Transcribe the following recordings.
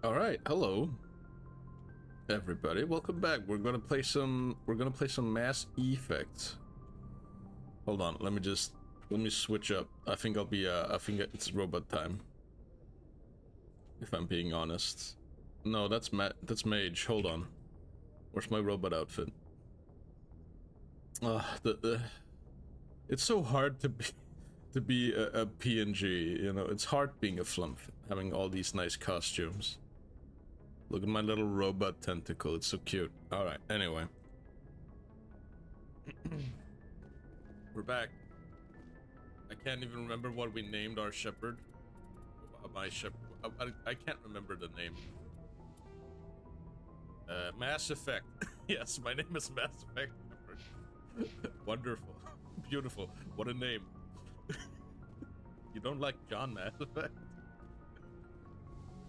All right, hello, everybody. Welcome back. We're gonna play some. Mass Effect. Hold on. Let me switch up. I think I'll be. I think it's robot time. If I'm being honest. No, that's mage. Hold on. Where's my robot outfit? It's so hard to be a PNG. You know, it's hard being a flump, having all these nice costumes. Look at my little robot tentacle, it's so cute. Alright, anyway. We're back. I can't even remember what we named our shepherd. My shepherd. I can't remember the name. Mass Effect. Yes, my name is Mass Effect Shepherd. Wonderful. Beautiful. What a name. You don't like John Mass Effect?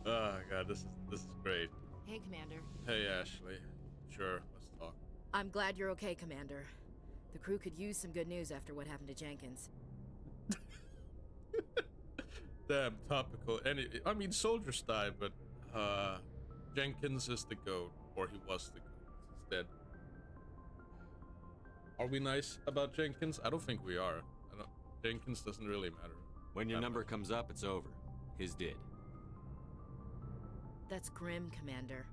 Oh god, this is great. Hey, Commander. Hey, Ashley. Sure, let's talk. I'm glad you're okay, Commander. The crew could use some good news after what happened to Jenkins. Damn, topical. I mean, soldiers died, but Jenkins is the GOAT, or he was the GOAT. He's dead. Are we nice about Jenkins? I don't think we are. Jenkins doesn't really matter. When your number comes up, it's over. His did. That's grim, Commander.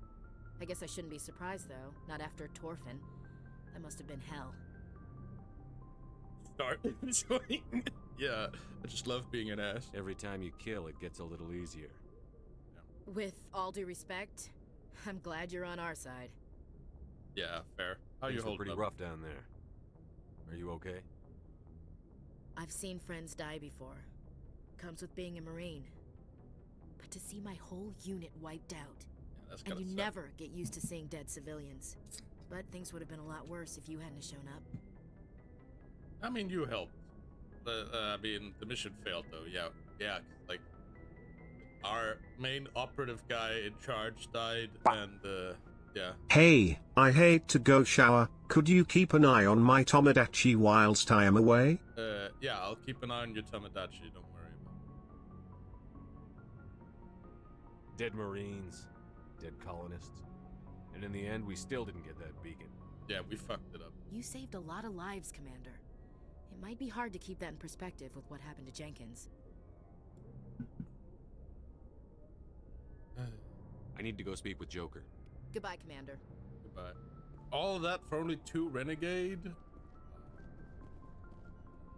I guess I shouldn't be surprised, though. Not after Torfin. That must have been hell. Start enjoying. Yeah, I just love being an ass. Every time you kill, it gets a little easier. Yeah. With all due respect, I'm glad you're on our side. Yeah, fair. How you Things were holding pretty up? rough down there. Are you okay? I've seen friends die before. Comes with being a Marine. But to see my whole unit wiped out, Yeah, that's and you suck. never get used to seeing dead civilians. But things would have been a lot worse if you hadn't shown up. I mean, you helped. I mean, the mission failed, though. Yeah, like, our main operative guy in charge died, and, yeah. Hey, I hate to go shower, could you keep an eye on my Tomodachi whilst I am away? Yeah, I'll keep an eye on your Tomodachi, don't worry about it. Dead Marines, dead colonists. And in the end, we still didn't get that beacon. Yeah, we fucked it up. You saved a lot of lives, Commander. It might be hard to keep that in perspective with what happened to Jenkins. I need to go speak with Joker. Goodbye, Commander. Goodbye. All of that for only 2 renegade?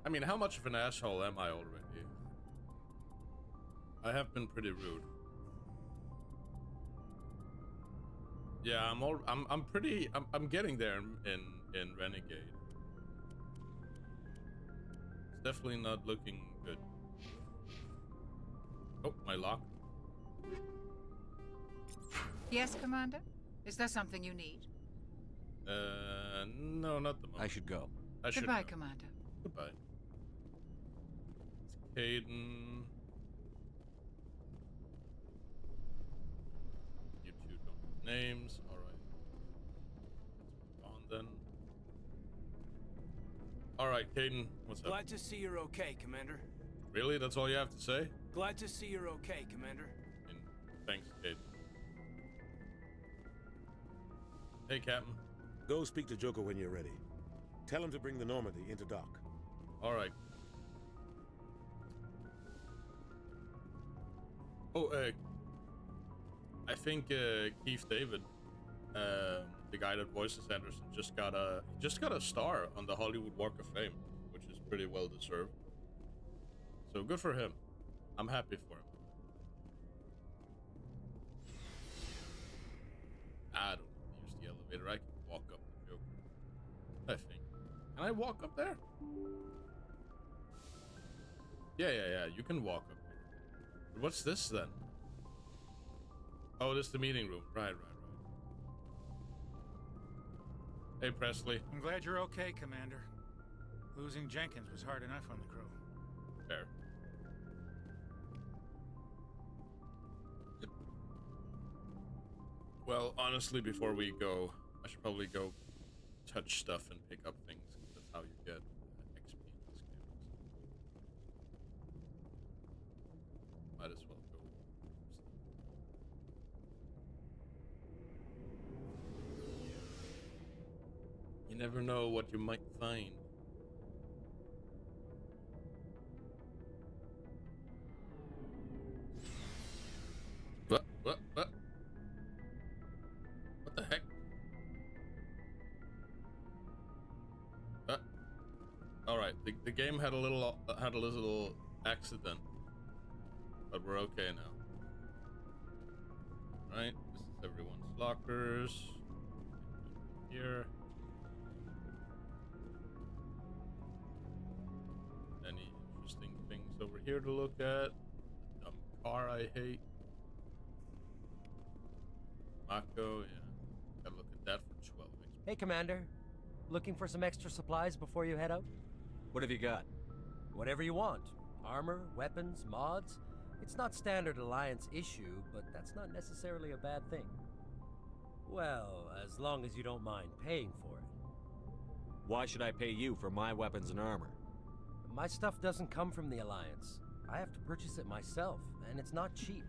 I mean, how much of an asshole am I already? I have been pretty rude. Yeah, I'm getting there in Renegade. It's definitely not looking good. Oh, my lock. Yes, Commander? Is there something you need? No, not the moment. I should go. Goodbye, go. Commander. Goodbye. It's Caden. You two don't have names. Alright. Let's move on then. Alright, Caden, what's up? Glad to see you're okay, Commander. Really? That's all you have to say? Glad to see you're okay, Commander. And thanks, Caden. Hey, Captain. Go speak to Joker when you're ready. Tell him to bring the Normandy into dock. Alright. Oh, I think Keith David, the guy that voices Anderson, just got a star on the Hollywood Walk of Fame, which is pretty well deserved. So good for him. I'm happy for him. I don't use the elevator. I can walk up the Joker. I think. Can I walk up there? Yeah. You can walk up here. What's this then? Oh, this is the meeting room. Right. Hey, Presley. I'm glad you're okay, Commander. Losing Jenkins was hard enough on the crew. Fair. Well, honestly, before we go, I should probably go touch stuff and pick up things. That's how you get XP in this game. Might as well go. You never know what you might find. What? What the heck? All right, the game had a little accident, but we're okay now. Right, this is everyone's lockers. Here. Any interesting things over here to look at? Dumb car I hate. Mako, yeah. Gotta look at that for 12 XP. Hey, Commander. Looking for some extra supplies before you head out? What have you got? Whatever you want. Armor, weapons, mods. It's not standard Alliance issue, but that's not necessarily a bad thing. Well, as long as you don't mind paying for it. Why should I pay you for my weapons and armor? My stuff doesn't come from the Alliance. I have to purchase it myself, and it's not cheap.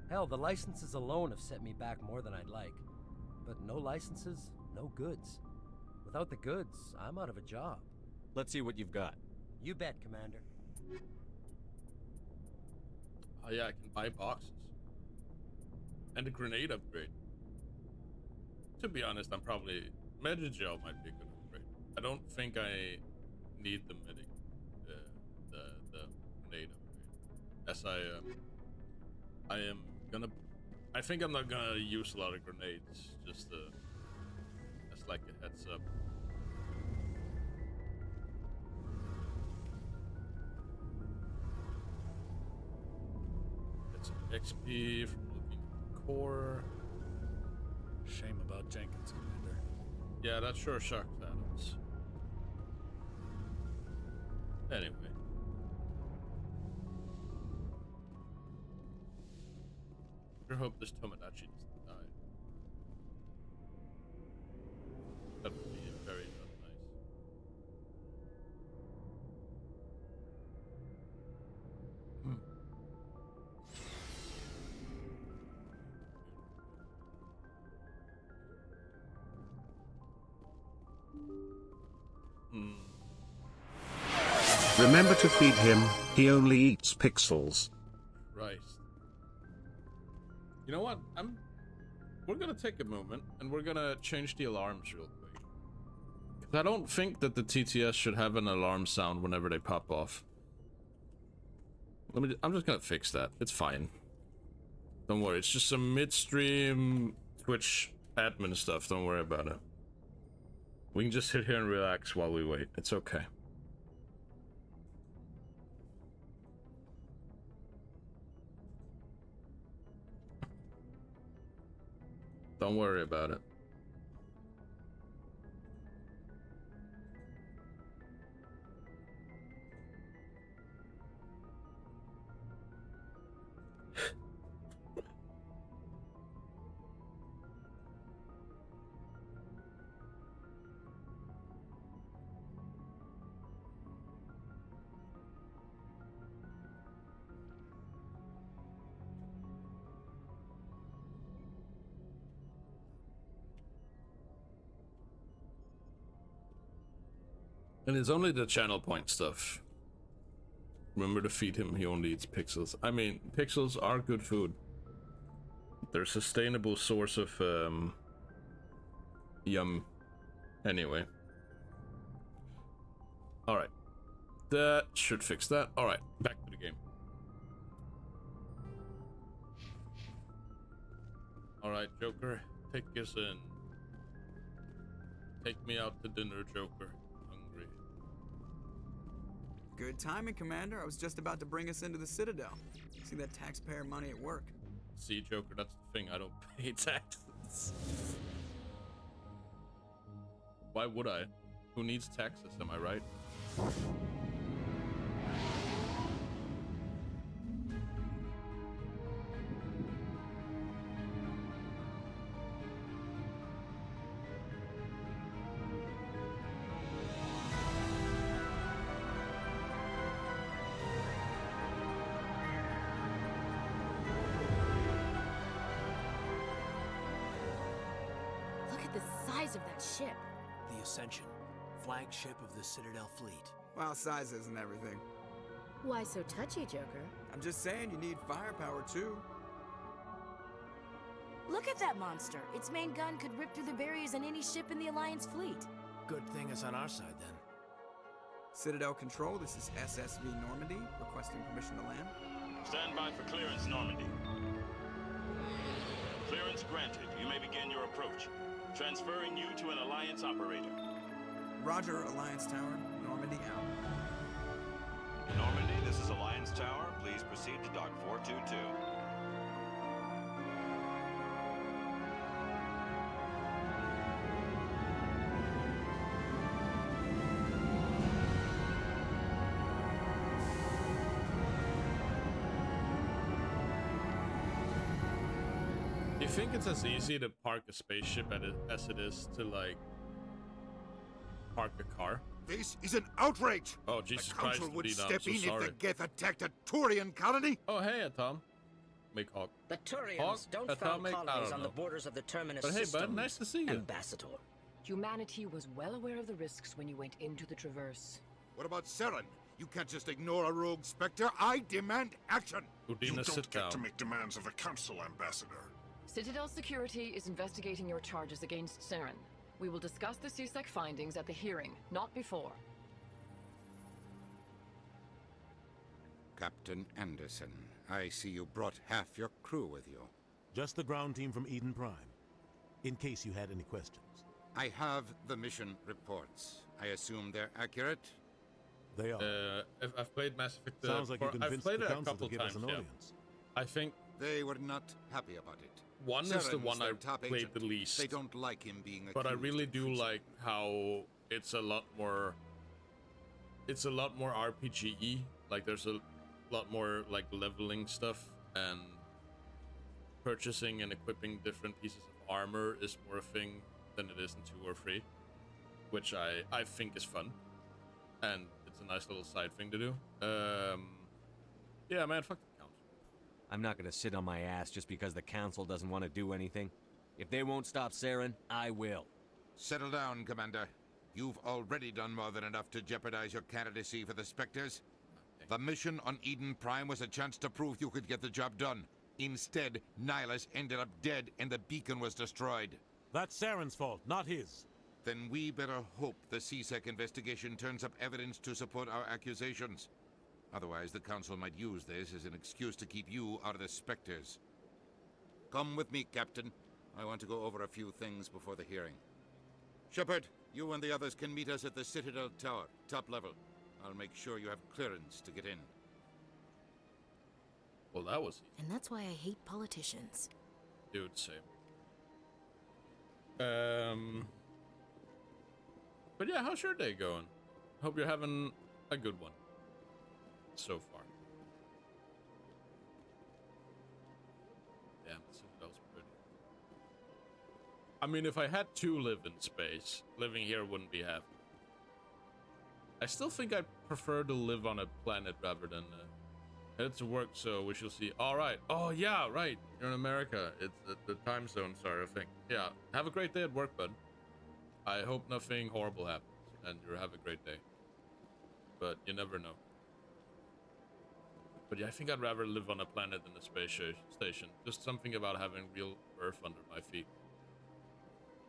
Hell, the licenses alone have set me back more than I'd like. But no licenses, no goods. Without the goods, I'm out of a job. Let's see what you've got. You bet, Commander. Oh yeah, I can buy boxes. And a grenade upgrade. To be honest, I'm probably... Medgel might be a good upgrade. I don't think I need the medic... the grenade upgrade. As I am gonna... I think I'm not gonna use a lot of grenades. Just as like a heads up. Get some XP from looking at core. Shame about Jenkins, Commander. Yeah, that sure sucked, Adams. Anyway. I hope this Tomodachi doesn't die. That would be very not nice. Remember to feed him, he only eats pixels. Christ. You know what? We're gonna take a moment and we're gonna change the alarms real quick. 'Cause I don't think that the TTS should have an alarm sound whenever they pop off. I'm just gonna fix that. It's fine. Don't worry. It's just some midstream Twitch admin stuff. Don't worry about it. We can just sit here and relax while we wait. It's okay. Don't worry about it. And it's only the channel point stuff. Remember to feed him, he only eats pixels. I mean, pixels are good food. They're a sustainable source of, yum. Anyway. Alright. That should fix that. Alright, back to the game. Alright, Joker, take us in. Take me out to dinner, Joker. Good timing, Commander. I was just about to bring us into the Citadel. See that taxpayer money at work. See, Joker, that's the thing. I don't pay taxes. Why would I? Who needs taxes, am I right? Look at the size of that ship. The the Ascension, flagship of the Citadel fleet. Well, sizes and everything. Why so touchy, Joker? I'm just saying you need firepower too. Look at that monster. Its main gun could rip through the barriers in any ship in the Alliance fleet. Good thing it's on our side, then. Citadel Control, this is SSV Normandy, requesting permission to land. Stand by for clearance, Normandy. Clearance granted. You may begin your approach. Transferring you to an Alliance operator. Roger, Alliance Tower. Normandy out. Normandy, this is Alliance Tower. Please proceed to Dock 422. Do you think it's as easy to park a spaceship as it is to, like, park a car? This is an outrage! Oh, Jesus the Christ, Council would Udina, step I'm in so sorry. if the Geth attacked a Turian colony! Oh, hey, Tom. Make Hawk. The Turians Hawk? don't found Atomic? I colonies don't on the know. borders of the Terminus But hey, system, bud, nice to see you. Ambassador. Humanity was well aware of the risks when you went into the Traverse. What about Saren? You can't just ignore a rogue Spectre. I demand action! Udina, You don't sit get down. to make demands of the Council, Ambassador. Citadel Security is investigating your charges against Saren. We will discuss the CSEC findings at the hearing, not before. Captain Anderson, I see you brought half your crew with you. Just the ground team from Eden Prime, in case you had any questions. I have the mission reports. I assume they're accurate? They are. I've played Mass Effect. Sounds like you I've convinced played the it a Council couple to give us times. an Yeah. audience. I think They were not happy about it. one is the Saren's one I their top played agent. the least. They don't like him being accused. But I really of do treason. like how it's a lot more. It's a lot more RPG-y. Like there's a lot more like leveling stuff, and purchasing and equipping different pieces of armor is more a thing than it is in 2 or 3, which I think is fun, and it's a nice little side thing to do. Yeah, man, fuck the council. I'm not gonna sit on my ass just because the Council doesn't want to do anything. If they won't stop Saren, I will. Settle down, Commander. You've already done more than enough to jeopardize your candidacy for the Spectres. The mission on Eden Prime was a chance to prove you could get the job done. Instead, Nihilus ended up dead and the beacon was destroyed. That's Saren's fault, not his. Then we better hope the CSEC investigation turns up evidence to support our accusations. Otherwise, the Council might use this as an excuse to keep you out of the Spectres. Come with me, Captain. I want to go over a few things before the hearing. Shepard, you and the others can meet us at the Citadel Tower, top level. I'll make sure you have clearance to get in. Well, that was easy. And that's why I hate politicians. Dude, same. But yeah, how's your day going? Hope you're having a good one so far. Damn, that was pretty. I mean, if I had to live in space, living here wouldn't be happy. I still think I'd prefer to live on a planet rather than head to work, so we shall see. All right. Oh, yeah, right. You're in America. It's the time zones are a thing. Yeah. Have a great day at work, bud. I hope nothing horrible happens, and you have a great day. But you never know. But yeah, I think I'd rather live on a planet than a space station. Just something about having real Earth under my feet.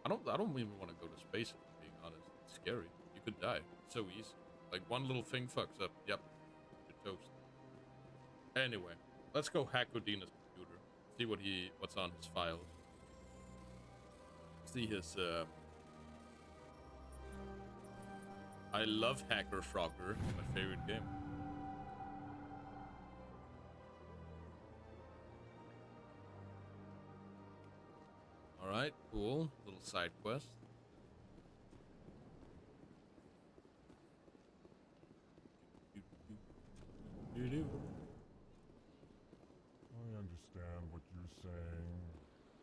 I don't even want to go to space, if I'm being honest. It's scary. You could die. It's so easy. Like one little thing fucks up. Yep. You're toast. Anyway, let's go hack Udina's computer. See what's on his files. See his I love Hacker Frogger. It's my favorite game. Alright, cool. Little side quest. I understand what you're saying,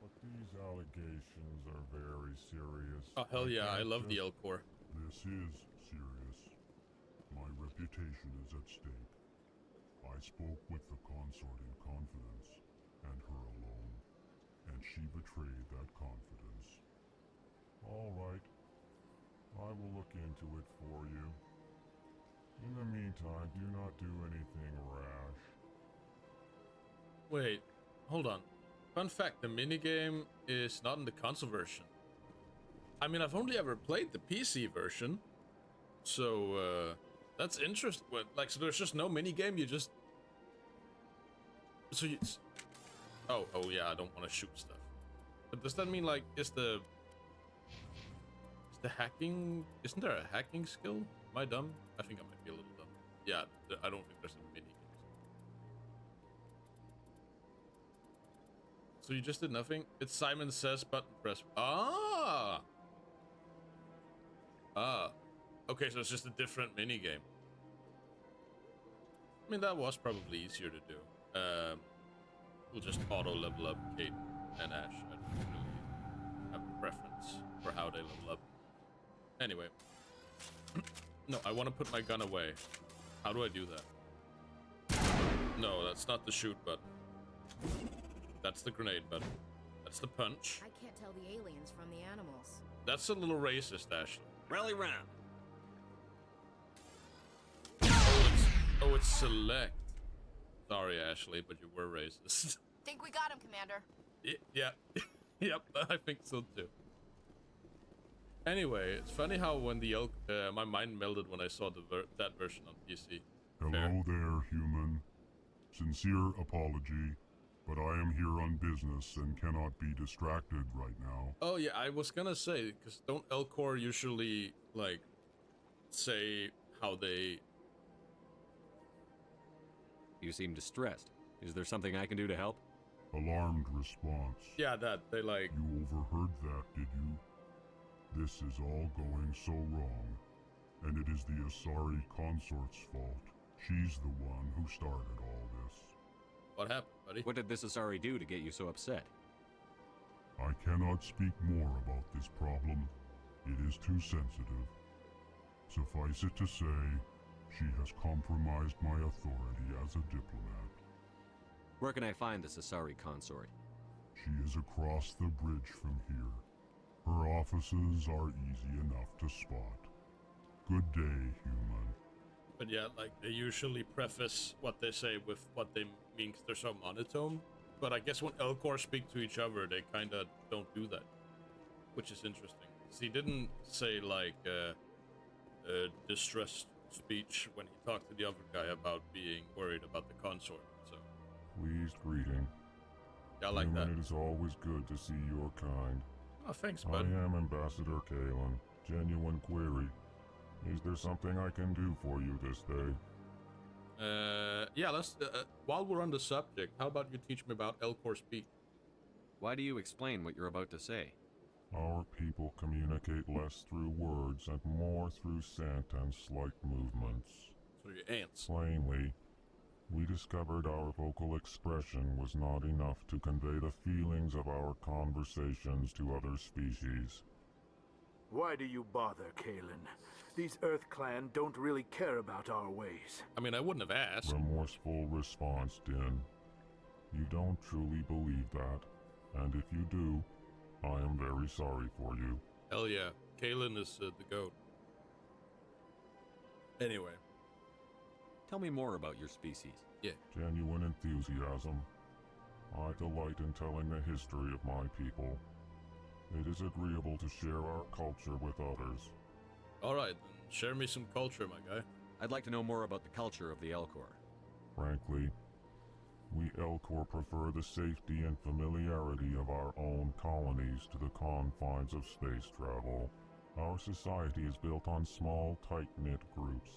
but these allegations are very serious. Oh, hell yeah, I love the Just- L-Core. This is serious. My reputation is at stake. I spoke with the consort in confidence, and her alone, and she betrayed that confidence. All right. I will look into it for you. In the meantime, do not do anything rash. Wait, hold on. Fun fact, the minigame is not in the console version. I mean, I've only ever played the PC version. So, that's interesting. Like, so there's just no minigame, you just... So you... Oh, yeah, I don't want to shoot stuff. But does that mean, like, is the hacking... Isn't there a hacking skill? Am I dumb? I think I might be a little dumb. Yeah, I don't think there's a minigame. So you just did nothing? It's Simon Says button press. Ah! Okay, so it's just a different minigame. I mean, that was probably easier to do. We'll just auto level up Kate and Ash. I don't really have a preference for how they level up. Anyway. No, I want to put my gun away. How do I do that? No, that's not the shoot button. That's the grenade button. That's the punch. I can't tell the aliens from the animals. That's a little racist, Ashley. Rally round. Oh, it's select. Sorry, Ashley, but you were racist. Think we got him, Commander. Yeah. Yep, I think so too. Anyway, it's funny how when the elk, my mind melded when I saw that version on PC. Hello there, human. Sincere apology, but I am here on business and cannot be distracted right now. Oh yeah, I was gonna say, because don't Elcor usually, like, say how they... You seem distressed. Is there something I can do to help? Alarmed response. Yeah, that, they like... You overheard that, did you? This is all going so wrong, and it is the Asari consort's fault. She's the one who started all this. What happened, buddy? What did this Asari do to get you so upset? I cannot speak more about this problem. It is too sensitive. Suffice it to say, she has compromised my authority as a diplomat. Where can I find this Asari consort? She is across the bridge from here. Her offices are easy enough to spot. Good day, human. But yeah, like, they usually preface what they say with what they mean because they're so monotone. But I guess when Elcor speak to each other, they kind of don't do that. Which is interesting. So he didn't say, like, distressed speech when he talked to the other guy about being worried about the consort, so... Pleased greeting. Yeah, I like that. It is always good to see your kind. Oh, thanks, bud. I am Ambassador Kalen. Genuine query. Is there something I can do for you this day? Yeah, let's, while we're on the subject, how about you teach me about Elcor speak? Why do you explain what you're about to say? Our people communicate less through words and more through scent and slight movements. So you're ants. Plainly, we discovered our vocal expression was not enough to convey the feelings of our conversations to other species. Why do you bother, Kalen? These Earth Clan don't really care about our ways. I mean, I wouldn't have asked. Remorseful response, Din. You don't truly believe that, and if you do, I am very sorry for you. Hell yeah. Kalen is the goat. Anyway. Tell me more about your species. Yeah. Genuine enthusiasm. I delight in telling the history of my people. It is agreeable to share our culture with others. Alright, then share me some culture, my guy. I'd like to know more about the culture of the Elcor. Frankly, we Elcor prefer the safety and familiarity of our own colonies to the confines of space travel. Our society is built on small, tight-knit groups.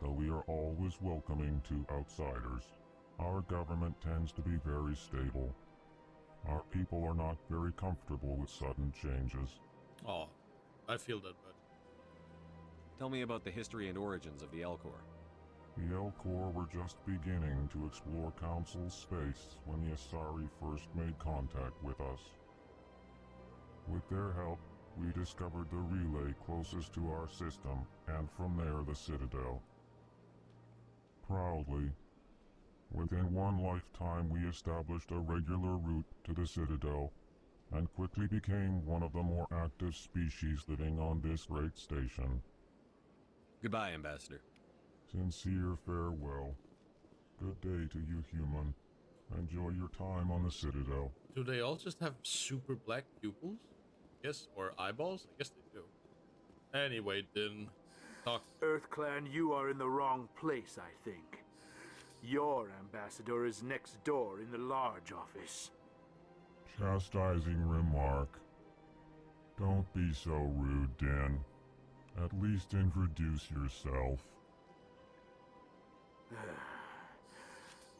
Though we are always welcoming to outsiders, our government tends to be very stable. Our people are not very comfortable with sudden changes. Oh, I feel that, bud. Tell me about the history and origins of the Elcor. The Elcor were just beginning to explore Council space when the Asari first made contact with us. With their help, we discovered the relay closest to our system, and from there the Citadel. Proudly, within one lifetime we established a regular route to the Citadel, and quickly became one of the more active species living on this great station. Goodbye, Ambassador. Sincere farewell. Good day to you, human. Enjoy your time on the Citadel. Do they all just have super black pupils? Yes, or eyeballs? I guess they do. Anyway, then, talk. EarthClan, you are in the wrong place, I think. Your ambassador is next door in the large office. Chastising remark. Don't be so rude, Din. At least introduce yourself.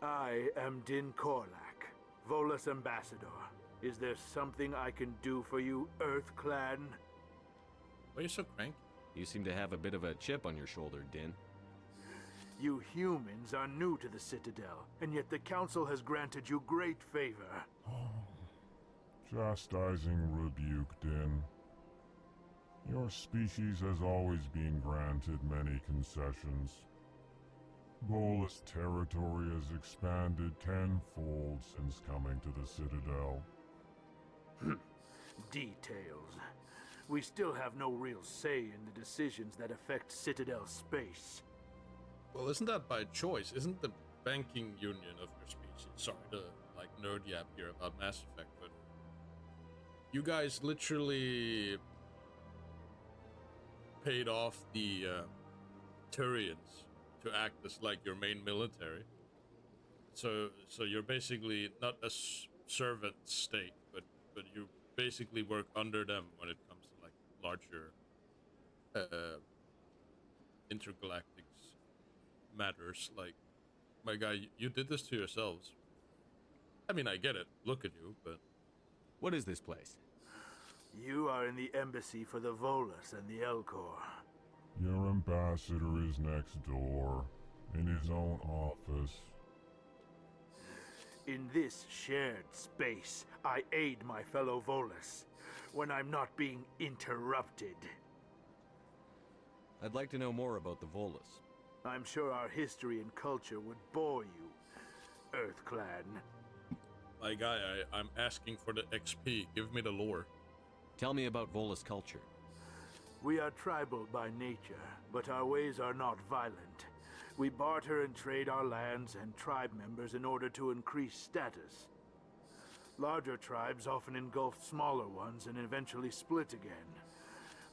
I am Din Korlak, Volus ambassador. Is there something I can do for you, EarthClan? Why are you so cranky? You seem to have a bit of a chip on your shoulder, Din. You humans are new to the Citadel, and yet the Council has granted you great favor. Chastising rebuke, Din. Your species has always been granted many concessions. Volus territory has expanded tenfold since coming to the Citadel. Details. We still have no real say in the decisions that affect Citadel space. Well, isn't that by choice? Isn't the banking union of your species? Sorry to, like, nerd yap here about Mass Effect, but you guys literally paid off the Turians to act as, like, your main military. So you're basically not a servant state, but you basically work under them when it comes to, like, larger intergalactic matters. Like, my guy, you did this to yourselves. I mean, I get it. Look at you, but... What is this place? You are in the embassy for the Volus and the Elcor. Your ambassador is next door, in his own office. In this shared space, I aid my fellow Volus when I'm not being interrupted. I'd like to know more about the Volus. I'm sure our history and culture would bore you, EarthClan. My guy, I'm asking for the XP. Give me the lore. Tell me about Volus culture. We are tribal by nature, but our ways are not violent. We barter and trade our lands and tribe members in order to increase status. Larger tribes often engulf smaller ones and eventually split again.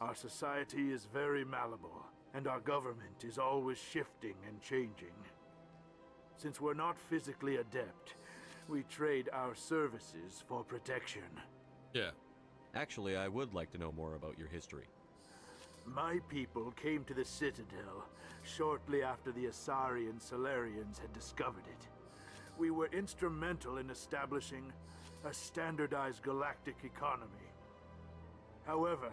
Our society is very malleable, and our government is always shifting and changing. Since we're not physically adept, we trade our services for protection. Yeah. Actually, I would like to know more about your history. My people came to the Citadel shortly after the Asari and Solarians had discovered it. We were instrumental in establishing a standardized galactic economy. However,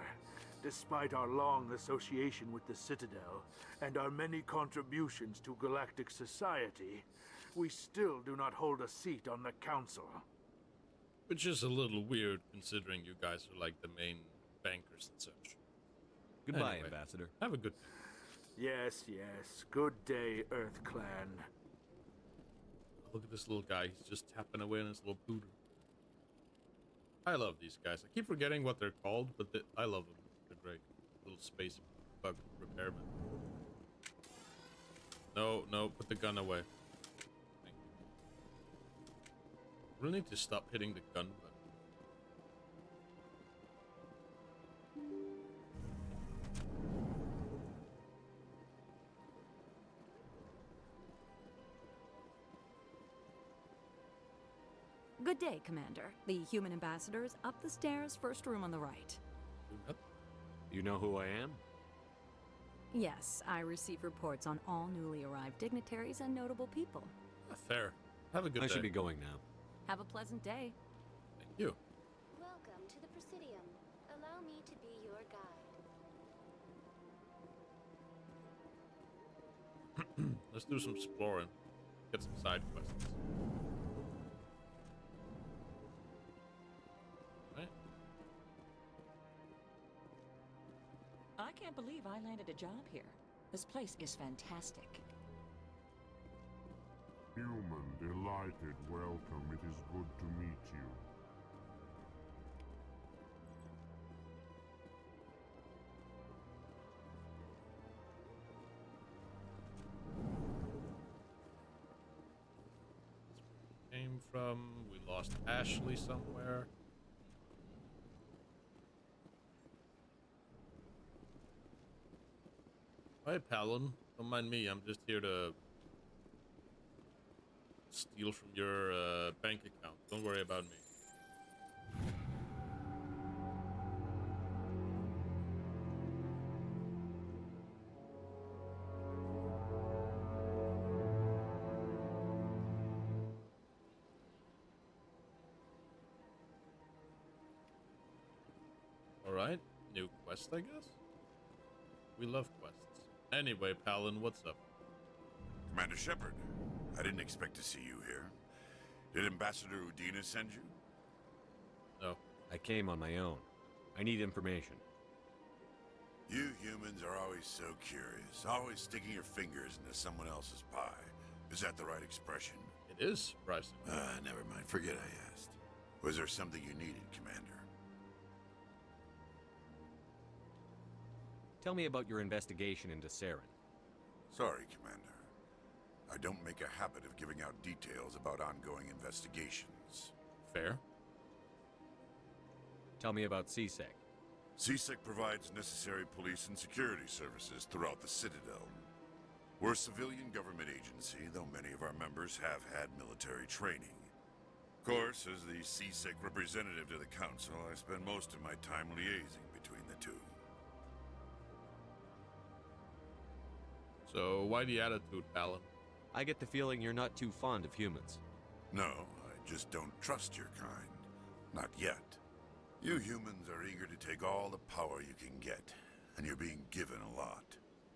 despite our long association with the Citadel and our many contributions to galactic society, we still do not hold a seat on the Council. Which is a little weird, considering you guys are like the main bankers and such. Goodbye, Anyway, Ambassador. Have a good day. Yes, yes. Good day, EarthClan. Look at this little guy. He's just tapping away on his little pooter. I love these guys. I keep forgetting what they're called, but I love them. They're great. Little space bug repairman. No, put the gun away. Thank you. Really need to stop hitting the gun button. Good day, Commander. The human ambassador is up the stairs, first room on the right. You know who I am? Yes, I receive reports on all newly arrived dignitaries and notable people. Fair. Have a good day. I should be going now. Have a pleasant day. Thank you. Welcome to the Presidium. Allow me to be your guide. Let's do some exploring. Get some side quests. Right. I can't believe I landed a job here. This place is fantastic. Human, delighted, welcome. It is good to meet you. from? We lost Ashley somewhere. Hey, Palin. Don't mind me. I'm just here to steal from your bank account. Don't worry about me. Alright, new quest, I guess? We love quests. Anyway, Palin, what's up? Commander Shepard, I didn't expect to see you here. Did Ambassador Udina send you? No. I came on my own. I need information. You humans are always so curious, always sticking your fingers into someone else's pie. Is that the right expression? It is, Bryson. Never mind. Forget I asked. Was there something you needed, Commander? Tell me about your investigation into Saren. Sorry, Commander. I don't make a habit of giving out details about ongoing investigations. Fair. Tell me about CSEC. CSEC provides necessary police and security services throughout the Citadel. We're a civilian government agency, though many of our members have had military training. Of course, as the CSEC representative to the Council, I spend most of my time liaising between the two. So, why the attitude, Palin? I get the feeling you're not too fond of humans. No, I just don't trust your kind. Not yet. You humans are eager to take all the power you can get, and you're being given a lot.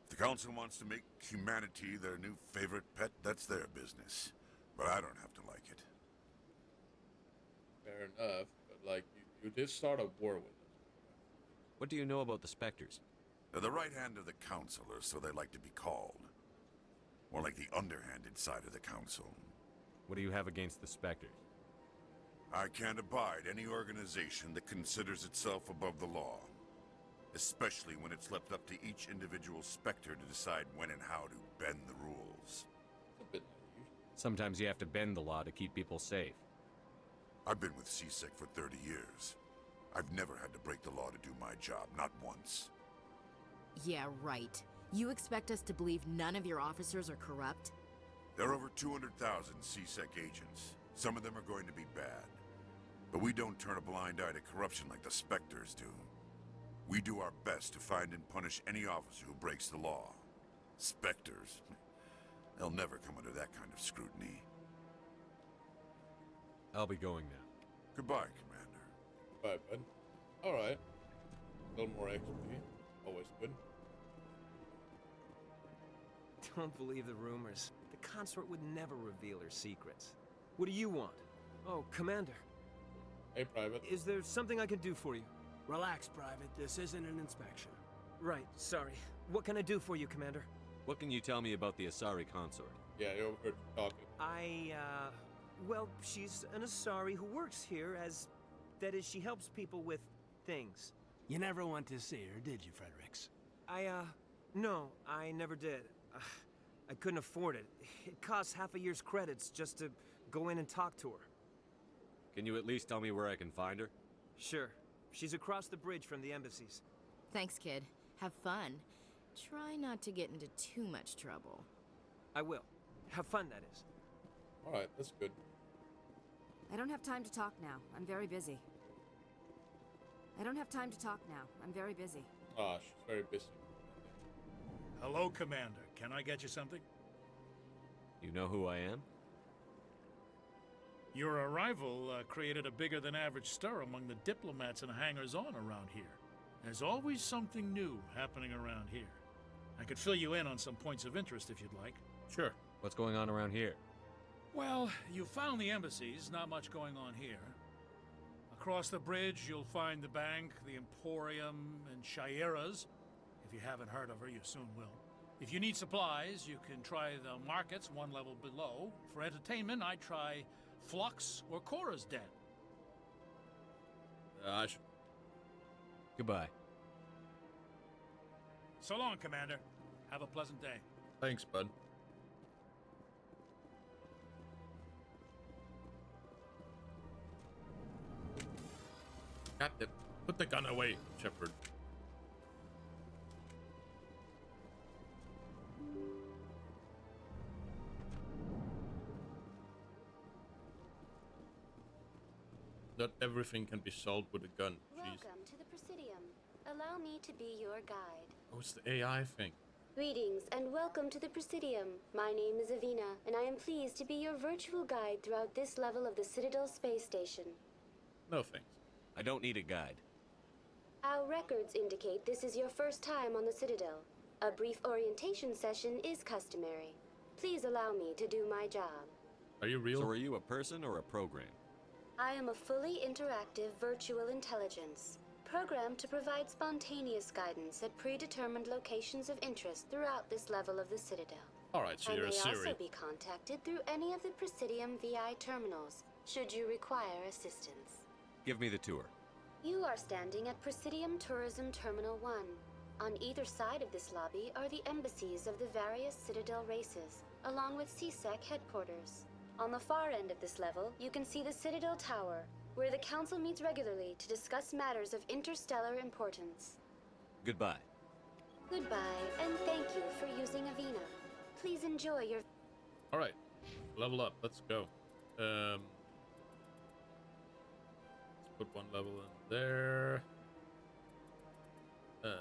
If the Council wants to make humanity their new favorite pet, that's their business. But I don't have to like it. Fair enough, but like, you did start a war with us. What do you know about the Spectres? They're the right hand of the Council, or so they like to be called. More like the underhanded side of the Council. What do you have against the Spectres? I can't abide any organization that considers itself above the law. Especially when it's left up to each individual Spectre to decide when and how to bend the rules. It's a bit naive. Sometimes you have to bend the law to keep people safe. I've been with CSEC for 30 years. I've never had to break the law to do my job, not once. Yeah, right. You expect us to believe none of your officers are corrupt? There are over 200,000 CSEC agents. Some of them are going to be bad. But we don't turn a blind eye to corruption like the Spectres do. We do our best to find and punish any officer who breaks the law. Spectres? They'll never come under that kind of scrutiny. I'll be going now. Goodbye, Commander. Bye, bud. Alright. A little more XP. Always good. Don't believe the rumors. The consort would never reveal her secrets. What do you want? Oh, Commander. Hey, Private. Is there something I can do for you? Relax, Private. This isn't an inspection. Right, sorry. What can I do for you, Commander? What can you tell me about the Asari consort? Yeah, you overheard you talking. Well, she's an Asari who works here as... That is, she helps people with things. You never went to see her, did you, Fredericks? No, I never did. I couldn't afford it. It costs half a year's credits just to go in and talk to her. Can you at least tell me where I can find her? Sure. She's across the bridge from the embassies. Thanks, kid. Have fun. Try not to get into too much trouble. I will. Have fun, that is. Alright, that's good. I don't have time to talk now. I'm very busy. I'm very busy. Ah, she's very busy. Hello, Commander. Can I get you something? You know who I am? Your arrival created a bigger-than-average stir among the diplomats and hangers-on around here. There's always something new happening around here. I could fill you in on some points of interest if you'd like. Sure. What's going on around here? Well, you found the embassies, not much going on here. Across the bridge, you'll find the bank, the Emporium, and Shaira's. If you haven't heard of her, you soon will. If you need supplies, you can try the markets one level below. For entertainment, I try Flux or Cora's Den. Goodbye. So long, Commander. Have a pleasant day. Thanks, bud. Got it. Put the gun away, Shepard. Not everything can be solved with a gun. Jeez. Welcome to the Presidium. Allow me to be your guide. Oh, it's the AI thing. Greetings and welcome to the Presidium. My name is Avina, and I am pleased to be your virtual guide throughout this level of the Citadel space station. No thanks. I don't need a guide. Our records indicate this is your first time on the Citadel. A brief orientation session is customary. Please allow me to do my job. Are you real? So are you a person or a program? I am a fully interactive virtual intelligence, programmed to provide spontaneous guidance at predetermined locations of interest throughout this level of the Citadel. Alright, so you're a Siri. I may also be contacted through any of the Presidium VI terminals, should you require assistance. Give me the tour. You are standing at Presidium Tourism Terminal 1. On either side of this lobby are the embassies of the various Citadel races, along with CSEC headquarters. On the far end of this level, you can see the Citadel Tower, where the Council meets regularly to discuss matters of interstellar importance. Goodbye. Goodbye, and thank you for using Avina. Please enjoy your... Alright, level up, let's go. Let's put one level in there. Need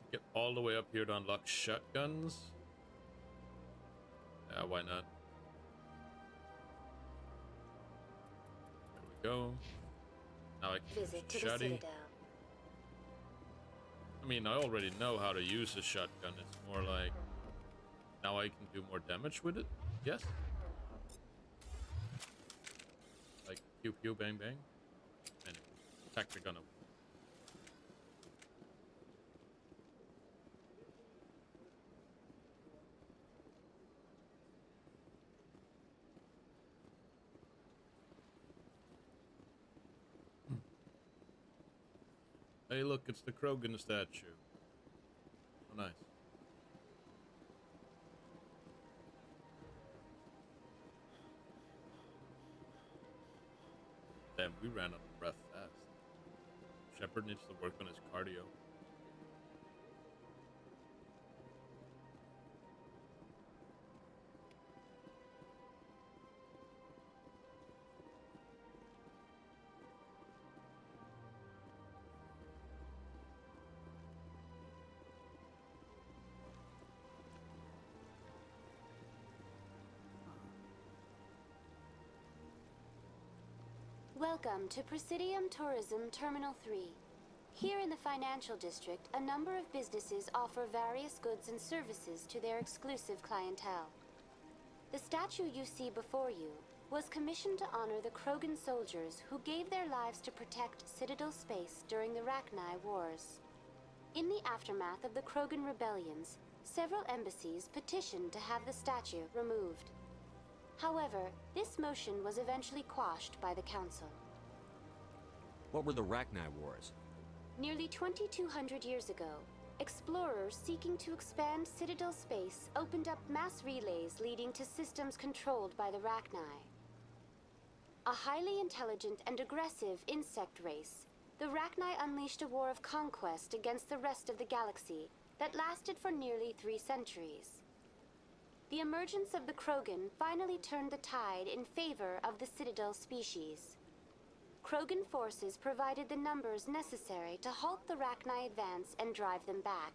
to get all the way up here to unlock shotguns. Yeah, why not? There we go. Now I can visit to use the shotty. Citadel. I mean, I already know how to use a shotgun. It's more like now I can do more damage with it. Yes. Like pew pew bang bang, and attack the gun up. Hey, look, it's the Krogan statue. Oh, nice. Damn, we ran out of breath fast. Shepard needs to work on his cardio. Welcome to Presidium Tourism Terminal 3. Here in the financial district, a number of businesses offer various goods and services to their exclusive clientele. The statue you see before you was commissioned to honor the Krogan soldiers who gave their lives to protect Citadel space during the Rachni Wars. In the aftermath of the Krogan rebellions, several embassies petitioned to have the statue removed. However, this motion was eventually quashed by the Council. What were the Rachni Wars? Nearly 2,200 years ago, explorers seeking to expand Citadel space opened up mass relays leading to systems controlled by the Rachni. A highly intelligent and aggressive insect race, the Rachni unleashed a war of conquest against the rest of the galaxy that lasted for nearly 3 centuries. The emergence of the Krogan finally turned the tide in favor of the Citadel species. Krogan forces provided the numbers necessary to halt the Rachni advance and drive them back.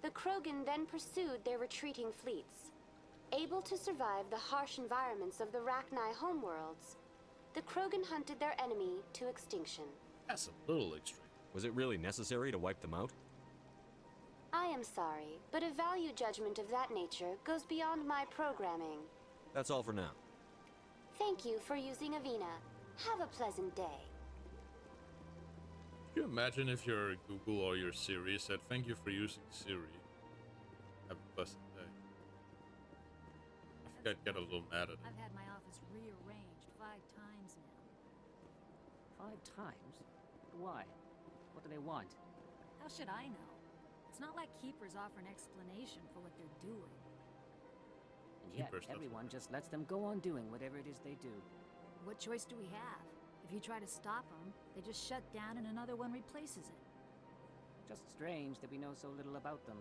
The Krogan then pursued their retreating fleets. Able to survive the harsh environments of the Rachni homeworlds, the Krogan hunted their enemy to extinction. That's a little extreme. Was it really necessary to wipe them out? I am sorry, but a value judgment of that nature goes beyond my programming. That's all for now. Thank you for using Avina. Have a pleasant day. Can you imagine if your Google or your Siri said, "Thank you for using Siri. Have a pleasant day." I think I'd get a little mad at it. I've had my office rearranged 5 times now. 5 times? Why? What do they want? How should I know? It's not like Keepers offer an explanation for what they're doing. And yet, Keepers, that's everyone just lets them go on doing whatever it is they do. What choice do we have? If you try to stop them, they just shut down and another one replaces it. Just strange that we know so little about them.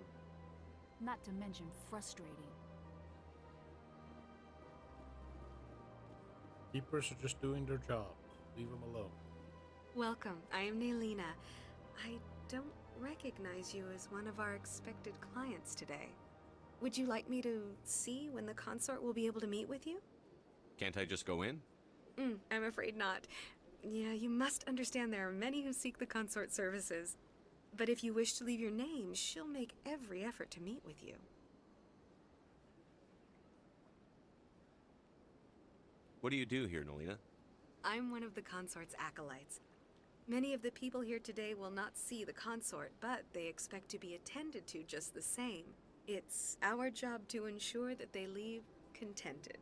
Not to mention frustrating. Keepers are just doing their jobs. Leave them alone. Welcome. I am Nailina. I don't recognize you as one of our expected clients today. Would you like me to see when the consort will be able to meet with you? Can't I just go in? I'm afraid not. Yeah, you must understand there are many who seek the consort services. But if you wish to leave your name, she'll make every effort to meet with you. What do you do here, Nolina? I'm one of the consort's acolytes. Many of the people here today will not see the consort, but they expect to be attended to just the same. It's our job to ensure that they leave contented.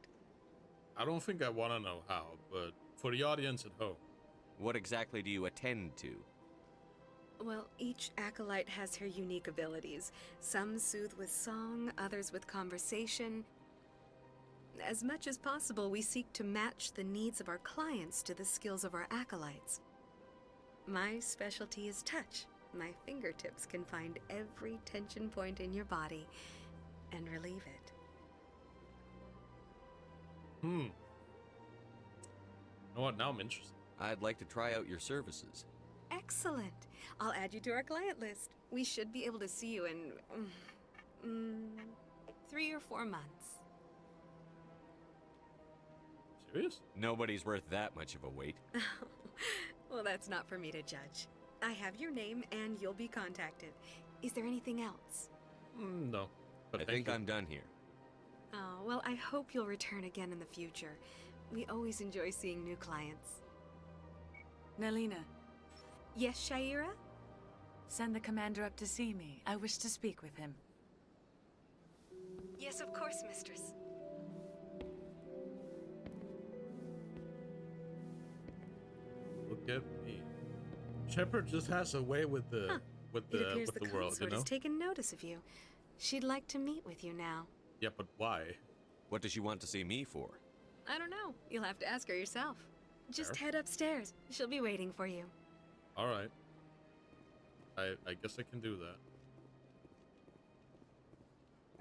I don't think I want to know how, but for the audience at home. What exactly do you attend to? Well, each acolyte has her unique abilities. Some soothe with song, others with conversation. As much as possible, we seek to match the needs of our clients to the skills of our acolytes. My specialty is touch. My fingertips can find every tension point in your body and relieve it. You know what? Now I'm interested. I'd like to try out your services. Excellent. I'll add you to our client list. We should be able to see you in 3 or 4 months. Serious? Nobody's worth that much of a wait. Well, that's not for me to judge. I have your name and you'll be contacted. Is there anything else? No. But I think I'm done here. Oh, well, I hope you'll return again in the future. We always enjoy seeing new clients. Nailina. Yes, Shaira? Send the commander up to see me. I wish to speak with him. Yes, of course, mistress. Look at me. Shepard just has a way with the It appears the world, consort has taken notice of you. She'd like to meet with you now. Yeah, but why? What does she want to see me for? I don't know. You'll have to ask her yourself. Just Fair. head upstairs. She'll be waiting for you. All right. I guess I can do that.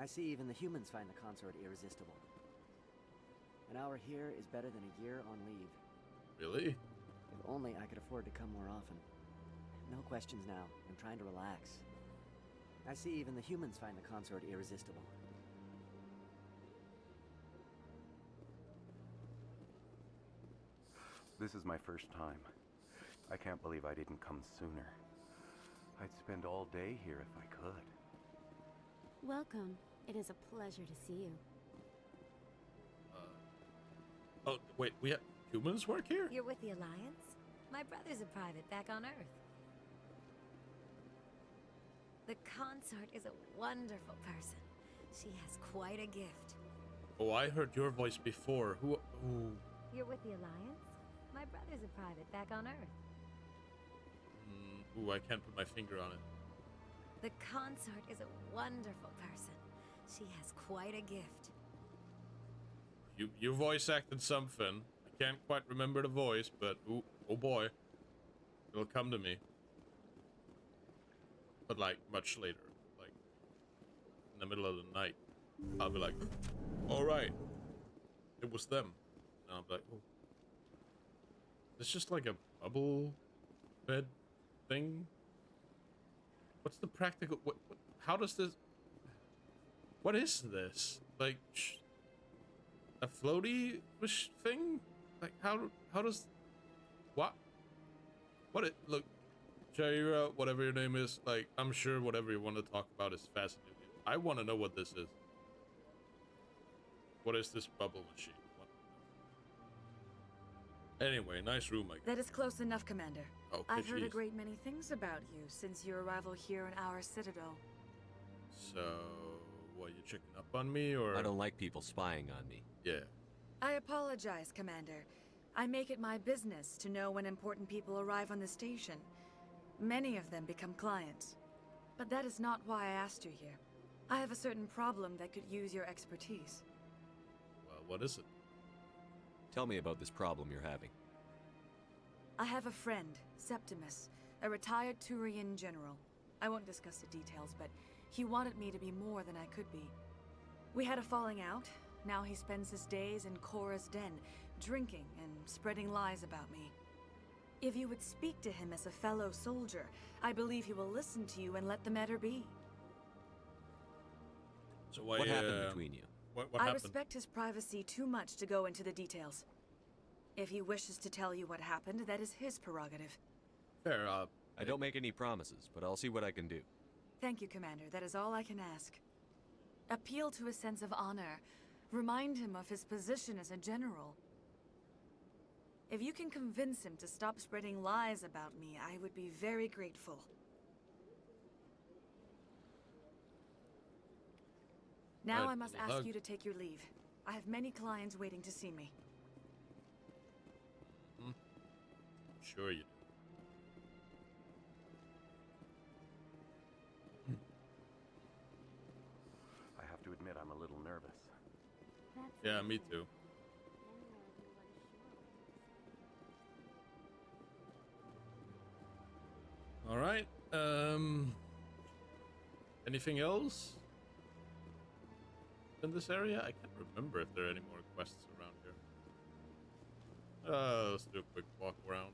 I see even the humans find the consort irresistible. An hour here is better than a year on leave. Really? If only I could afford to come more often. No questions now. I'm trying to relax. I see even the humans find the consort irresistible. This is my first time. I can't believe I didn't come sooner. I'd spend all day here if I could. Welcome. It is a pleasure to see you. Oh, wait, we have humans work here? You're with the Alliance? My brother's a private back on Earth. The consort is a wonderful person. She has quite a gift. Oh, I heard your voice before. Who? You're with the Alliance? My brother's a private back on Earth. Ooh, I can't put my finger on it. The consort is a wonderful person. She has quite a gift. You voice acted something. I can't quite remember the voice, but oh boy, it'll come to me. But like much later, like in the middle of the night, I'll be like, "All right, it was them." And I'll be like, "Oh, it's just like a bubble bed thing." What's the practical? What how does this? What is this? Like a floaty thing? Like how does what it look? Jaira, whatever your name is, like I'm sure whatever you want to talk about is fascinating. I want to know what this is. What is this bubble machine? What? Anyway, nice room, I guess. That is close enough, Commander. Okay, I've heard a geez. great many things about you since your arrival here in our citadel. So, what, you checking up on me, or? I don't like people spying on me. Yeah. I apologize, Commander. I make it my business to know when important people arrive on the station. Many of them become clients. But that is not why I asked you here. I have a certain problem that could use your expertise. Well, what is it? Tell me about this problem you're having. I have a friend, Septimus, a retired Turian general. I won't discuss the details, but he wanted me to be more than I could be. We had a falling out. Now he spends his days in Cora's den, drinking and spreading lies about me. If you would speak to him as a fellow soldier, I believe he will listen to you and let the matter be. So what happened between you? What I happened? respect his privacy too much to go into the details. If he wishes to tell you what happened, that is his prerogative. Fair. I don't make any promises, but I'll see what I can do. Thank you, Commander. That is all I can ask. Appeal to his sense of honor. Remind him of his position as a general. If you can convince him to stop spreading lies about me, I would be very grateful. Now Right, I must little ask hug. you to take your leave. I have many clients waiting to see me. Sure you do. I have to admit I'm a little nervous. Yeah, me too. All right. Anything else in this area? I can't remember if there are any more quests around here. Let's do a quick walk around.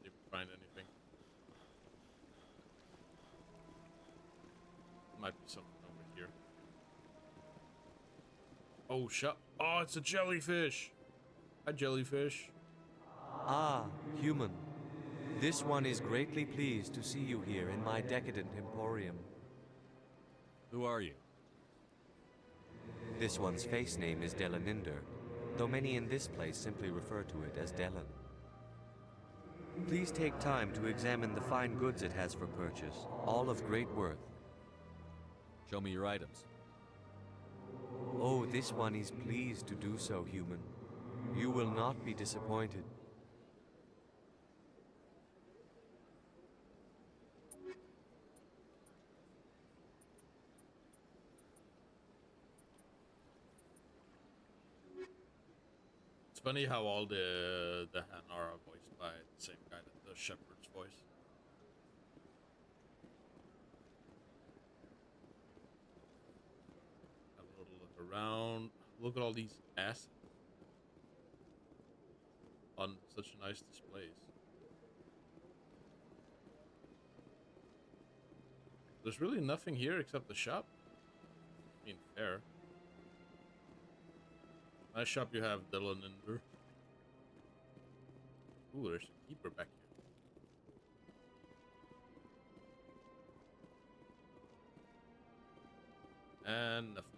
See if we find anything. Might be something over here. Oh, oh, it's a jellyfish. Hi, jellyfish. Ah, human. This one is greatly pleased to see you here in my decadent emporium. Who are you? This one's face name is Delaninder, though many in this place simply refer to it as Delan. Please take time to examine the fine goods it has for purchase, all of great worth. Show me your items. Oh, this one is pleased to do so, human. You will not be disappointed. It's funny how all the Hanar are voiced by the same guy that does Shepard's voice. Have a little look around. Look at all these assets on such nice displays. There's really nothing here except the shop. I mean, fair. Nice shop you have, Delaninder. Ooh, there's a keeper back here. And nothing else.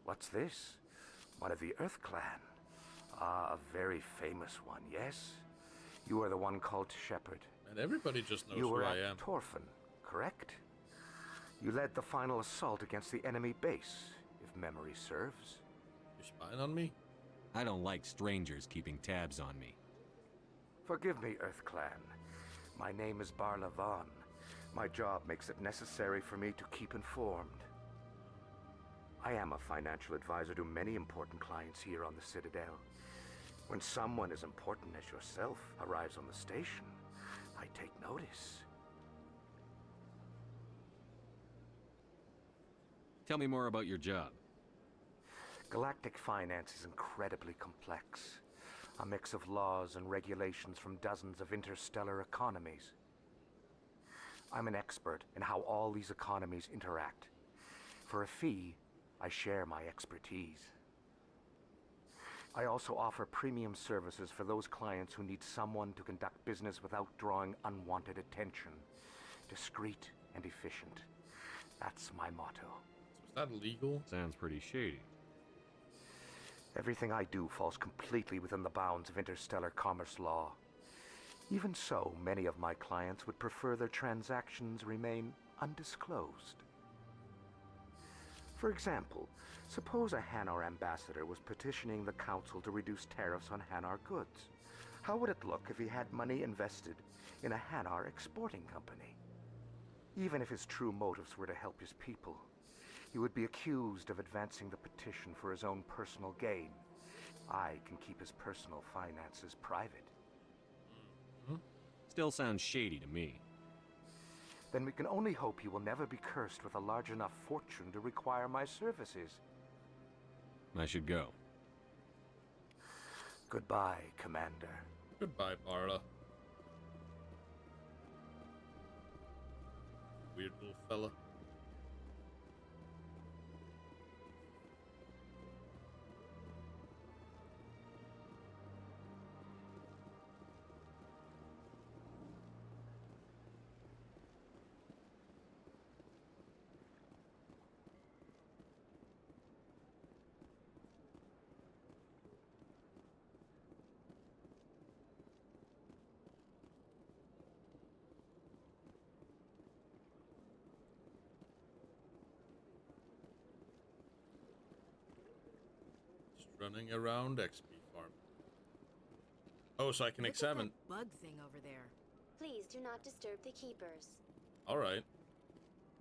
What's this? One of the Earth Clan. Ah, a very famous one, yes? You are the one called Shepard. And everybody just knows You who were I at am. Torfin, correct? You led the final assault against the enemy base, if memory serves. You're spying on me? I don't like strangers keeping tabs on me. Forgive me, Earth Clan. My name is Barla Vaughn. My job makes it necessary for me to keep informed. I am a financial advisor to many important clients here on the Citadel. When someone as important as yourself arrives on the station, I take notice. Tell me more about your job. Galactic finance is incredibly complex. A mix of laws and regulations from dozens of interstellar economies. I'm an expert in how all these economies interact. For a fee, I share my expertise. I also offer premium services for those clients who need someone to conduct business without drawing unwanted attention. Discreet and efficient. That's my motto. Is that legal? Sounds pretty shady. Everything I do falls completely within the bounds of interstellar commerce law. Even so, many of my clients would prefer their transactions remain undisclosed. For example, suppose a Hanar ambassador was petitioning the Council to reduce tariffs on Hanar goods. How would it look if he had money invested in a Hanar exporting company? Even if his true motives were to help his people, he would be accused of advancing the petition for his own personal gain. I can keep his personal finances private. Still sounds shady to me. Then we can only hope he will never be cursed with a large enough fortune to require my services. I should go. Goodbye, Commander. Goodbye, Barla. Weird little fella. Running around XP farm. Oh, so I can Look examine. at that bug thing over there. Please do not disturb the keepers. All right.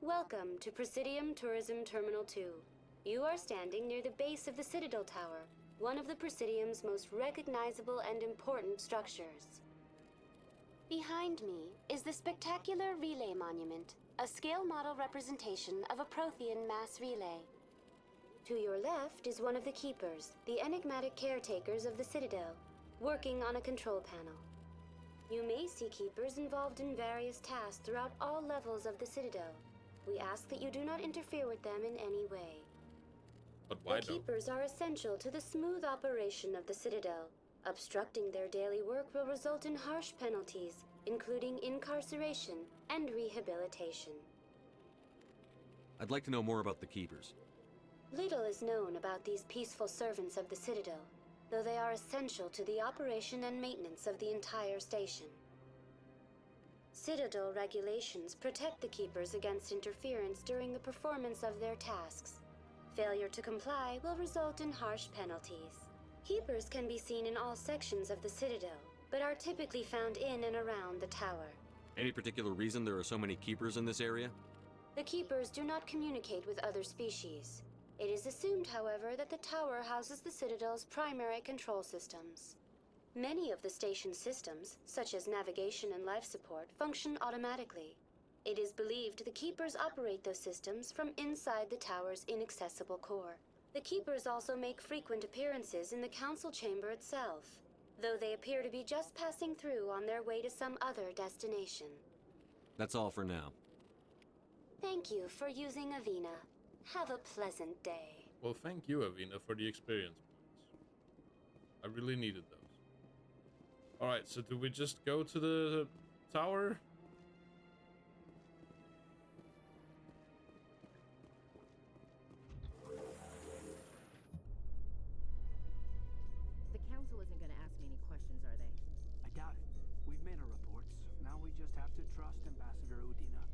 Welcome to Presidium Tourism Terminal 2. You are standing near the base of the Citadel Tower, one of the Presidium's most recognizable and important structures. Behind me is the spectacular Relay Monument, a scale model representation of a Prothean mass relay. To your left is one of the Keepers, the enigmatic caretakers of the Citadel, working on a control panel. You may see Keepers involved in various tasks throughout all levels of the Citadel. We ask that you do not interfere with them in any way. But why The though? Keepers are essential to the smooth operation of the Citadel. Obstructing their daily work will result in harsh penalties, including incarceration and rehabilitation. I'd like to know more about the Keepers. Little is known about these peaceful servants of the Citadel, though they are essential to the operation and maintenance of the entire station. Citadel regulations protect the Keepers against interference during the performance of their tasks. Failure to comply will result in harsh penalties. Keepers can be seen in all sections of the Citadel, but are typically found in and around the tower. Any particular reason there are so many Keepers in this area? The Keepers do not communicate with other species. It is assumed, however, that the tower houses the Citadel's primary control systems. Many of the station's systems, such as navigation and life support, function automatically. It is believed the Keepers operate those systems from inside the tower's inaccessible core. The Keepers also make frequent appearances in the Council chamber itself, though they appear to be just passing through on their way to some other destination. That's all for now. Thank you for using Avina. Have a pleasant day. Well, thank you, Avina, for the experience points. I really needed those. Alright, so do we just go to the tower? The council isn't going to ask me any questions, are they? I doubt it. We've made our reports. Now we just have to trust Ambassador Udina.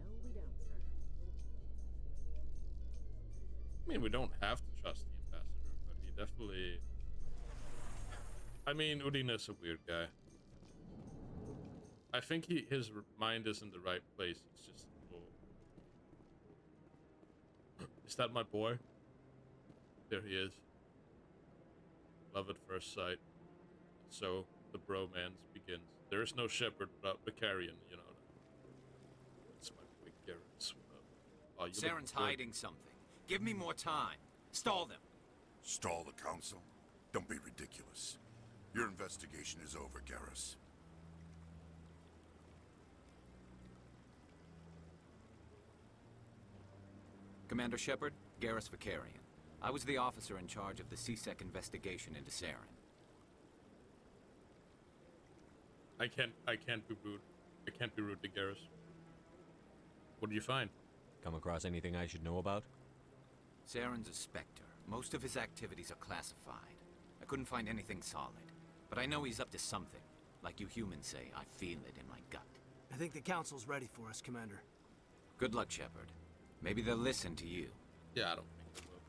No, we don't, sir. I mean, we don't have to trust the ambassador, but he definitely... I mean, Udina's a weird guy. I think his mind is in the right place. It's just... Oh. Is that my boy? There he is. Love at first sight. So, the bromance begins. There is no shepherd without Vicarian, you know. It's my boy Garrett. Oh, Saren's hiding something. Give me more time. Stall them. Stall the council? Don't be ridiculous. Your investigation is over, Garrus. Commander Shepard, Garrus Vicarian. I was the officer in charge of the CSEC investigation into Saren. I can't be rude. I can't be rude to Garrus. What do you find? Come across anything I should know about? Saren's a Spectre. Most of his activities are classified. I couldn't find anything solid. But I know he's up to something. Like you humans say, I feel it in my gut. I think the council's ready for us, Commander. Good luck, Shepard. Maybe they'll listen to you. Yeah, I don't think I will.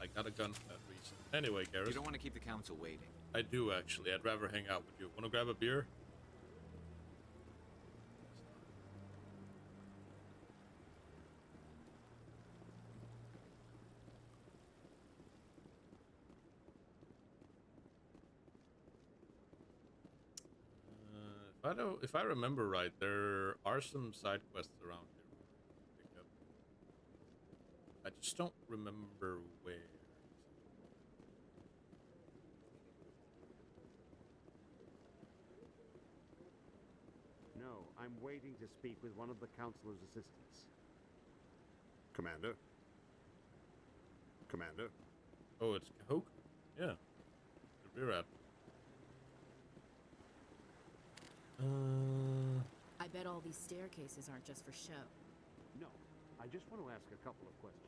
I got a gun for that reason. Anyway, Garrus. You don't want to keep the council waiting. I do, actually. I'd rather hang out with you. Want to grab a beer? If I remember right, there are some side quests around here we can pick up. I just don't remember where. No, I'm waiting to speak with one of the Councilor's assistants. Commander? Commander? Oh, it's Cahoke? Yeah. The rear admiral. I bet all these staircases aren't just for show. No, I just want to ask a couple of questions.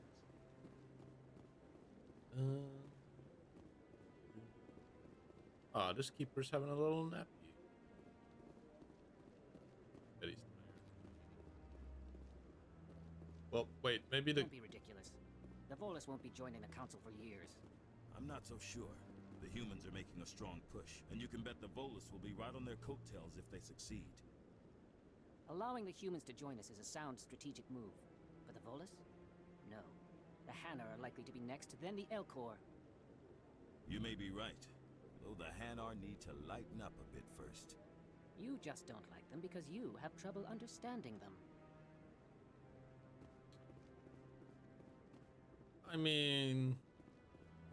This keeper's having a little nap. Bet he's tired. Well, wait, maybe the... Don't be ridiculous. The Volus won't be joining the council for years. I'm not so sure. The humans are making a strong push, and you can bet the Volus will be right on their coattails if they succeed. Allowing the humans to join us is a sound strategic move. But the Volus? No. The Hanar are likely to be next, then the Elcor. You may be right, though the Hanar need to lighten up a bit first. You just don't like them because you have trouble understanding them. I mean,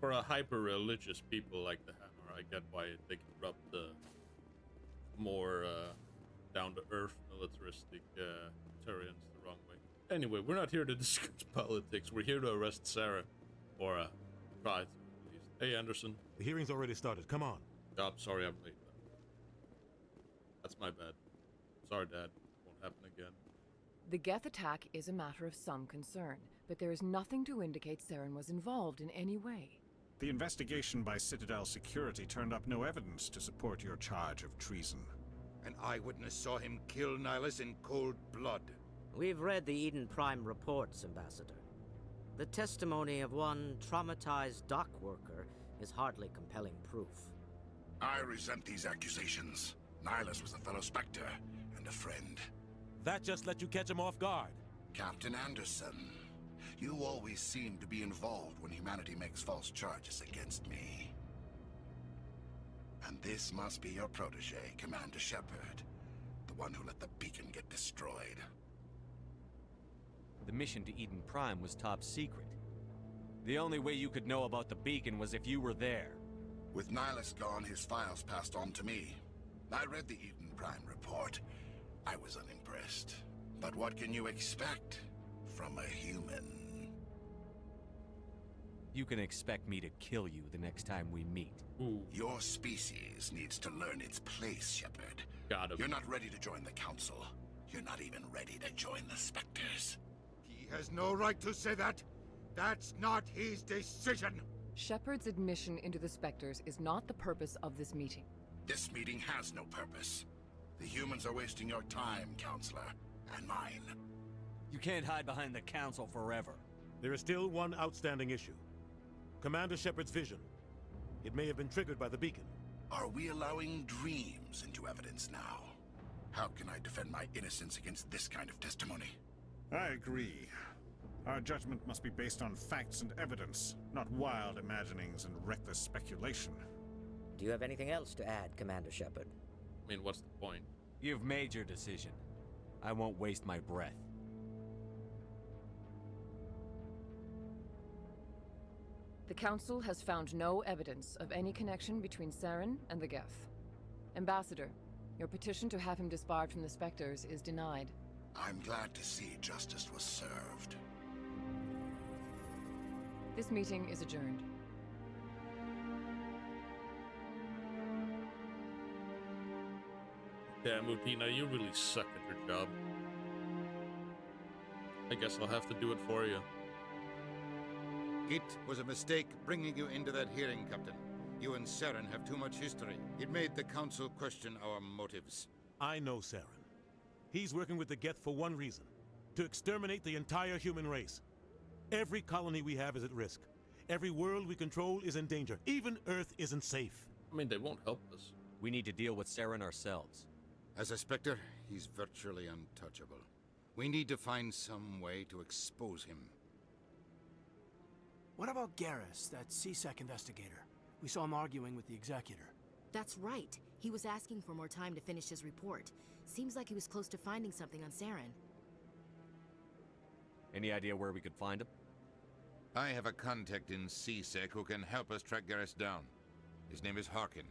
for a hyper-religious people like the Hammer, I get why they can rub the more down-to-earth militaristic Turians the wrong way. Anyway, we're not here to discuss politics. We're here to arrest Sarah, or try to, at least. Hey, Anderson. The hearing's already started. Come on. Oh, sorry I'm late. That's my bad. Sorry, Dad. Won't happen again. The Geth attack is a matter of some concern, but there is nothing to indicate Saren was involved in any way. The investigation by Citadel Security turned up no evidence to support your charge of treason. An eyewitness saw him kill Nihilus in cold blood. We've read the Eden Prime reports, Ambassador. The testimony of one traumatized dock worker is hardly compelling proof. I resent these accusations. Nihilus was a fellow Spectre and a friend. That just let you catch him off guard. Captain Anderson, you always seem to be involved when humanity makes false charges against me. And this must be your protege, Commander Shepard, the one who let the beacon get destroyed. The mission to Eden Prime was top secret. The only way you could know about the beacon was if you were there. With Nihilus gone, his files passed on to me. I read the Eden Prime report. I was unimpressed. But what can you expect from a human? You can expect me to kill you the next time we meet. Ooh. Your species needs to learn its place, Shepard. Got him. You're not ready to join the Council. You're not even ready to join the Spectres. He has no right to say that. That's not his decision. Shepard's admission into the Spectres is not the purpose of this meeting. This meeting has no purpose. The humans are wasting your time, Counselor, and mine. You can't hide behind the Council forever. There is still one outstanding issue. Commander Shepard's vision. It may have been triggered by the beacon. Are we allowing dreams into evidence now? How can I defend my innocence against this kind of testimony? I agree. Our judgment must be based on facts and evidence, not wild imaginings and reckless speculation. Do you have anything else to add, Commander Shepard? I mean, what's the point? You've made your decision. I won't waste my breath. The Council has found no evidence of any connection between Saren and the Geth. Ambassador, your petition to have him disbarred from the Spectres is denied. I'm glad to see justice was served. This meeting is adjourned. Damn, Udina, you really suck at your job. I guess I'll have to do it for you. It was a mistake bringing you into that hearing, Captain. You and Saren have too much history. It made the Council question our motives. I know Saren. He's working with the Geth for one reason. To exterminate the entire human race. Every colony we have is at risk. Every world we control is in danger. Even Earth isn't safe. I mean, they won't help us. We need to deal with Saren ourselves. As a Spectre, he's virtually untouchable. We need to find some way to expose him. What about Garrus, that CSEC investigator? We saw him arguing with the Executor. That's right. He was asking for more time to finish his report. Seems like he was close to finding something on Saren. Any idea where we could find him? I have a contact in CSEC who can help us track Garrus down. His name is Harkin.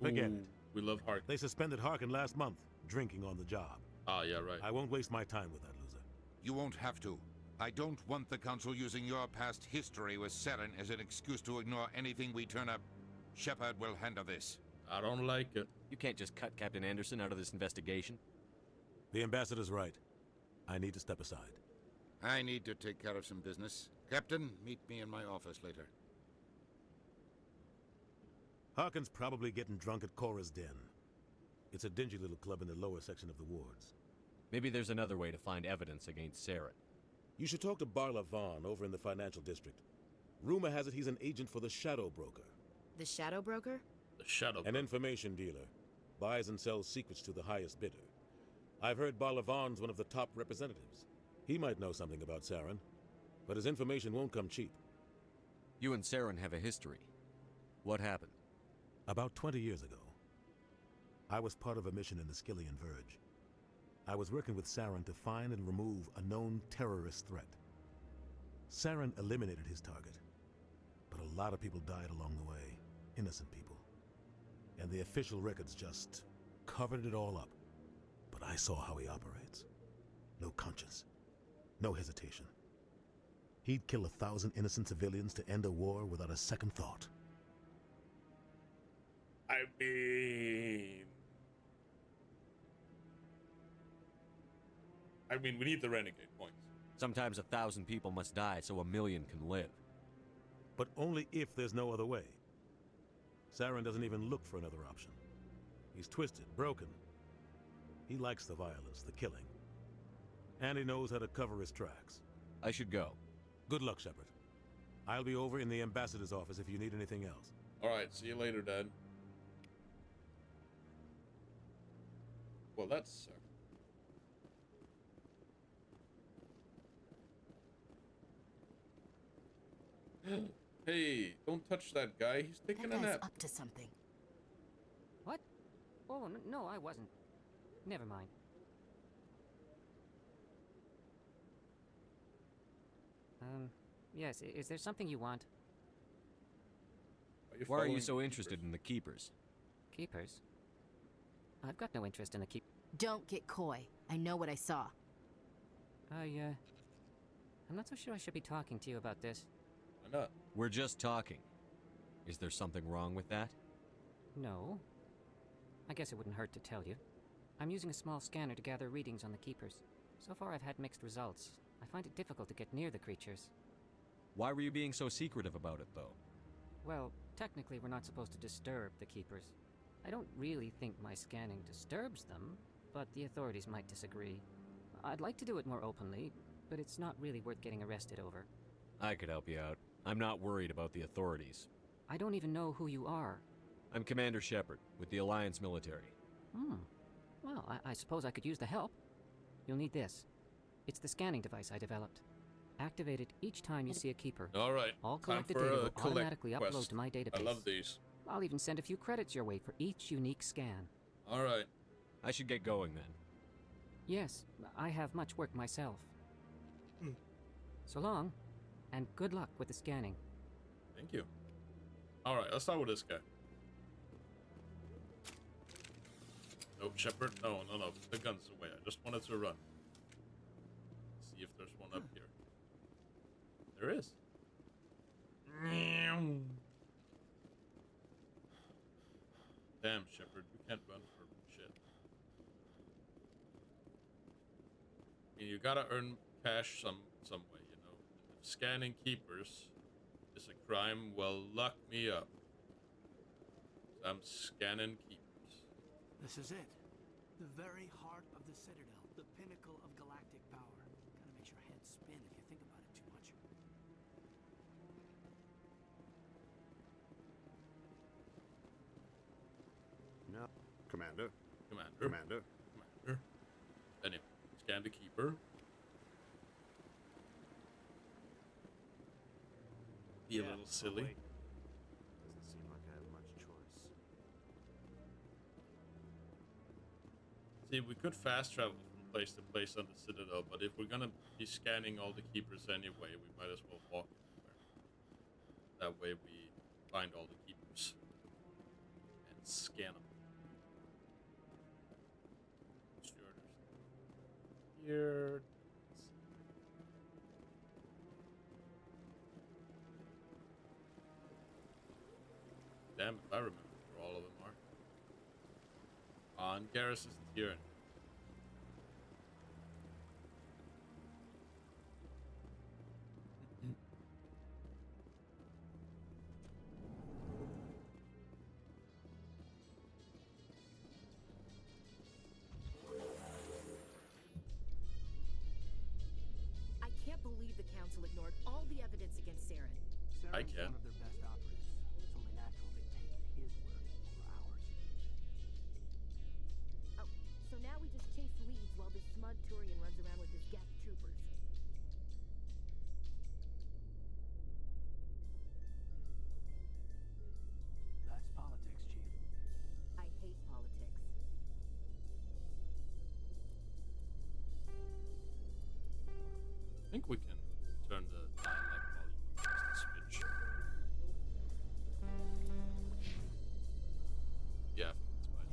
Forget Ooh, it. We love Harkin. They suspended Harkin last month, drinking on the job. Ah, yeah, right. I won't waste my time with that loser. You won't have to. I don't want the Council using your past history with Saren as an excuse to ignore anything we turn up. Shepard will handle this. I don't like it. You can't just cut Captain Anderson out of this investigation. The ambassador's right. I need to step aside. I need to take care of some business. Captain, meet me in my office later. Harkin's probably getting drunk at Cora's Den. It's a dingy little club in the lower section of the wards. Maybe there's another way to find evidence against Saren. You should talk to Barla Vaughn over in the financial district. Rumor has it he's an agent for the Shadow Broker. The Shadow Broker? The Shadow Broker. An information dealer. Buys and sells secrets to the highest bidder. I've heard Barla Vaughn's one of the top representatives. He might know something about Saren, but his information won't come cheap. You and Saren have a history. What happened? About 20 years ago, I was part of a mission in the Skillian Verge. I was working with Saren to find and remove a known terrorist threat. Saren eliminated his target, but a lot of people died along the way, innocent people. And the official records just covered it all up. But I saw how he operates. No conscience, no hesitation. He'd kill 1,000 innocent civilians to end a war without a second thought. I mean, we need the renegade points. Sometimes 1,000 people must die so 1,000,000 can live. But only if there's no other way. Saren doesn't even look for another option. He's twisted, broken. He likes the violence, the killing. And he knows how to cover his tracks. I should go. Good luck, Shepard. I'll be over in the ambassador's office if you need anything else. Alright, see you later, Dad. Well, that's... Hey, don't touch that guy. He's taking a nap. Up to something. What? Oh, no, I wasn't. Never mind. Yes, is there something you want? Why are you so interested in the Keepers? Keepers? I've got no interest in the Don't get coy. I know what I saw. I'm not so sure I should be talking to you about this. Why not? We're just talking. Is there something wrong with that? No. I guess it wouldn't hurt to tell you. I'm using a small scanner to gather readings on the Keepers. So far I've had mixed results. I find it difficult to get near the creatures. Why were you being so secretive about it, though? Well, technically we're not supposed to disturb the Keepers. I don't really think my scanning disturbs them, but the authorities might disagree. I'd like to do it more openly, but it's not really worth getting arrested over. I could help you out. I'm not worried about the authorities. I don't even know who you are. I'm Commander Shepard, with the Alliance military. Well, I suppose I could use the help. You'll need this. It's the scanning device I developed. Activate it each time you see a Keeper. Alright, all time collected for data a will automatically upload quest. to my database. I love these. I'll even send a few credits your way for each unique scan. Alright. I should get going then. Yes, I have much work myself. So long, and good luck with the scanning. Thank you. Alright, let's start with this guy. No, Shepard. No. The gun's away. I just wanted to run. See if there's one up here. There is. Damn, Shepard. We can't run for shit. I mean, you gotta earn cash some way, you know. If scanning Keepers is a crime, well, lock me up. I'm scanning Keepers. This is it. The very heart of the Citadel. The pinnacle of galactic power. Kinda makes your head spin if you think about it too much. Commander. Anyway, scan the keeper. Be a little silly. Wait. Doesn't seem like I have much choice. See, we could fast travel from place to place on the Citadel, but if we're gonna be scanning all the keepers anyway, we might as well walk anywhere. That way we find all the keepers and scan them. Sure, there's here. Damn, if I remember where all of them are. On Garrus isn't here anymore. I can't believe the Council ignored all the evidence against Saren. I Saren's can. one of their best operatives. It's only natural they've taken his word over ours. Oh, so now we just chase leads while this smug Turian runs around with his Geth troopers. That's politics, Chief. I hate politics. I think we can turn the dialect volume just a smidge. Yeah, I think that's fine.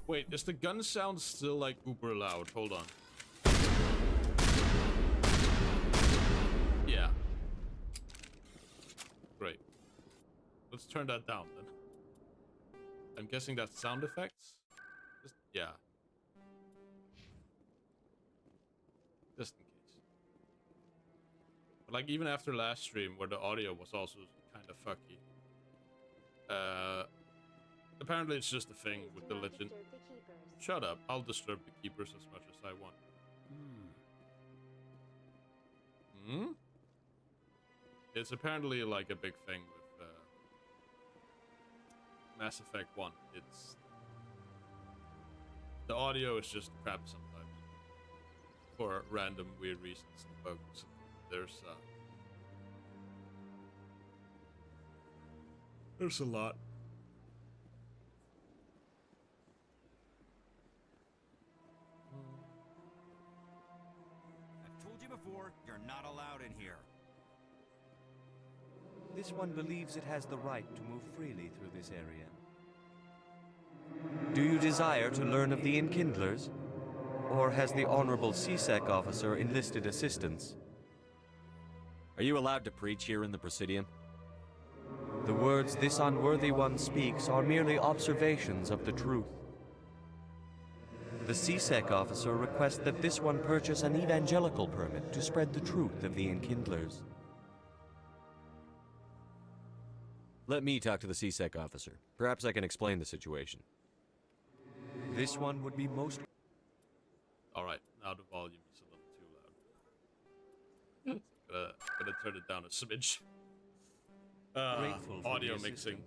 Wait, is the gun sound still like uber loud? Hold on. Yeah. Great. Let's turn that down then. I'm guessing that's sound effects? Yeah. Just in case. But like even after last stream where the audio was also kind of fucky. Apparently it's just a thing with the legend. Shut up, I'll disturb the keepers as much as I want. Hmm? It's apparently like a big thing with Mass Effect 1. It's... The audio is just crap sometimes. For random weird reasons and bugs. There's a lot. I've told you before, you're not allowed in here. This one believes it has the right to move freely through this area. Do you desire to learn of the Enkindlers? Or has the Honorable CSEC officer enlisted assistance? Are you allowed to preach here in the Presidium? The words this unworthy one speaks are merely observations of the truth. The CSEC officer requests that this one purchase an evangelical permit to spread the truth of the Enkindlers. Let me talk to the CSEC officer. Perhaps I can explain the situation. This one would be most... Alright, now the volume is a little too loud. Gonna turn it down a smidge. Audio mixing.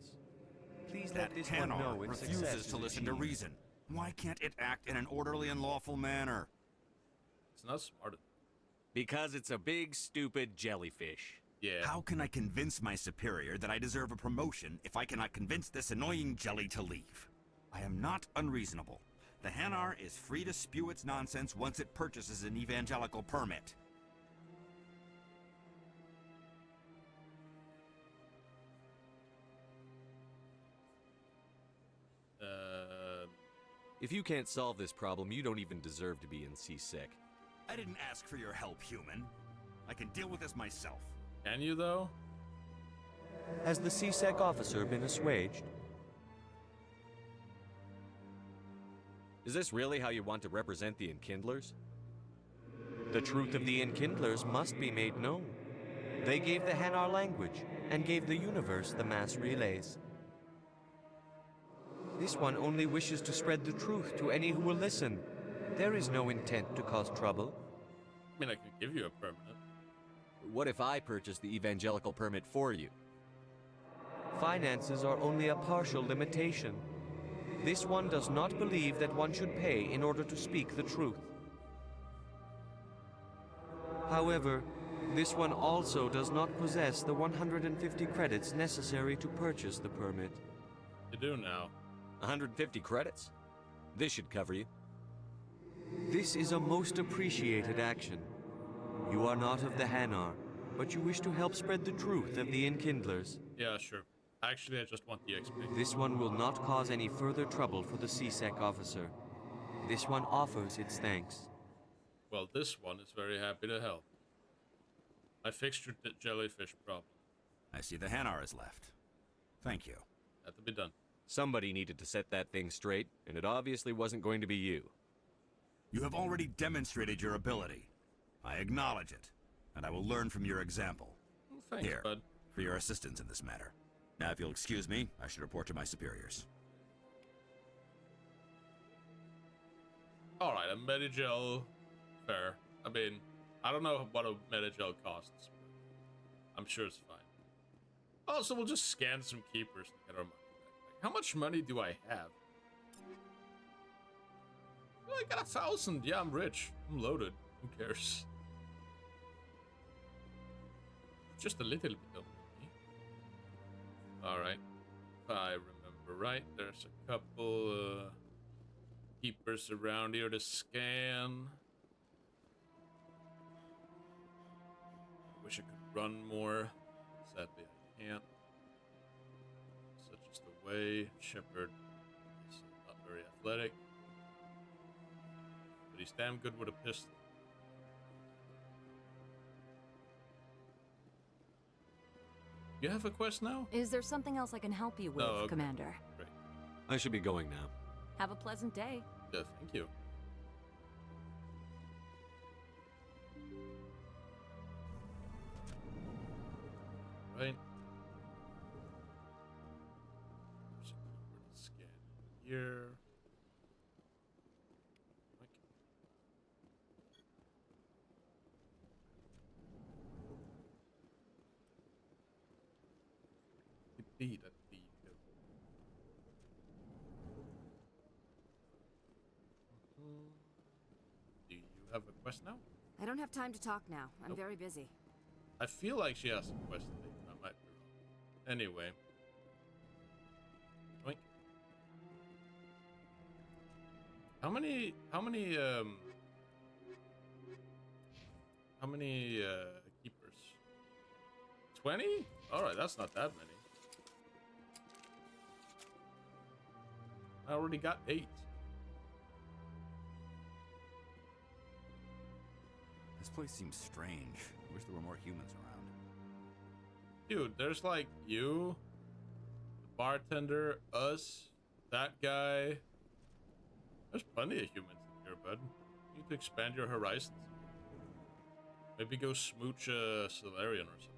Please that let this one Hanar know its refuses success to is listen to achieved. reason. Why can't it act in an orderly and lawful manner? It's not smart. Because it's a big, stupid jellyfish. Yeah. How can I convince my superior that I deserve a promotion if I cannot convince this annoying jelly to leave? I am not unreasonable. The Hanar is free to spew its nonsense once it purchases an evangelical permit. If you can't solve this problem, you don't even deserve to be in CSEC. I didn't ask for your help, human. I can deal with this myself. Can you, though? Has the CSEC officer been assuaged? Is this really how you want to represent the Enkindlers? The truth of the Enkindlers must be made known. They gave the Hanar language, and gave the universe the mass relays. This one only wishes to spread the truth to any who will listen. There is no intent to cause trouble. I mean, I could give you a permanent. What if I purchase the evangelical permit for you? Finances are only a partial limitation. this one does not believe that one should pay in order to speak the truth. However, this one also does not possess the 150 credits necessary to purchase the permit. You do now. 150 credits? This should cover you. This is a most appreciated action. You are not of the Hanar, but you wish to help spread the truth of the Enkindlers. Yeah, sure. Actually, I just want the XP. This one will not cause any further trouble for the CSEC officer. This one offers its thanks. Well, this one is very happy to help. I fixed your jellyfish problem. I see the Hanar is left. Thank you. Had to be done. Somebody needed to set that thing straight, and it obviously wasn't going to be you. You have already demonstrated your ability. I acknowledge it, and I will learn from your example. Well, thanks, Here, bud. for your assistance in this matter. Now, if you'll excuse me, I should report to my superiors. Alright, a Medigel. Fair. I mean, I don't know what a Medigel costs. I'm sure it's fine. Also, we'll just scan some keepers and get our money back. Like, how much money do I have? Well, I got 1,000. Yeah, I'm rich. I'm loaded. Who cares? Just a little bit of money. Alright. If I remember right, there's a couple keepers around here to scan. Wish I could run more. Sadly, I can't. Such is the way. Shepard is not very athletic. But he's damn good with a pistol. You have a quest now? Is there something else I can help you with, Oh, okay. Commander? Great. I should be going now. Have a pleasant day. Yeah, thank you. Right. There's a keeper to scan here. Indeed, indeed. Do you have a quest now? I don't have time to talk now. I'm Nope. very busy. I feel like she has a quest today. I might be wrong. Anyway. Oink. How many keepers? 20? Alright, that's not that many. I already got 8. This place seems strange. I wish there were more humans around. Dude, there's like you, the bartender, us, that guy. There's plenty of humans in here, bud. You need to expand your horizons. Maybe go smooch a Solarian or something.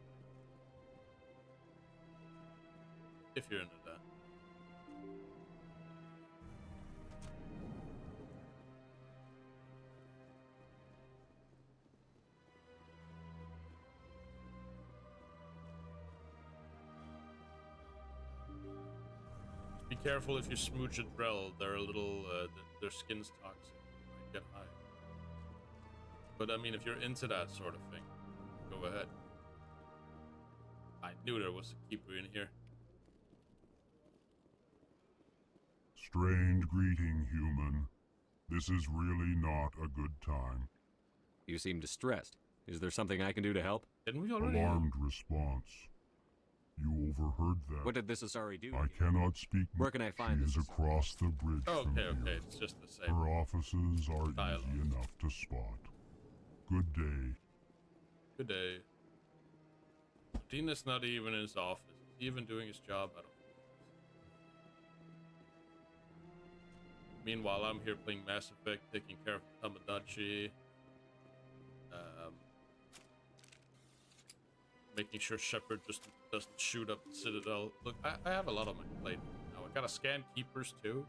If you're into that. Be careful if you smooch a Drell. They're a little, their skin's toxic. You might get high. But I mean, if you're into that sort of thing, go ahead. I knew there was a keeper in here. Strange greeting, human. This is really not a good time. You seem distressed. Is there something I can do to help? Didn't we already? Alarmed response. You overheard that. What did this Asari do? I cannot speak. Where can I find She is across the bridge from Okay, here. okay, it's just the same. Her offices are Dialogue. easy enough to spot. Good day. Good day. Dina's not even in his office. Is he even doing his job? I don't know. Meanwhile, I'm here playing Mass Effect, taking care of Tamagotchi. Making sure Shepard just doesn't shoot up the Citadel. Look, I have a lot on my plate now. I gotta scan keepers too.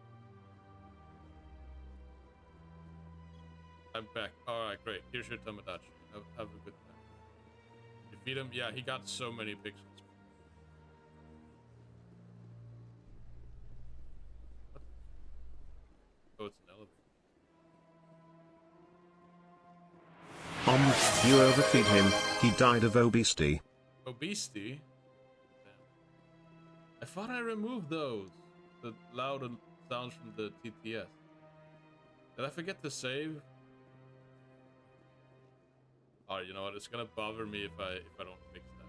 I'm back. Alright, great. Here's your Tamagotchi. Have a good time. You feed him? Yeah, he got so many pixels. What? You overfeed him, he died of obesity. Obesity? Damn. I thought I removed those. The loud sounds from the TTS. Did I forget to save? Oh, you know what? It's gonna bother me if I don't fix that.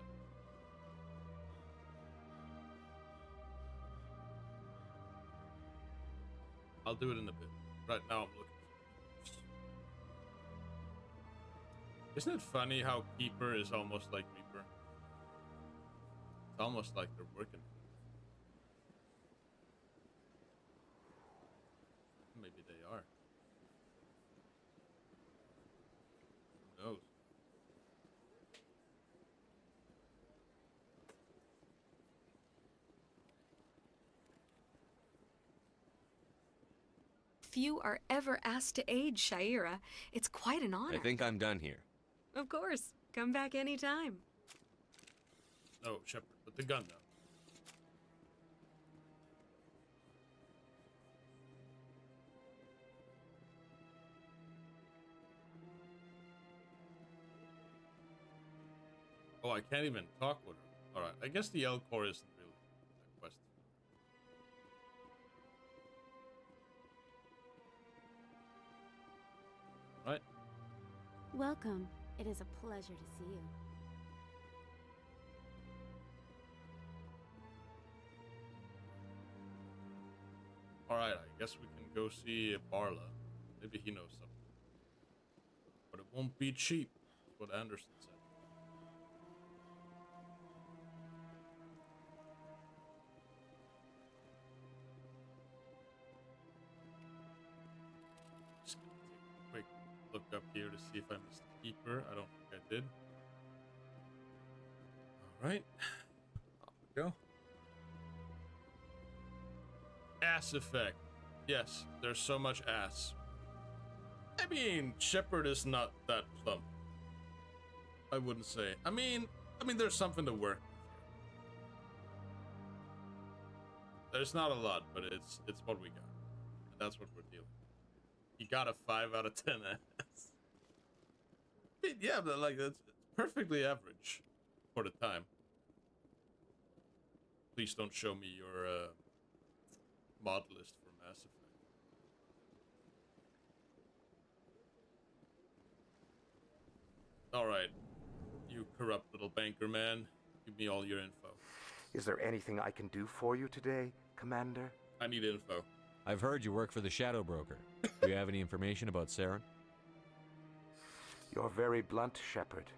I'll do it in a bit. Right now I'm looking. Isn't it funny how Keeper is almost like Reaper? It's almost like they're working. Maybe they are. Who knows? Few are ever asked to aid Shaira. It's quite an honor. I think I'm done here. Of course. Come back anytime. Oh, Shepard, put the gun down. Oh, I can't even talk with her. Alright, I guess the L core isn't really a quest. Right. Welcome. It is a pleasure to see you. Alright, I guess we can go see Barla. Maybe he knows something. But it won't be cheap, is what Anderson said. Just gonna take a quick look up here to see if I missed the Keeper. I don't think I did. Alright. Off we go. Ass effect. Yes, there's so much ass. I mean, Shepard is not that plump. I wouldn't say. I mean, there's something to work with here. There's not a lot, but it's what we got. And that's what we're dealing with. He got a 5 out of 10 ass. I mean, yeah, but like that's perfectly average for the time. Please don't show me your mod list for Mass Effect. Alright, you corrupt little banker man. Give me all your info. Is there anything I can do for you today, Commander? I need info. I've heard you work for the Shadow Broker. Do you have any information about Saren? You're very blunt, Shepard.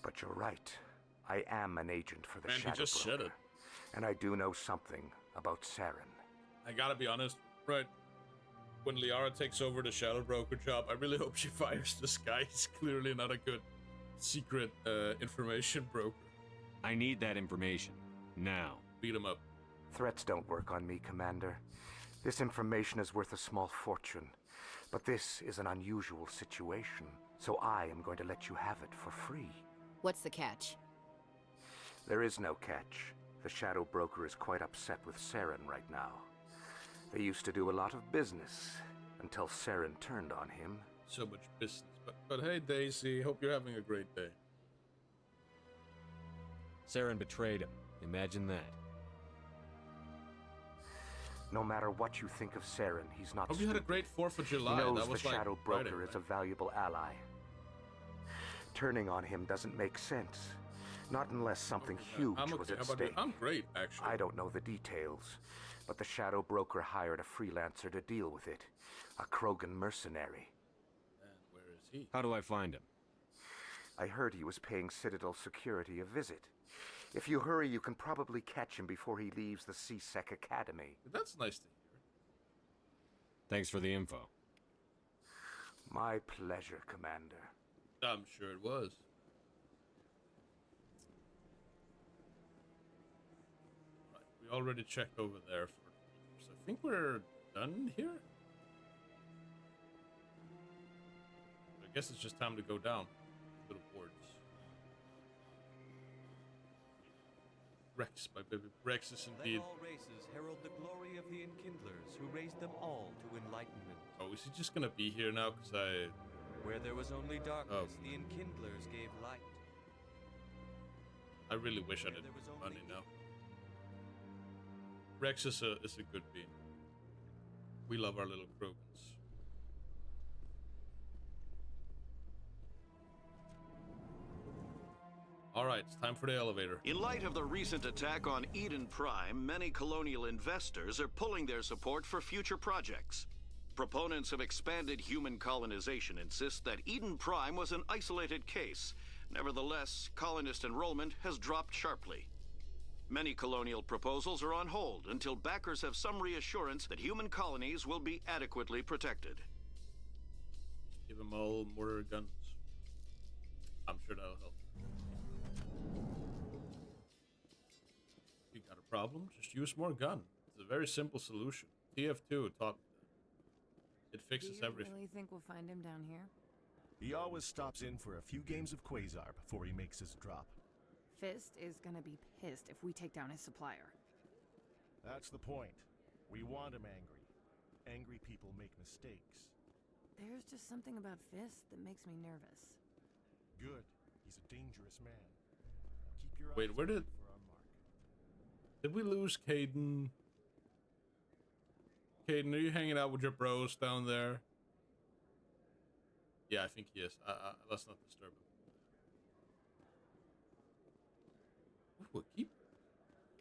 But you're right. I am an agent for the Man, Shadow he just Broker. said it. And I do know something about Saren. I gotta be honest, right? When Liara takes over the Shadow Broker job, I really hope she fires this guy. He's clearly not a good secret information broker. I need that information. Now. Beat him up. Threats don't work on me, Commander. This information is worth a small fortune. But this is an unusual situation, so I am going to let you have it for free. What's the catch? There is no catch. The Shadow Broker is quite upset with Saren right now. They used to do a lot of business, until Saren turned on him. So much business. But hey, Daisy, hope you're having a great day. Saren betrayed him. Imagine that. No matter what you think of Saren, he's not Hope you had a great 4th of July. He knows That was the like Shadow Friday, Broker right? is a valuable ally. Turning on him doesn't make sense. Not unless something huge I'm okay. was How at about you? stake. I'm great, actually. I don't know the details, but the Shadow Broker hired a freelancer to deal with it. A Krogan mercenary. And where is he? How do I find him? I heard he was paying Citadel Security a visit. If you hurry, you can probably catch him before he leaves the C-Sec Academy. That's nice to hear. Thanks for the info. My pleasure, Commander. I'm sure it was. Right, we already checked over there for so I think we're done here. I guess it's just time to go down to the wards. Rex, my baby. Rex is indeed. Let all races herald the glory of the Enkindlers, who raised them all to enlightenment. Oh, is he just gonna be here now? Cause I. Where there was only darkness, the enkindlers gave light. I really wish I didn't have money now. Rex is a good bean. We love our little Krogans. Alright, it's time for the elevator. In light of the recent attack on Eden Prime, many colonial investors are pulling their support for future projects. Proponents of expanded human colonization insist that Eden Prime was an isolated case. Nevertheless, colonist enrollment has dropped sharply. Many colonial proposals are on hold until backers have some reassurance that human colonies will be adequately protected. Give them all mortar guns. I'm sure that'll help. You got a problem? Just use more gun. It's a very simple solution. TF2 taught me that. It fixes everything. Do you really think we'll find him down here? He always stops in for a few games of Quasar before he makes his drop. Fist is gonna be pissed if we take down his supplier. That's the point. We want him angry. Angry people make mistakes. There's just something about Fist that makes me nervous. Good. He's a dangerous man. Keep your Wait, eyes where open did... for our mark. Did we lose Caden? Caden, are you hanging out with your bros down there? Yeah, I think he is. Let's not disturb him. Ooh, a keep.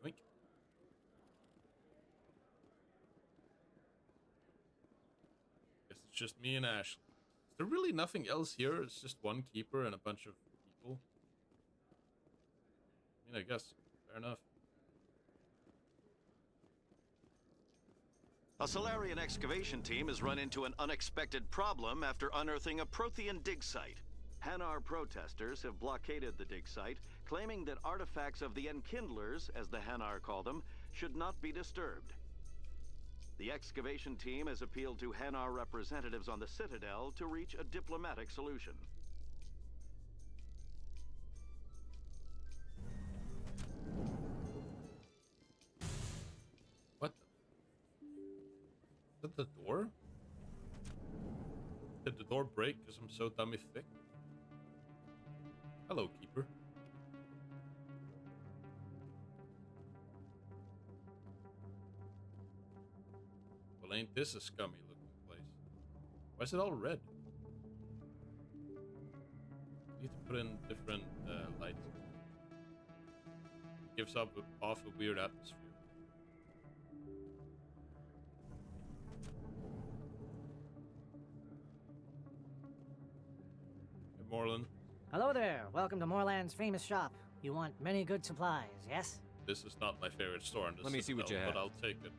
Yoink. Guess it's just me and Ashley. Is there really nothing else here? It's just one keeper and a bunch of people. I mean, I guess. Fair enough. A Solarian excavation team has run into an unexpected problem after unearthing a Prothean dig site. Hanar protesters have blockaded the dig site, claiming that artifacts of the Enkindlers, as the Hanar call them, should not be disturbed. The excavation team has appealed to Hanar representatives on the Citadel to reach a diplomatic solution. What the? Is that the door? Did the door break because I'm so dummy thick? Hello, keeper. Well, ain't this a scummy looking place? Why is it all red? Need to put in different lights. Gives off a weird atmosphere. Hey, Moreland. Hello there. Welcome to Moorland's famous shop. You want many good supplies, yes? This is not my favorite store in the Let me see what you have. but I'll take it.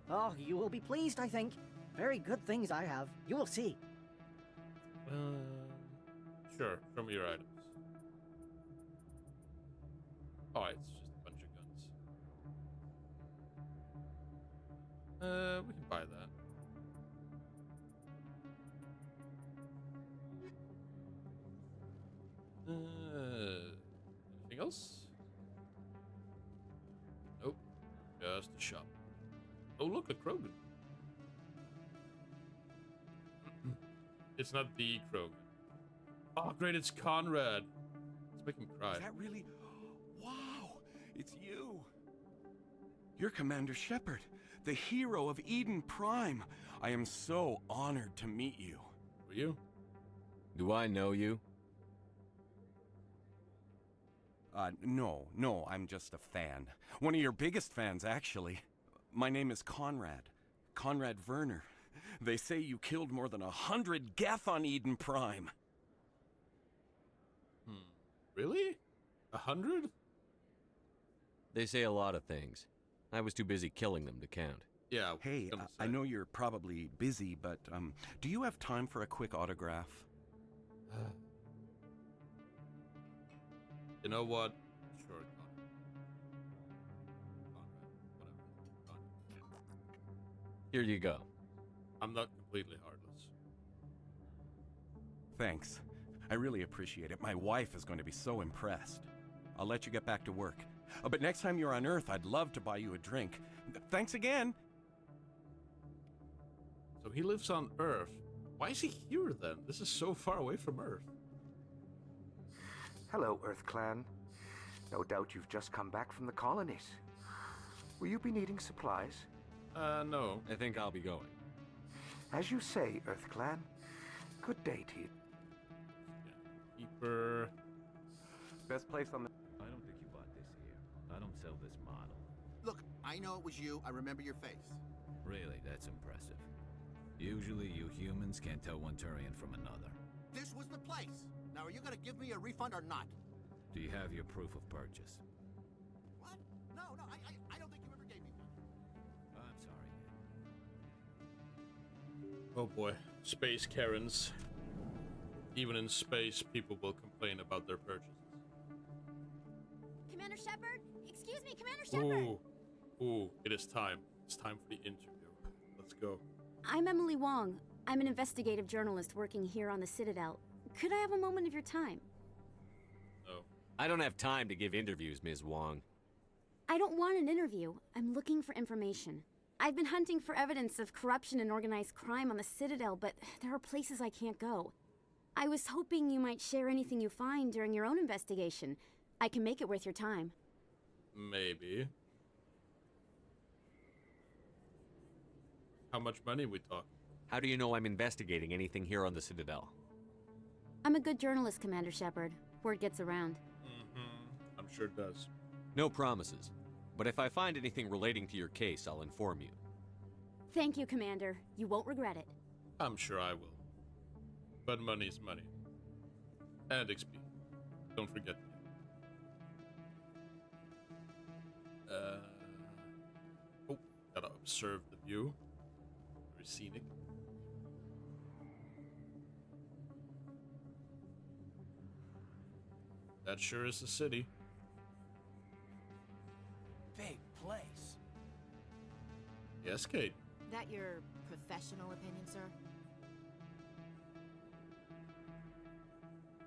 Oh, you will be pleased, I think. Very good things I have. You will see. Sure. Show me your items. Oh, it's just a bunch of guns. We can buy that. Anything else? Nope. Just a shop. Oh, look, a Krogan. It's not the Krogan. Oh, great, it's Conrad. Let's make him cry. Is that really? Wow, it's you. You're Commander Shepard, the hero of Eden Prime. I am so honored to meet you. Were you? Do I know you? No, I'm just a fan. One of your biggest fans, actually. My name is Conrad. Conrad Werner. They say you killed more than 100 Geth on Eden Prime. Really? 100? They say a lot of things. I was too busy killing them to count. Yeah. Hey, I know you're probably busy, but do you have time for a quick autograph? You know what? Sure, Here you go. I'm not completely heartless. Thanks. I really appreciate it. My wife is going to be so impressed. I'll let you get back to work. But next time you're on Earth, I'd love to buy you a drink. Thanks again. So he lives on Earth, Why is he here then? This is so far away from Earth. Hello, Earth Clan. No doubt you've just come back from the colonies. Will you be needing supplies? No. I think I'll be going. As you say, Earth Clan. Good day to you. Keeper. Best place on the... I don't think you bought this here. I don't sell this model. Look, I know it was you. I remember your face. Really, that's impressive. Usually you humans can't tell one Turian from another. This was the place. Now, are you gonna give me a refund or not? Do you have your proof of purchase? What? No, I don't think you ever gave me one. I'm sorry. Oh boy, space Karens. Even in space, people will complain about their purchases. Commander Shepard? Excuse me, Commander Shepard! Ooh, it is time. It's time for the interview. Let's go. I'm Emily Wong. I'm an investigative journalist working here on the Citadel. Could I have a moment of your time? No. I don't have time to give interviews, Ms. Wong. I don't want an interview. I'm looking for information. I've been hunting for evidence of corruption and organized crime on the Citadel, but there are places I can't go. I was hoping you might share anything you find during your own investigation. I can make it worth your time. Maybe. How much money we talk? How do you know I'm investigating anything here on the Citadel? I'm a good journalist, Commander Shepard. Word gets around. I'm sure it does. No promises. But if I find anything relating to your case, I'll inform you. Thank you, Commander. You won't regret it. I'm sure I will. But money's money. And XP. Don't forget that. Oh, gotta observe the view. Very scenic. That sure is the city. Big place. Yes, Kate. That your professional opinion, sir?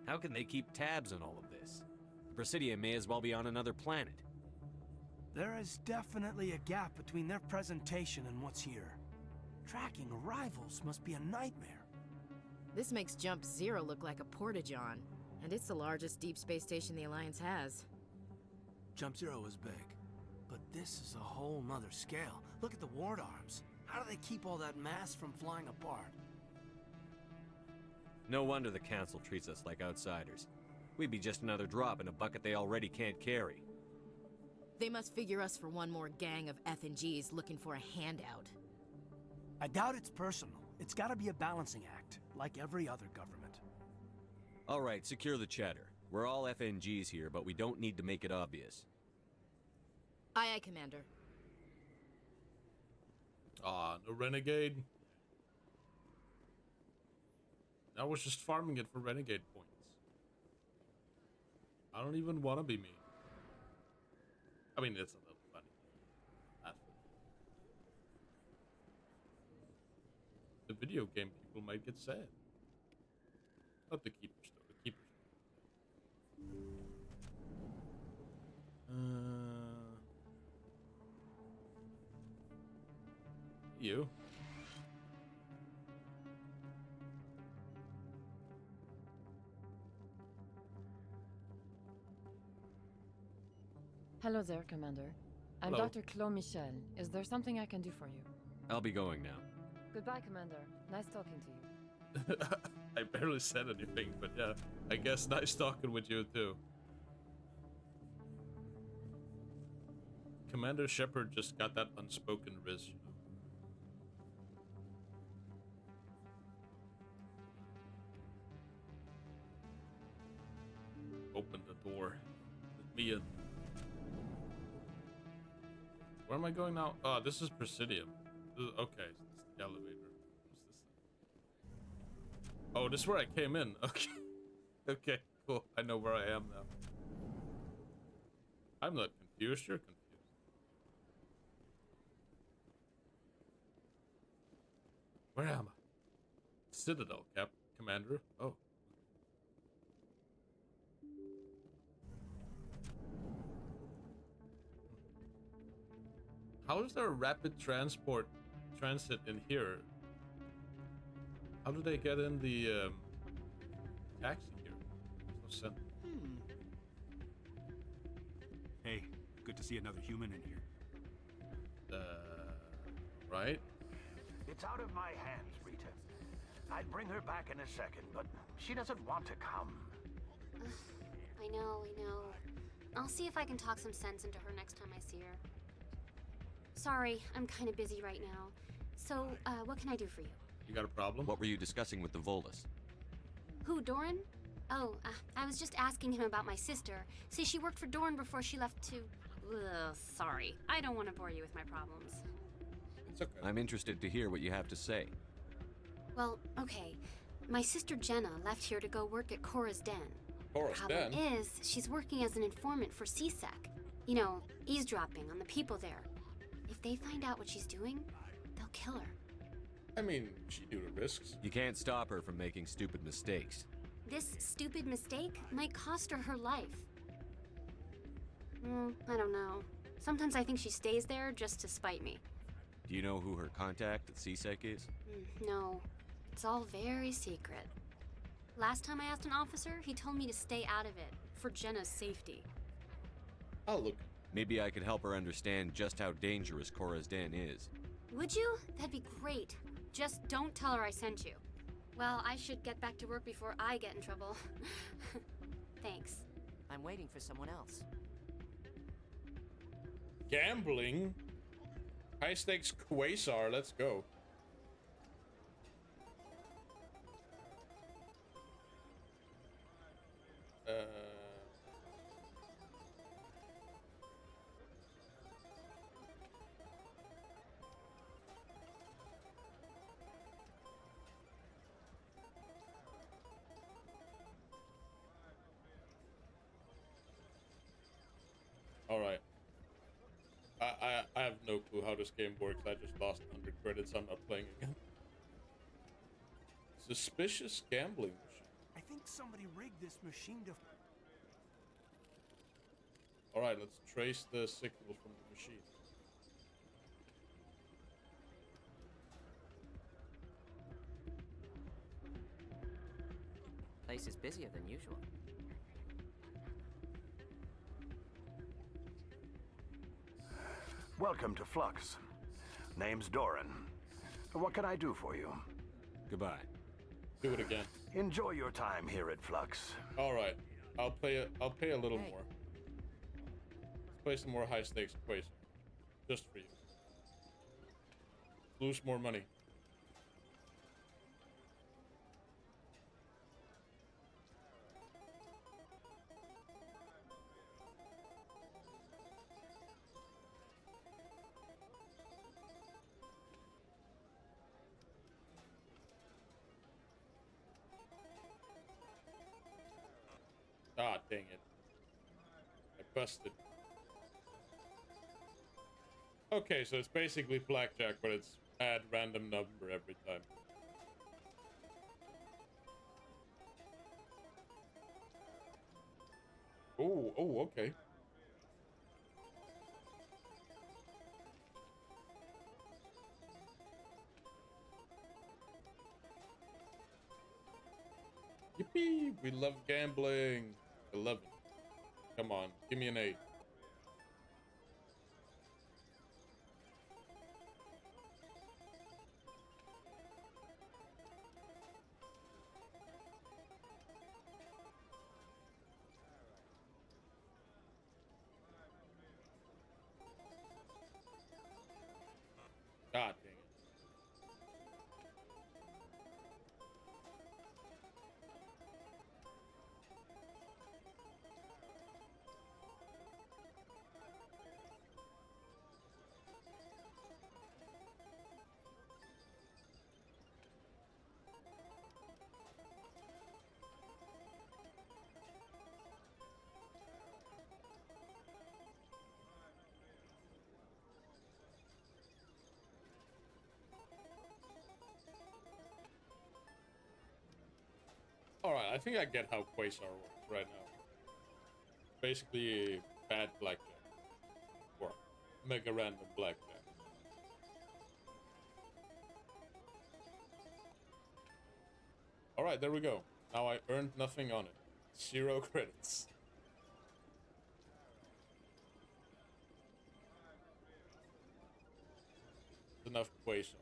How can they keep tabs on all of this? The Presidium may as well be on another planet. There is definitely a gap between their presentation and what's here. Tracking arrivals must be a nightmare. This makes Jump Zero look like a porta-john, and it's the largest deep space station the Alliance has. Jump Zero is big, but this is a whole nother scale. Look at the ward arms. How do they keep all that mass from flying apart? No wonder the Council treats us like outsiders. We'd be just another drop in a bucket they already can't carry. They must figure us for one more gang of F&Gs looking for a handout. I doubt it's personal. It's gotta be a balancing act, like every other government. All right, secure the chatter. We're all FNGs here, but we don't need to make it obvious. Aye, aye, Commander. No renegade. I was just farming it for renegade points. I don't even want to be mean. I mean, it's a little funny. The video game people might get sad. Not the keepers, though. The keepers. You. Hello there, Commander. I'm Hello. Dr. Claude Michel. Is there something I can do for you? I'll be going now. Goodbye, Commander. Nice talking to you. I barely said anything, but yeah, I guess nice talking with you too. Commander Shepard just got that unspoken riz, you know. Open the door. Let me in. Where am I going now? Oh, this is Presidium. Okay, this is the elevator. What's this thing? Oh, this is where I came in. Okay. Okay, cool. I know where I am now. I'm not confused. You're confused. Where am I? Citadel, Commander. Oh. How is there a rapid transit in here? How do they get in the taxi here? There's no sense. Hey, good to see another human in here. Right? It's out of my hands, Rita. I'd bring her back in a second, but she doesn't want to come. I know. I'll see if I can talk some sense into her next time I see her. Sorry, I'm kind of busy right now. So, what can I do for you? You got a problem? What were you discussing with the Volus? Who, Doran? Oh, I was just asking him about my sister. See, she worked for Doran before she left to... Ugh, sorry. I don't want to bore you with my problems. It's okay. I'm interested to hear what you have to say. Well, okay. My sister Jenna left here to go work at Cora's Den. Cora's Problem Den? is, she's working as an informant for CSEC. You know, eavesdropping on the people there. If they find out what she's doing, they'll kill her. I mean, she knew the risks. You can't stop her from making stupid mistakes. This stupid mistake might cost her her life. I don't know. Sometimes I think she stays there just to spite me. Do you know who her contact at CSEC is? No, it's all very secret. Last time I asked an officer, he told me to stay out of it, for Jenna's safety. Oh, look. Maybe I could help her understand just how dangerous Cora's Den is. Would you? That'd be great. Just don't tell her I sent you. Well, I should get back to work before I get in trouble. Thanks. I'm waiting for someone else. Gambling? High stakes Quasar, let's go. All right. I have no clue how this game works. I just lost 100 credits. I'm not playing again. Suspicious gambling machine. I think somebody rigged this machine to... All right, let's trace the signal from the machine. Place is busier than usual. Welcome to Flux. Name's Doran. What can I do for you? Goodbye. Do it again. Enjoy your time here at Flux. All right, I'll pay a little more. Let's play some more high stakes Quasar, just for you. Lose more money. Ah, dang it. I busted. Okay, so it's basically blackjack, but it's add random number every time. Oh, okay. Yippee! We love gambling. I love it. Come on, give me an 8. God dang it. Alright, I think I get how Quasar works right now. Basically, bad blackjack. Or mega random blackjack. Alright, there we go. Now I earned nothing on it. 0 credits. Enough Quasar.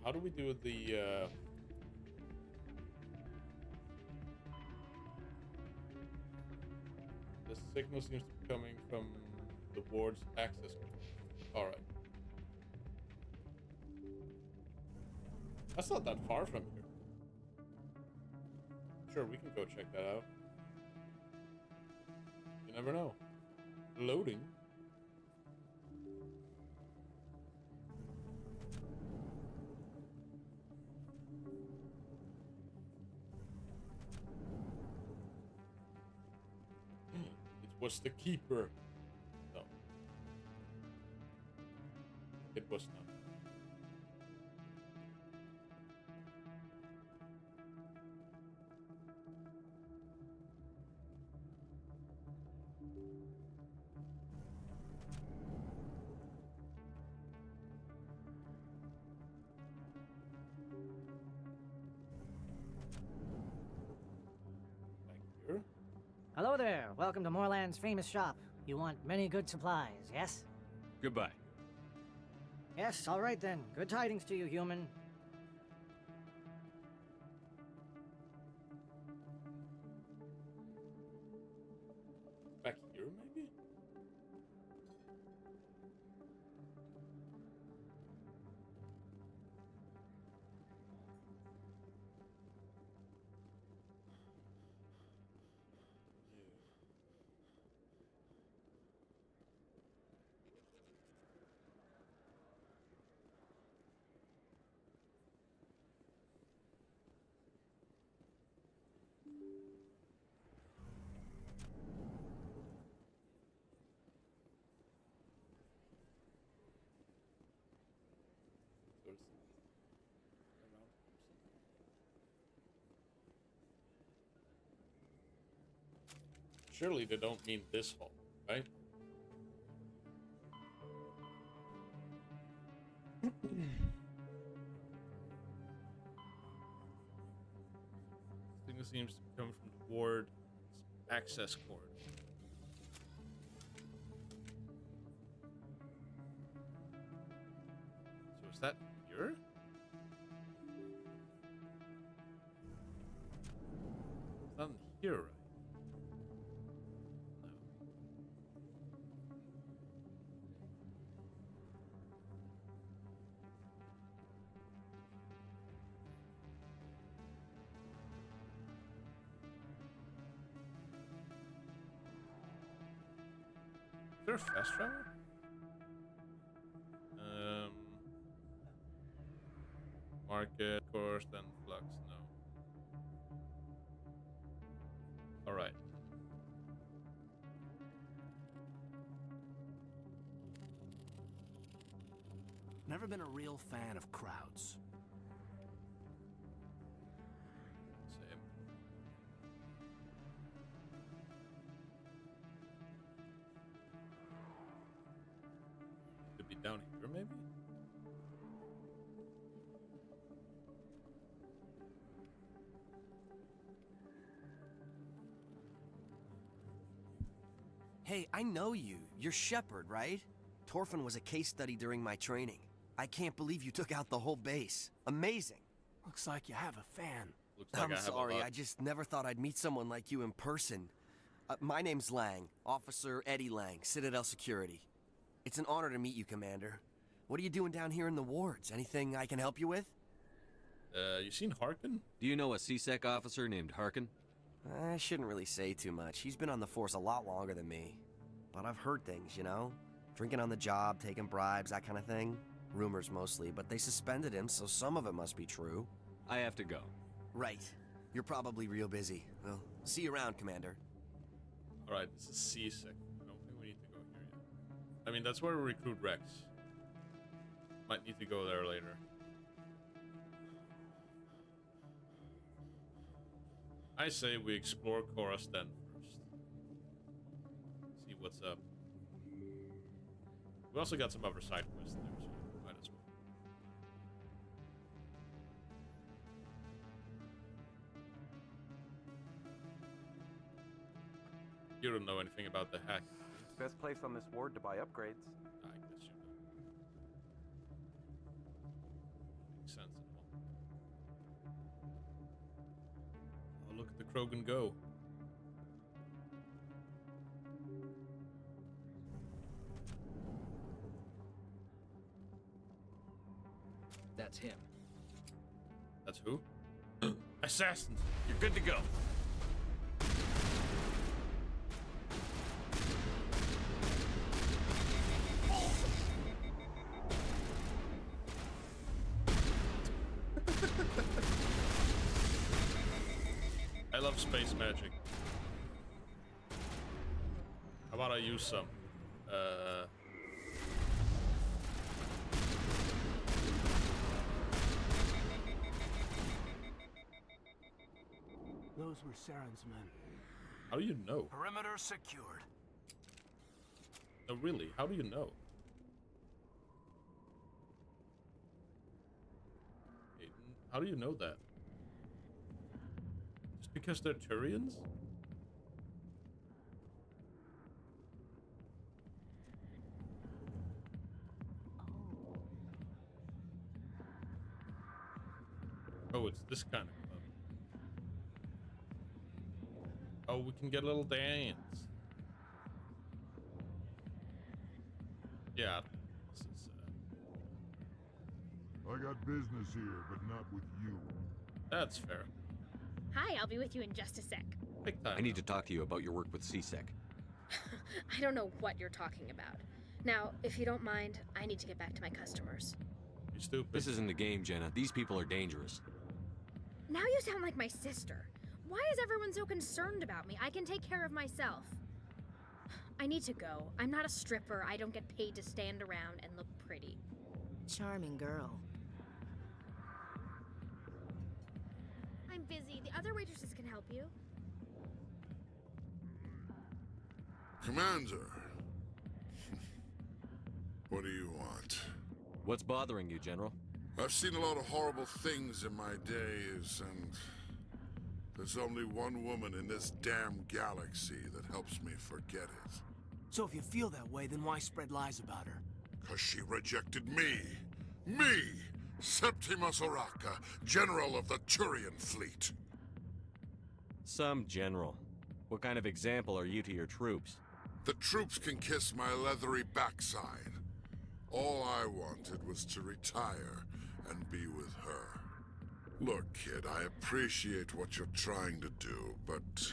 How do we do the signal seems to be coming from the ward's access point. Alright. That's not that far from here. Sure, we can go check that out. You never know. Loading. It was the keeper. No. It was not. Hello there. Welcome to Moorland's famous shop. You want many good supplies, yes? Goodbye. Yes, all right then. Good tidings to you, human. Back here, maybe? Surely they don't mean this hall, right? This thing seems to come from the ward access cord. So is that here? It's not in here, right? Is there a fast travel? Market, course, then flux, no. Alright. Never been a real fan of crowds. Same. Could be down here, maybe? Hey, I know you. You're Shepard, right? Torfin was a case study during my training. I can't believe you took out the whole base. Amazing. Looks like you have a fan. Looks like I'm I have sorry, a lot. I just never thought I'd meet someone like you in person. My name's Lang, Officer Eddie Lang, Citadel Security. It's an honor to meet you, Commander. What are you doing down here in the wards? Anything I can help you with? You seen Harkin? Do you know a CSEC officer named Harkin? I shouldn't really say too much. He's been on the force a lot longer than me. But I've heard things, you know? Drinking on the job, taking bribes, that kind of thing. Rumors mostly, but they suspended him, so some of it must be true. I have to go. Right. You're probably real busy. Well, see you around, Commander. Alright, this is C6. I don't think we need to go here yet. I mean, that's where we recruit Rex. Might need to go there later. I say we explore Chorus then first. See what's up. We also got some other side quests there, so might as well. You don't know anything about the hack. Best place on this ward to buy upgrades. I guess you don't. Makes sense and all. Oh, look at the Krogan go. That's him. That's who? Assassins! You're good to go. I love space magic. How about I use some? Those were Saren's men. How do you know? Perimeter secured. No, really, how do you know? Aiden, how do you know that? Just because they're Turians? Oh, it's this kind of club. Oh, we can get a little dance. Yeah. This is, I got business here, but not with you. That's fair. Hi, I'll be with you in just a sec. Big time. I need to talk to you about your work with CSEC. I don't know what you're talking about. Now, if you don't mind, I need to get back to my customers. You stupid. This isn't a game, Jenna. These people are dangerous. Now you sound like my sister. Why is everyone so concerned about me? I can take care of myself. I need to go. I'm not a stripper. I don't get paid to stand around and look pretty. Charming girl. I'm busy. The other waitresses can help you. Commander. What do you want? What's bothering you, General? I've seen a lot of horrible things in my days, and there's only one woman in this damn galaxy that helps me forget it. So if you feel that way, then why spread lies about her? 'Cause she rejected me! Me! Septimus Oraka, General of the Turian Fleet! Some general. What kind of example are you to your troops? The troops can kiss my leathery backside. All I wanted was to retire and be with her. Look, kid, I appreciate what you're trying to do, but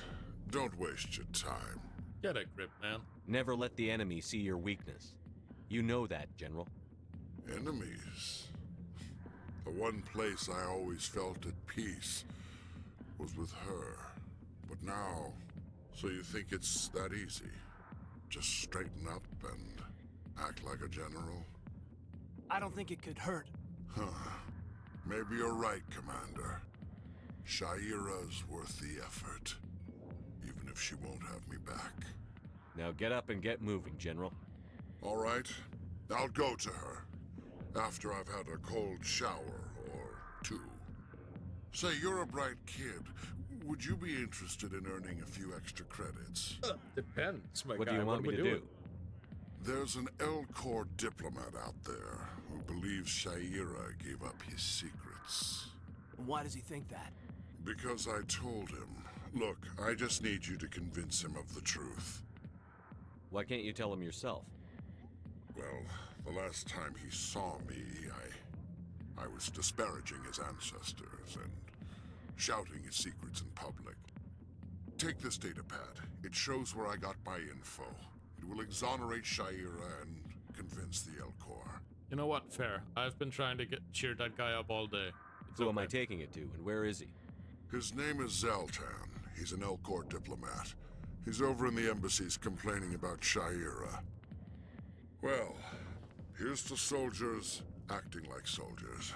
don't waste your time. Get a grip, man. Never let the enemy see your weakness. You know that, General. Enemies? The one place I always felt at peace was with her. But now, so you think it's that easy? Just straighten up and act like a general? I don't think it could hurt. Huh. Maybe you're right, Commander. Shaira's worth the effort. Even if she won't have me back. Now get up and get moving, General. All right. I'll go to her. After I've had a cold shower or two. Say, you're a bright kid. Would you be interested in earning a few extra credits? Depends, my guy. What do you want me to do? There's an Elcor diplomat out there who believes Shaira gave up his secrets. Why does he think that? Because I told him. Look, I just need you to convince him of the truth. Why can't you tell him yourself? Well, the last time he saw me, I was disparaging his ancestors and shouting his secrets in public. Take this datapad. It shows where I got my info. It will exonerate Shaira and convince the Elcor. You know what? Fair. I've been trying to cheer that guy up all day. Who am I taking it to, and where is he? His name is Zaltan. He's an Elcor diplomat. He's over in the embassies complaining about Shaira. Well, here's to soldiers acting like soldiers.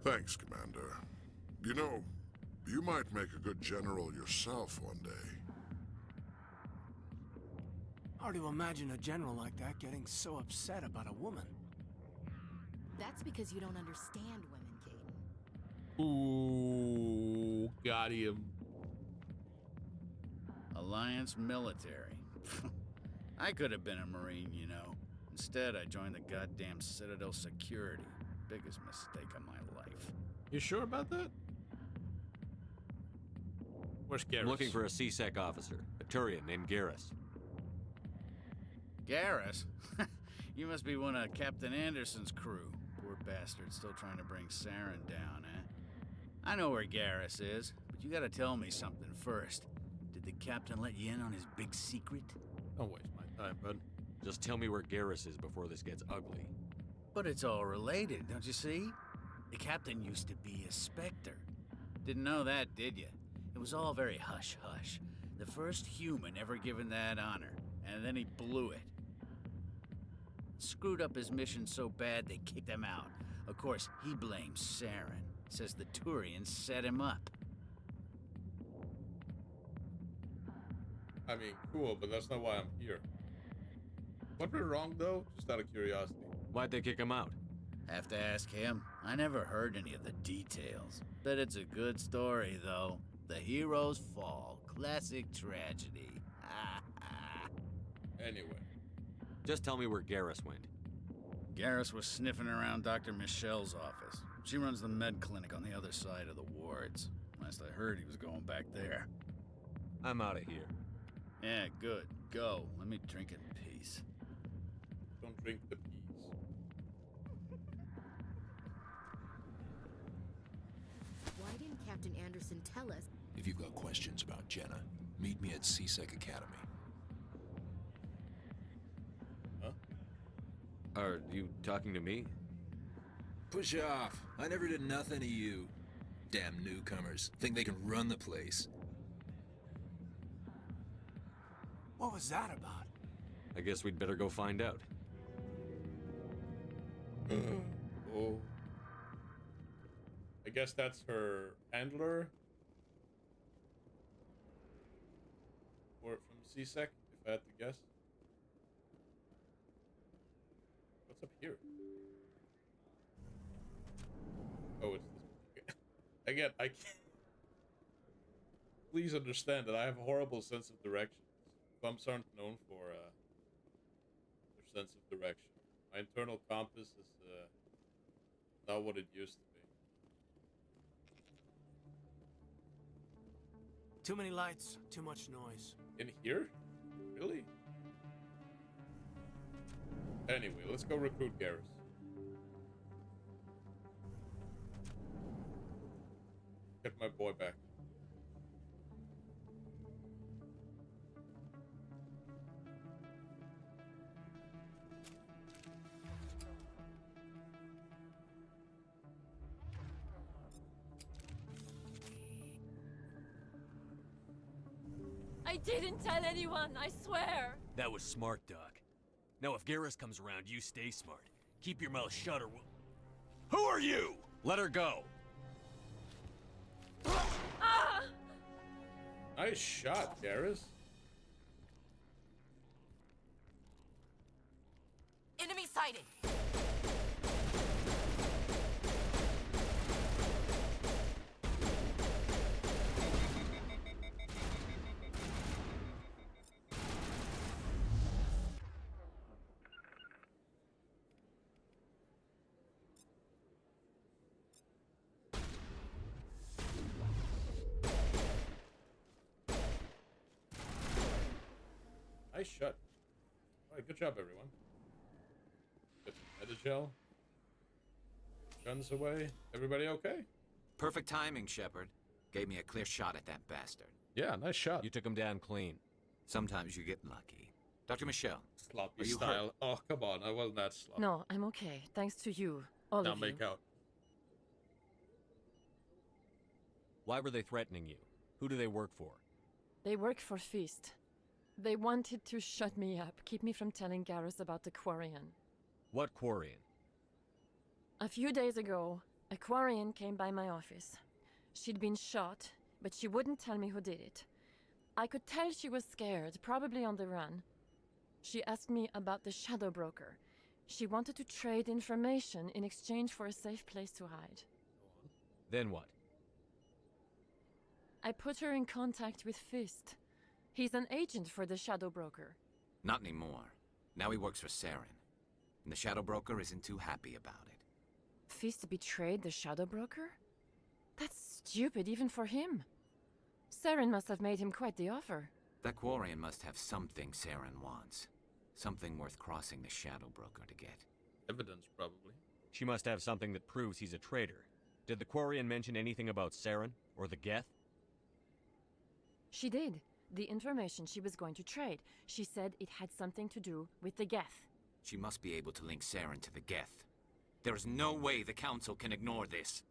Thanks, Commander. You know, You might make a good general yourself one day. Hard to imagine a general like that getting so upset about a woman. That's because you don't understand women, Caden. Ooh, got him. Alliance military. I could have been a Marine, you know. Instead, I joined the goddamn Citadel security. Biggest mistake of my life. You sure about that? Where's Garrus? I'm looking for a C-Sec officer, a Turian named Garrus. Garrus? You must be one of Captain Anderson's crew. Poor bastard, still trying to bring Saren down, eh? I know where Garrus is, but you gotta tell me something first. Did the captain let you in on his big secret? Don't waste my time, bud. Just tell me where Garrus is before this gets ugly. But it's all related, don't you see? The captain used to be a Spectre. Didn't know that, did you? It was all very hush-hush. The first human ever given that honor, and then he blew it. Screwed up his mission so bad they kicked him out. Of course, he blames Saren. Says the Turians set him up. I mean, cool, but that's not why I'm here. What went wrong, though? Just out of curiosity. Why'd they kick him out? Have to ask him. I never heard any of the details. Bet it's a good story, though. The hero's fall. Classic tragedy. Anyway. Just tell me where Garrus went. Garrus was sniffing around Dr. Michelle's office. She runs the med clinic on the other side of the wards. Last I heard, he was going back there. I'm out of here. Yeah, good. Go. Let me drink in peace. Don't drink the peas. Why didn't Captain Anderson tell us? If you've got questions about Jenna, meet me at C-Sec Academy. Huh? Are you talking to me? Push off. I never did nothing to you. Damn newcomers. Think they can run the place. What was that about? I guess we'd better go find out. Oh. I guess that's her handler. Or from C-Sec, if I had to guess. What's up here? Oh, it's this. Again, I can't. Please understand that I have a horrible sense of direction. Bumps aren't known for their sense of direction. My internal compass is not what it used to be. Too many lights, too much noise. In here? Really? Anyway, let's go recruit Garrus. Get my boy back. I didn't tell anyone, I swear! That was smart, Doc. Now if Garrus comes around, you stay smart. Keep your mouth shut or we'll... Who are you? Let her go. Ah! Nice shot, Garrus. Enemy sighted! Nice shot. Alright, good job, everyone. Get some Metagel. Guns away. Everybody okay? Perfect timing, Shepard. Gave me a clear shot at that bastard. Yeah, nice shot. You took him down clean. Sometimes you get lucky. Dr. Michelle. Sloppy Are you style. hurt? Oh, come on. I wasn't that sloppy. No, I'm okay. Thanks to you. All Now of you. make out. Why were they threatening you? Who do they work for? They work for Feast. They wanted to shut me up, keep me from telling Garrus about the Quarian. What Quarian? A few days ago, a Quarian came by my office. She'd been shot, but she wouldn't tell me who did it. I could tell she was scared, probably on the run. She asked me about the Shadow Broker. She wanted to trade information in exchange for a safe place to hide. Then what? I put her in contact with Fist. He's an agent for the Shadow Broker. Not anymore. Now he works for Saren. And the Shadow Broker isn't too happy about it. Fist betrayed the Shadow Broker? That's stupid even for him. Saren must have made him quite the offer. That Quarian must have something Saren wants. Something worth crossing the Shadow Broker to get. Evidence, probably. She must have something that proves he's a traitor. Did the Quarian mention anything about Saren or the Geth? She did. The information she was going to trade. She said it had something to do with the Geth. She must be able to link Saren to the Geth. There is no way the Council can ignore this.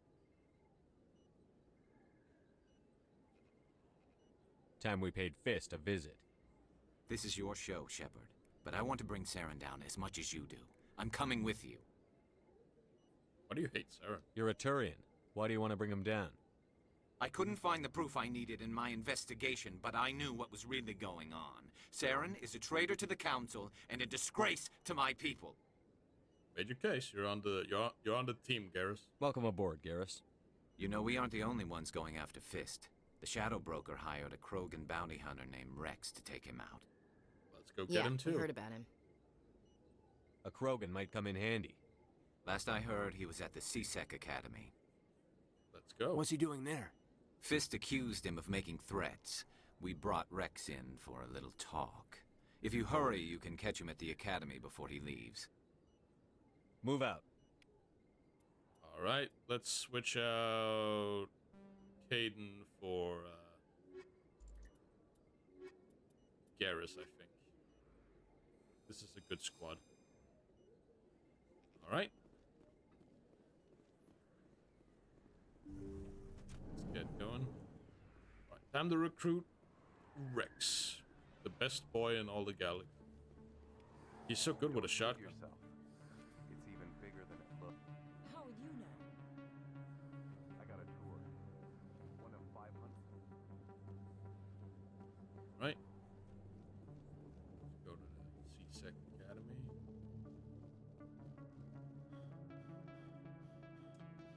Time we paid Fist a visit. This is your show, Shepard. But I want to bring Saren down as much as you do. I'm coming with you. Why do you hate Saren? You're a Turian. Why do you want to bring him down? I couldn't find the proof I needed in my investigation, but I knew what was really going on. Saren is a traitor to the Council and a disgrace to my people. Made your case. You're on the team, Garrus. Welcome aboard, Garrus. You know, we aren't the only ones going after Fist. The Shadow Broker hired a Krogan bounty hunter named Rex to take him out. Let's go get him too. Yeah, heard about him. A Krogan might come in handy. Last I heard, he was at the CSEC Academy. Let's go. What's he doing there? Fist accused him of making threats. We brought Rex in for a little talk. If you hurry, you can catch him at the Academy before he leaves. Move out. All right, let's switch out Caden for Garrus, I think. This is a good squad. All right. Let's get going. All right, time to recruit Rex, the best boy in all the galaxy. He's so good with a shotgun. It's even bigger than it looks. How would you know? I got a tour. One of 500. Right. Let's go to the CSEC Academy.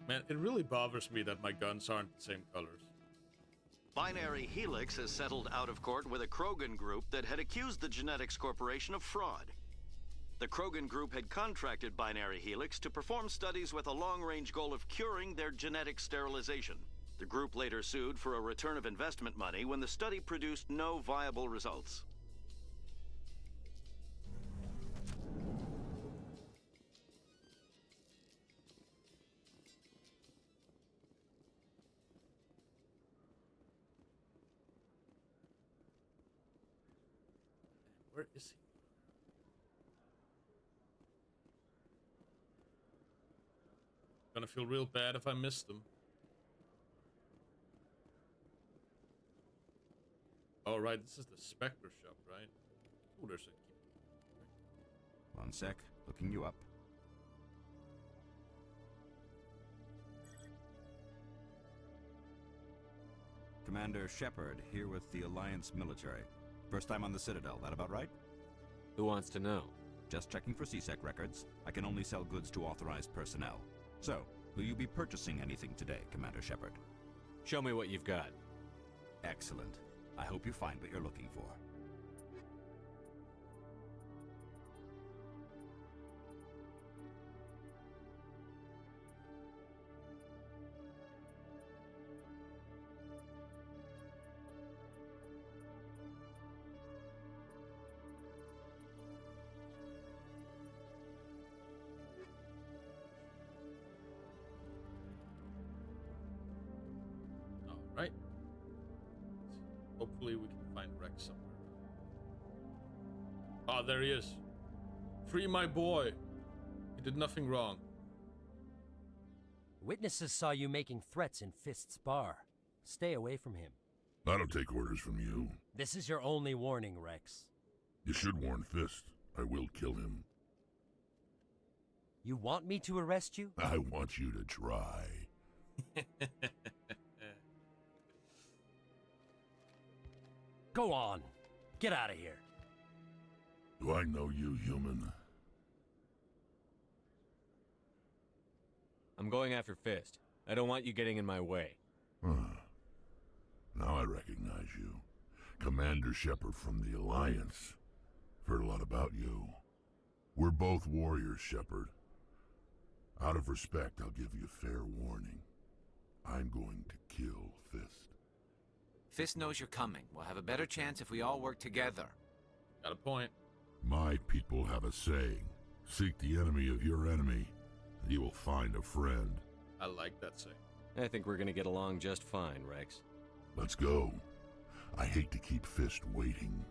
Man, it really bothers me that my guns aren't the same colors. Binary Helix has settled out of court with a Krogan group that had accused the Genetics Corporation of fraud. The Krogan group had contracted Binary Helix to perform studies with a long-range goal of curing their genetic sterilization. The group later sued for a return of investment money when the study produced no viable results. Where is he? Gonna feel real bad if I missed him. Oh, right, this is the Spectre shop, right? Oh, there's a... One sec, looking you up. Commander Shepard, here with the Alliance military. First time on the Citadel, that about right? Who wants to know? Just checking for CSEC records. I can only sell goods to authorized personnel. So, will you be purchasing anything today, Commander Shepard? Show me what you've got. Excellent. I hope you find what you're looking for. Right. Hopefully we can find Rex somewhere. Oh, there he is. Free my boy. He did nothing wrong. Witnesses saw you making threats in Fist's bar. Stay away from him. I don't take orders from you. This is your only warning, Rex. You should warn Fist. I will kill him. You want me to arrest you? I want you to try. Go on. Get out of here. Do I know you, human? I'm going after Fist. I don't want you getting in my way. Now I recognize you. Commander Shepard from the Alliance. Heard a lot about you. We're both warriors, Shepard. Out of respect, I'll give you fair warning. I'm going to kill Fist. Fist knows you're coming. We'll have a better chance if we all work together. Got a point. My people have a saying. Seek the enemy of your enemy, and you will find a friend. I like that saying. I think we're gonna get along just fine, Rex. Let's go. I hate to keep Fist waiting.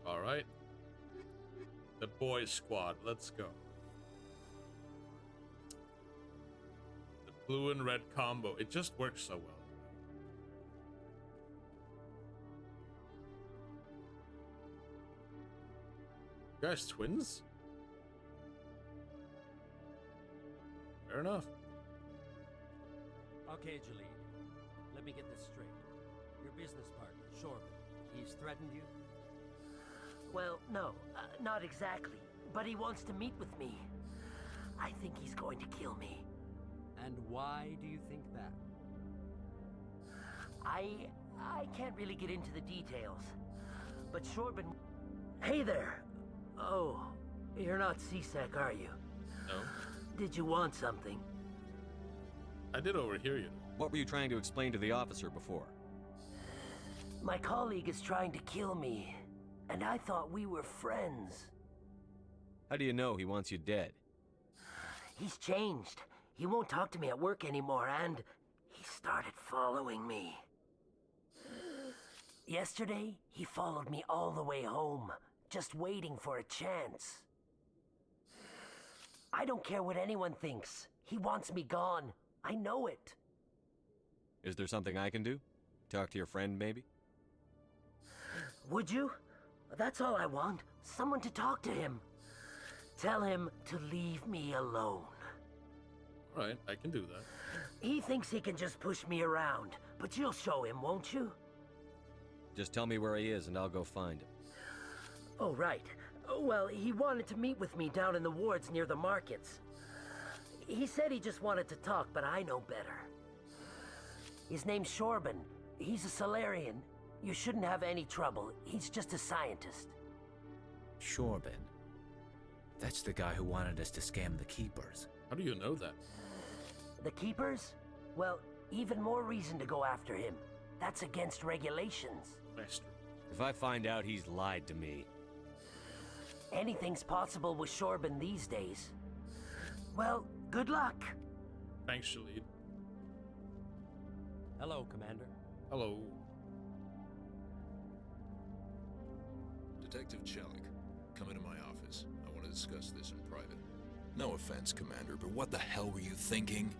All right. The boys squad, let's go. The blue and red combo, it just works so well. You guys twins? Fair enough. Okay, Jalid. Let me get this straight. Your business partner, Shorman, he's threatened you? Well, no, not exactly. But he wants to meet with me. I think he's going to kill me. And why do you think that? I can't really get into the details. But Shorban... Hey there! Oh, you're not C-Sec, are you? No. Did you want something? I did overhear you. What were you trying to explain to the officer before? My colleague is trying to kill me, and I thought we were friends. How do you know he wants you dead? He's changed. He won't talk to me at work anymore, and he started following me. Yesterday, he followed me all the way home, just waiting for a chance. I don't care what anyone thinks. He wants me gone. I know it. Is there something I can do? Talk to your friend, maybe? Would you? That's all I want. Someone to talk to him. Tell him to leave me alone. Alright, I can do that. He thinks he can just push me around, but you'll show him, won't you? Just tell me where he is and I'll go find him. Oh, right. Well, he wanted to meet with me down in the wards near the markets. He said he just wanted to talk, but I know better. His name's Shorban. He's a Solarian. You shouldn't have any trouble. He's just a scientist. Shorban. That's the guy who wanted us to scam the Keepers. How do you know that? The Keepers? Well, even more reason to go after him. That's against regulations. Master. If I find out he's lied to me... Anything's possible with Shorban these days. Well, good luck. Thanks, Shalid. Hello, Commander. Hello. Detective Chelik, come into my office. I want to discuss this in private. No offense, Commander, but what the hell were you thinking?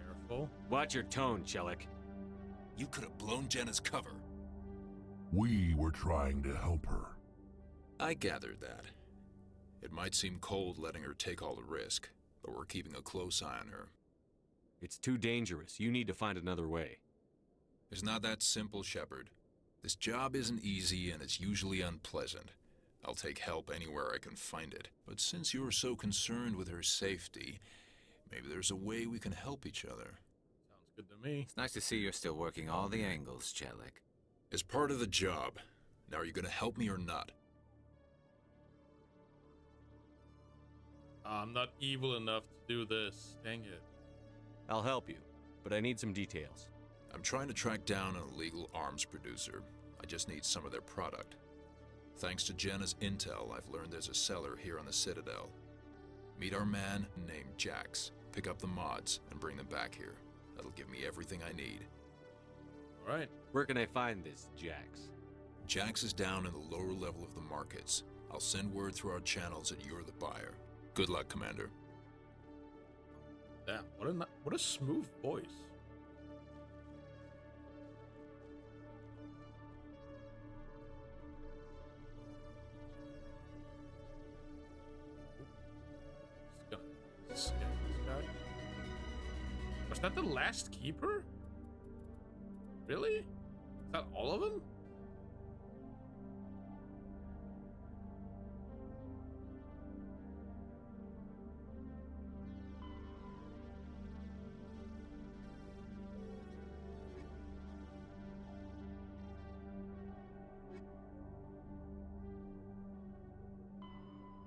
Careful. Watch your tone, Chelik. You could have blown Jenna's cover. We were trying to help her. I gathered that. It might seem cold letting her take all the risk, but we're keeping a close eye on her. It's too dangerous. You need to find another way. It's not that simple, Shepard. This job isn't easy and it's usually unpleasant. I'll take help anywhere I can find it. But since you're so concerned with her safety, maybe there's a way we can help each other. Sounds good to me. It's nice to see you're still working all the angles, Chelik. As part of the job. Now, are you going to help me or not? I'm not evil enough to do this. Dang it. I'll help you, but I need some details. I'm trying to track down an illegal arms producer. I just need some of their product. Thanks to Jenna's intel, I've learned there's a seller here on the Citadel. Meet our man named Jax. Pick up the mods and bring them back here. That'll give me everything I need. Alright. Where can I find this Jax? Jax is down in the lower level of the markets. I'll send word through our channels that you're the buyer. Good luck, Commander. Damn, what a smooth voice. Just gonna scan this guy. Was that the last keeper? Really? that all of them?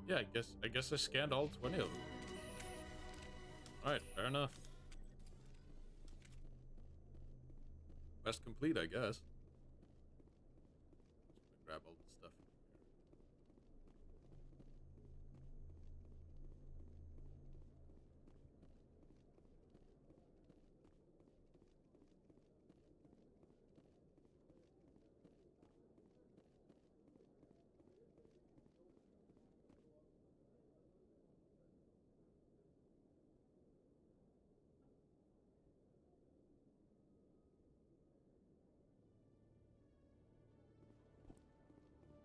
Yeah, I guess I scanned all 20 of them. Alright, fair enough. Quest complete, I guess. Just gonna grab all the stuff.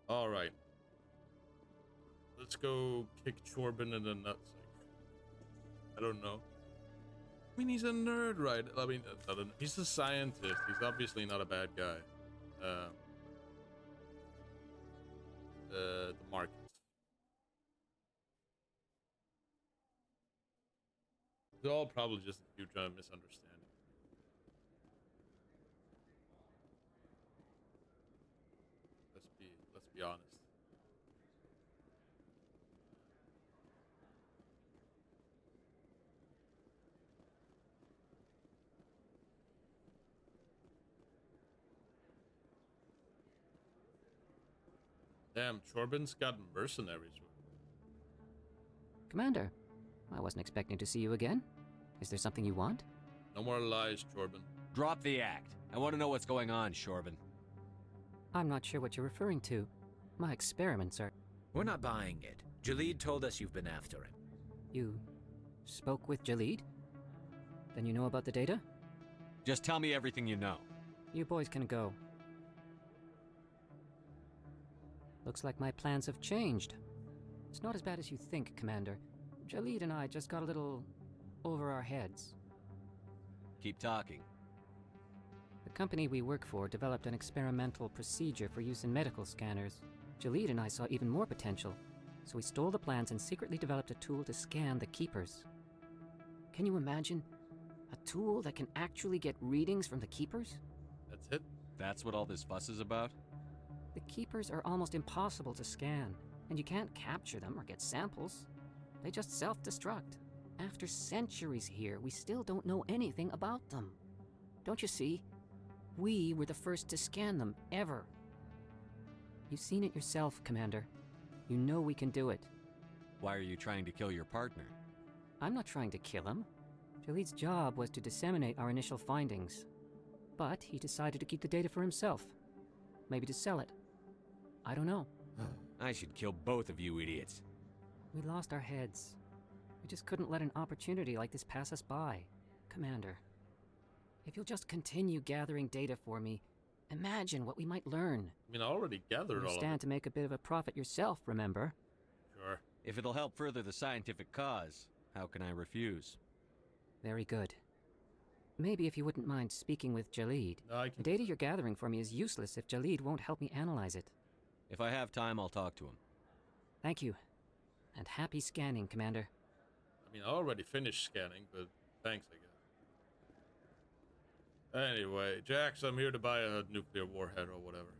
All right. Let's go kick Chorbin in the nuts. I don't know. I mean, he's a nerd, right? I mean, he's a scientist. He's obviously not a bad guy. The markets. It's all probably just a huge misunderstanding. Let's be honest. Damn, Chorbin's got mercenaries with him. Commander, I wasn't expecting to see you again. Is there something you want? No more lies, Chorbin. Drop the act. I want to know what's going on, Chorbin. I'm not sure what you're referring to. My experiments are... We're not buying it. Jalid told us you've been after him. You spoke with Jalid? Then you know about the data? Just tell me everything you know. You boys can go. Looks like my plans have changed. It's not as bad as you think, Commander. Jalid and I just got a little over our heads. Keep talking. The company we work for developed an experimental procedure for use in medical scanners. Jalid and I saw even more potential, so we stole the plans and secretly developed a tool to scan the Keepers. Can you imagine? A tool that can actually get readings from the Keepers? That's it? That's what all this fuss is about? The Keepers are almost impossible to scan, and you can't capture them or get samples. They just self-destruct. After centuries here, we still don't know anything about them. Don't you see? We were the first to scan them, ever. You've seen it yourself, Commander. You know we can do it. Why are you trying to kill your partner? I'm not trying to kill him. Jalid's job was to disseminate our initial findings. But he decided to keep the data for himself. Maybe to sell it. I don't know. I should kill both of you idiots. We lost our heads. We just couldn't let an opportunity like this pass us by. Commander, if you'll just continue gathering data for me, imagine what we might learn. I mean, I already gathered all of it. Stand to make a bit of a profit yourself, remember? Sure. If it'll help further the scientific cause, how can I refuse? Very good. Maybe if you wouldn't mind speaking with Jalid. No, the data you're gathering for me is useless if Jalid won't help me analyze it. If I have time, I'll talk to him. Thank you. And happy scanning, Commander. I mean, I already finished scanning, but thanks, I guess. Anyway, Jax, I'm here to buy a nuclear warhead or whatever.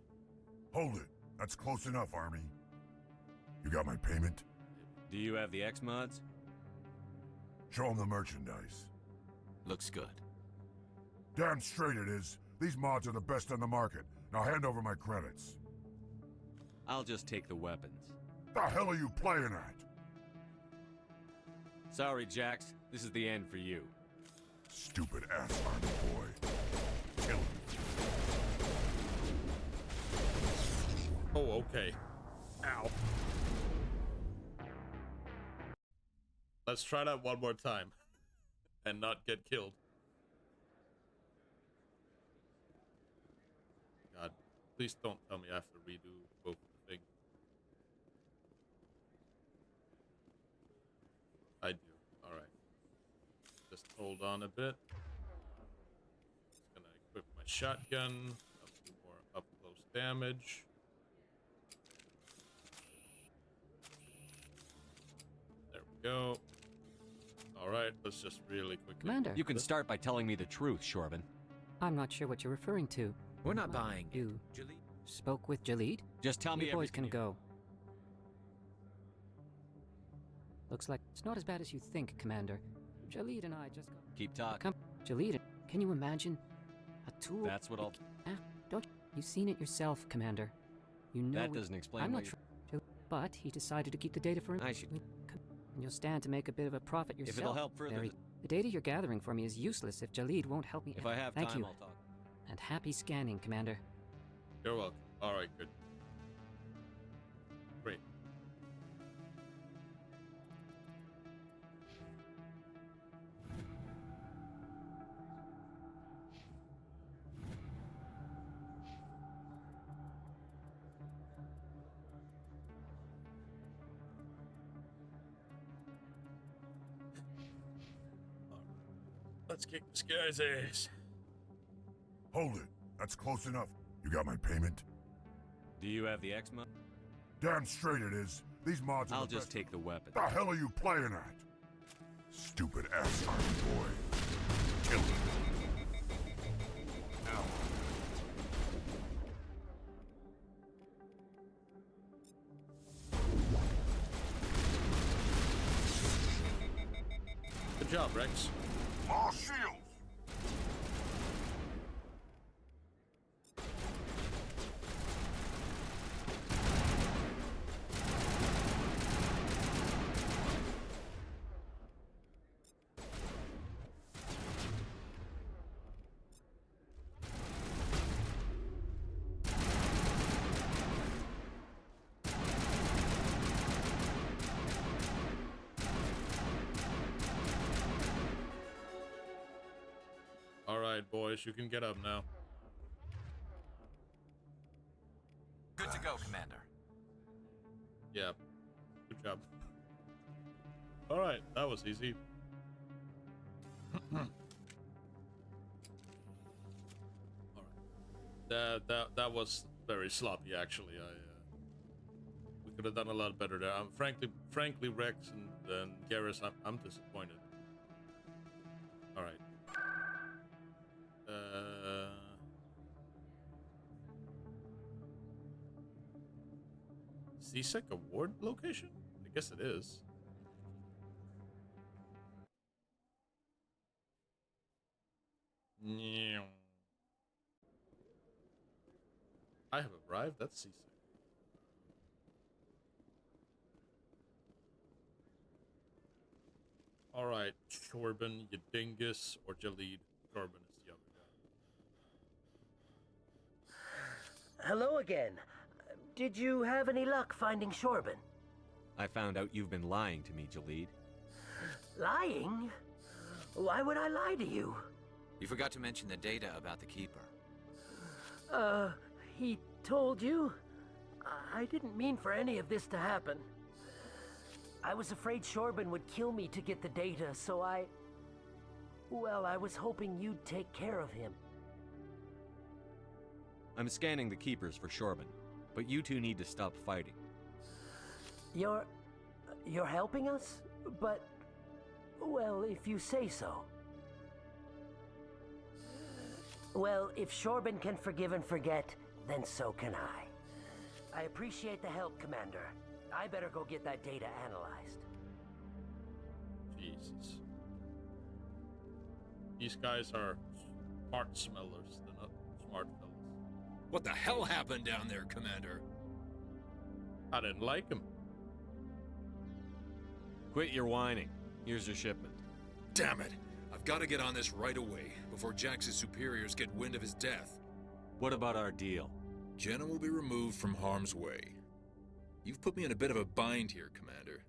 Hold it. That's close enough, Army. You got my payment? Do you have the X-Mods? Show them the merchandise. Looks good. Damn straight it is. These mods are the best on the market. Now hand over my credits. I'll just take the weapons. The hell are you playing at? Sorry, Jax. This is the end for you. Stupid ass Army boy. Kill him. Oh, okay. Ow. Let's try that one more time. And not get killed. God, please don't tell me I have to redo both the things. I do. Alright. Just hold on a bit. Just gonna equip my shotgun. A few more damage. There we go. Alright, let's just really quickly... Commander. You can start by telling me the truth, Shorban. I'm not sure what you're referring to. We're not buying You it. spoke with Jalid? Just tell me You boys everything can you- go. Looks like it's not as bad as you think, Commander. Jalid and I just got... Keep talking. Jalid, can you imagine? A tool... That's what I'll... Don't you seen it yourself, Commander? You know That doesn't explain I'm why not sure. But he decided to keep the data for him. I should... And you'll stand to make a bit of a profit yourself. If it'll help further... Very- The data you're gathering for me is useless if Jalid won't help me. If I have Thank time, you. I'll talk. And happy scanning, Commander. You're welcome. Alright, good. Great. Let's kick this guy's ass. Hold it. That's close enough. You got my payment? Do you have the X-Mo? Damn straight it is. These mods are I'll the just best. take the weapon. The hell are you playing at? Stupid ass army boy. Kill him. Now. Good job, Rex. All shields! Alright, boys, you can get up now. Good to go, Commander. Yeah. Good job. Alright, that was easy. Alright. That was very sloppy, actually. We could have done a lot better there. Frankly, Rex and Garrus, I'm disappointed. Alright. CSEC award location? I guess it is. Yeah. I have arrived. That's CSEC. Alright, Shorban, you dingus, or Jalid. Shorban is the other guy. Hello again. Did you have any luck finding Shorban? I found out you've been lying to me, Jalid. Lying? Why would I lie to you? You forgot to mention the data about the Keeper. He told you? I didn't mean for any of this to happen. I was afraid Shorban would kill me to get the data, so well, I was hoping you'd take care of him. I'm scanning the Keepers for Shorban, but you two need to stop fighting. You're helping us? But, well, if you say so. Well, if Shorban can forgive and forget, then so can I. I appreciate the help, Commander. I better go get that data analyzed. Jesus. These guys are smart smellers. They're not smart fellas. What the hell happened down there, Commander? I didn't like him. Quit your whining. Here's your shipment. Damn it! I've got to get on this right away, before Jax's superiors get wind of his death. What about our deal? Jenna will be removed from harm's way. You've put me in a bit of a bind here, Commander.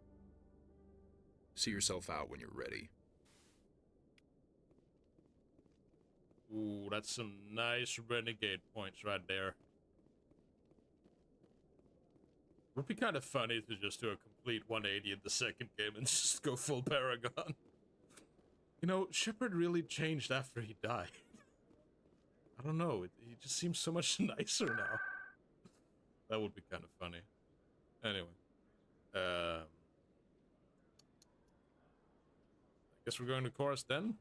See yourself out when you're ready. Ooh, that's some nice renegade points right there. Would be kind of funny to just do a complete 180 in the second game and just go full Paragon. You know, Shepard really changed after he died. I don't know, he just seems so much nicer now. That would be kind of funny. Anyway. I guess we're going to chorus then?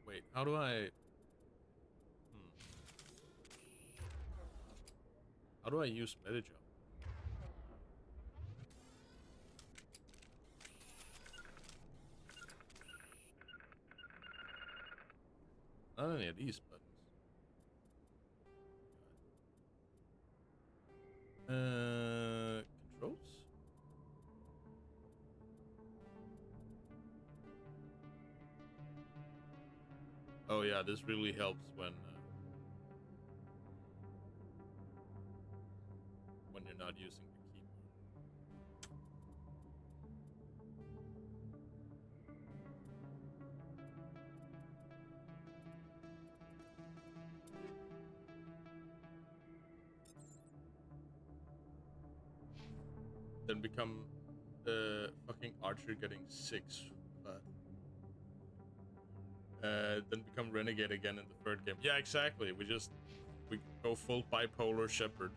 Wait, how do I... How do I use meta jump? Not any of these buttons. Controls? Oh yeah, this really helps when you're not using the keyboard. Then become fucking Archer getting 6, but then become Renegade again in the third game. Yeah, exactly. We go full bipolar Shepherd.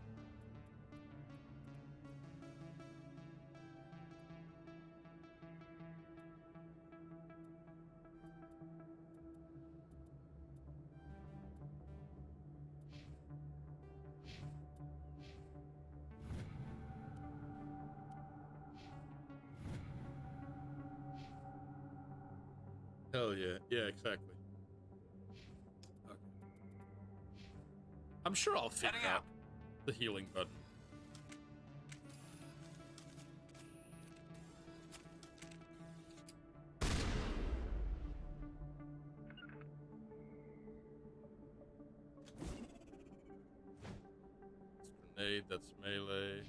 Hell yeah. Yeah, exactly. Okay. I'm sure I'll figure out the healing button. That's grenade, that's melee.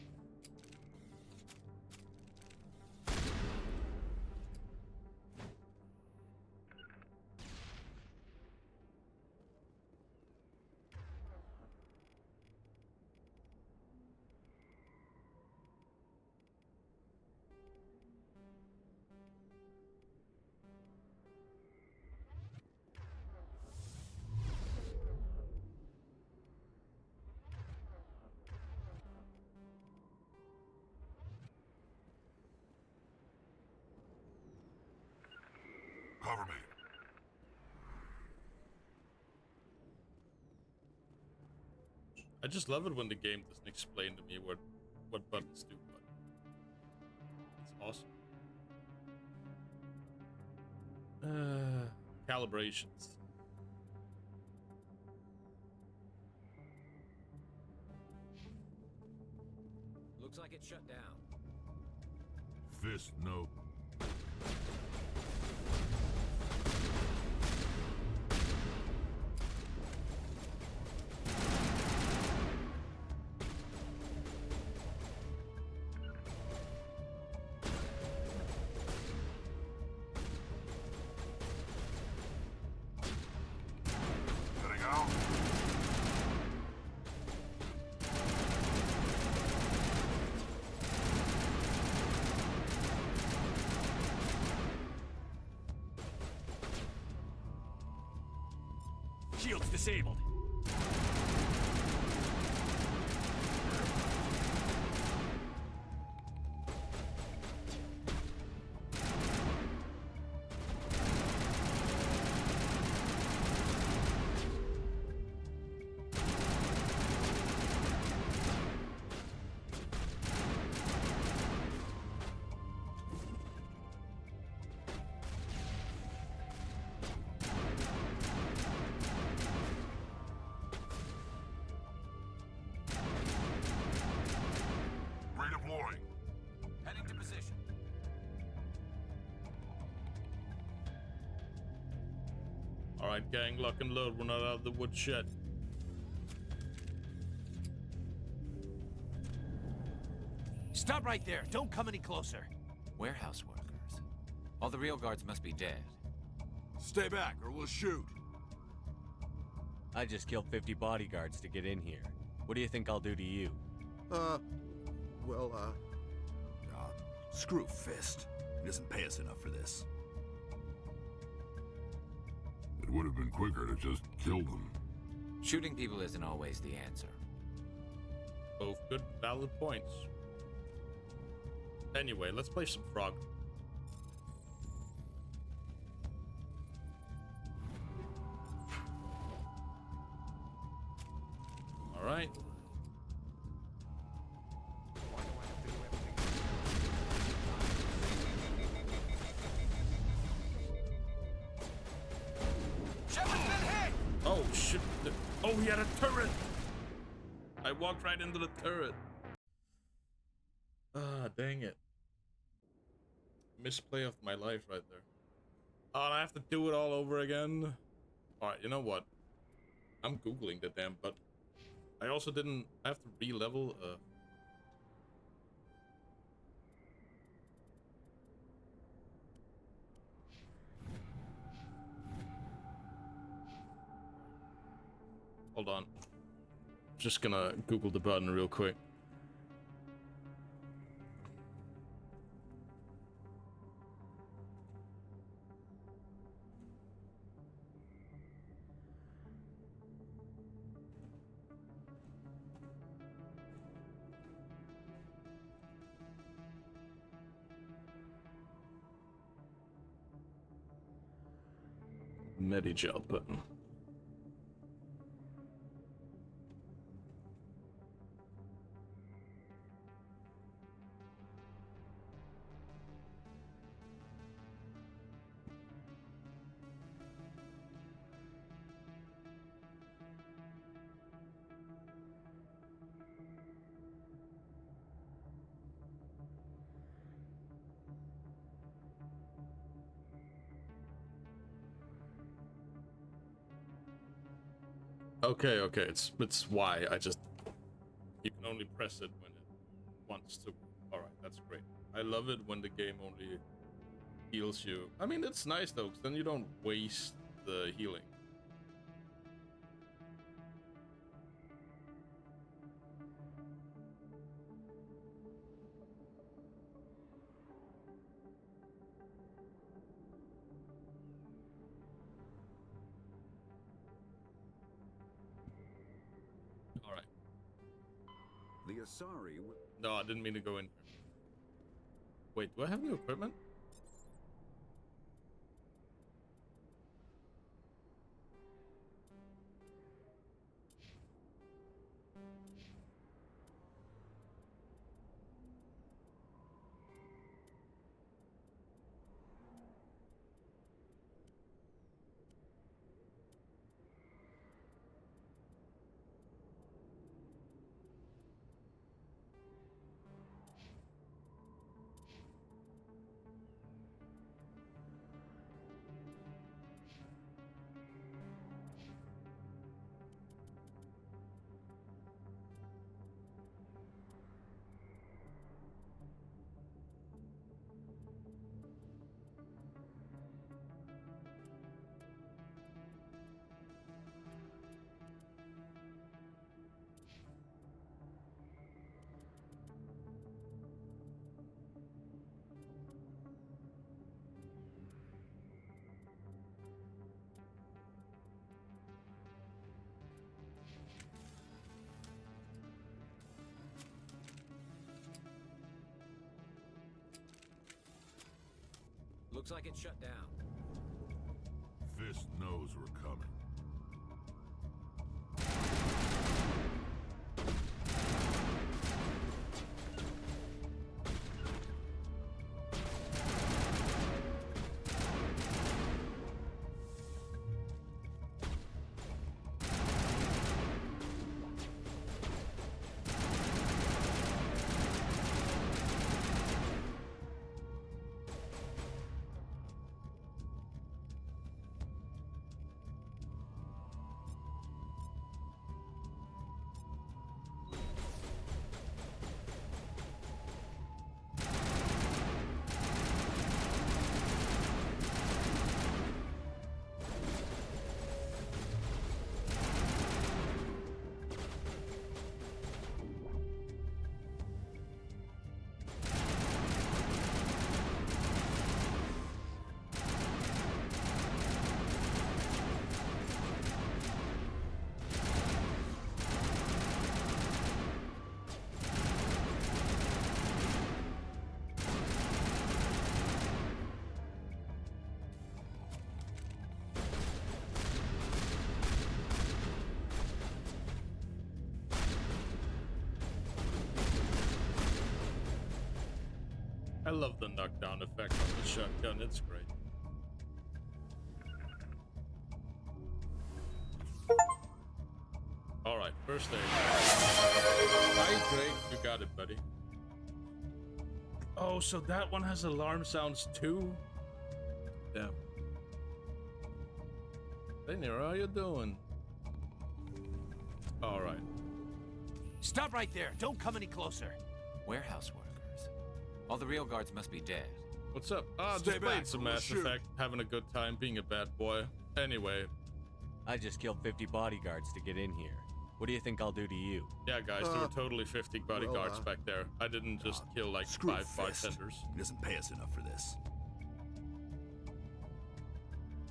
Cover me. I just love it when the game doesn't explain to me what buttons do what. It's awesome. Calibrations. Looks like it's shut down. Fist, no. Heading out. Shield's disabled. Redeploying. Heading to position. Alright, gang, lock and load. We're not out of the woods yet. Stop right there. Don't come any closer. Warehouse workers. All the real guards must be dead. Stay back or we'll shoot. I just killed 50 bodyguards to get in here. What do you think I'll do to you? Screw Fist. He doesn't pay us enough for this. It would have been quicker to just kill them. Shooting people isn't always the answer. Both good, valid points. Anyway, let's play some Frog. Alright. Oh shit. Oh, he had a turret! I walked right into the turret. Ah, dang it. Misplay of my life right there. Oh, and I have to do it all over again? Alright, you know what? I'm Googling the damn button. I also didn't have to re-level, Hold on. Just gonna Google the button real quick. Medigel button. Okay, it's Y. You can only press it when it wants to. Alright, that's great. I love it when the game only heals you. I mean, it's nice though, because then you don't waste the healing. The Asari... No, I didn't mean to go in. Wait, do I have new equipment? Looks like it's shut down. Fist knows we're coming. I love the knockdown effect on the shotgun, it's great. Alright, first aid. Hydrate, you got it, buddy. Oh, so that one has alarm sounds too? Damn. Hey Nero, how you doing? Alright. Stop right there. Don't come any closer. Warehouse workers. All the real guards must be dead. What's up? Ah, Stay just playing back, some we'll Mass shoot. Effect, having a good time, being a bad boy. Anyway. I just killed 50 bodyguards to get in here. What do you think I'll do to you? Yeah, guys, there were totally 50 bodyguards back there. I didn't just kill like 5 bartenders. He doesn't pay us enough for this.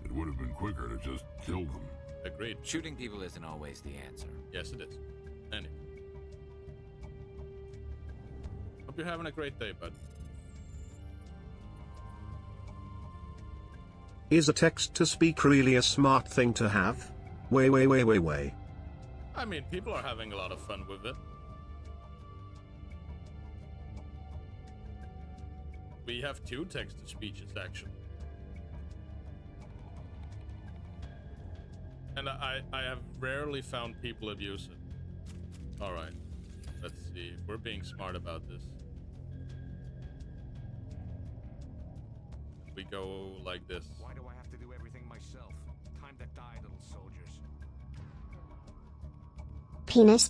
It would have been quicker to just kill them. Agreed. Shooting people isn't always the answer. Yes, it is. Anyway. Hope you're having a great day, bud. Is a text-to-speak really a smart thing to have? Way. I mean, people are having a lot of fun with it. We have 2 text-to-speeches, actually. And I have rarely found people abuse it. Alright. Let's see. If we're being smart about this. We go like this. Why do I have to do everything myself? Time to die, little soldiers. Penis.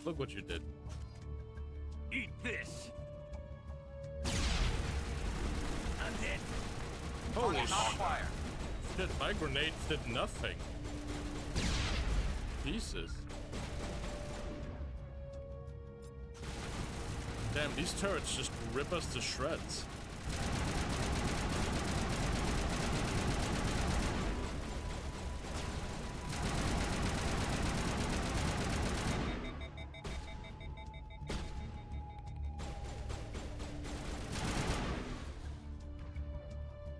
Look what you did. Eat this. I'm dead. Holy Target on fire. shit, my grenades did nothing. Jesus. Damn, these turrets just rip us to shreds.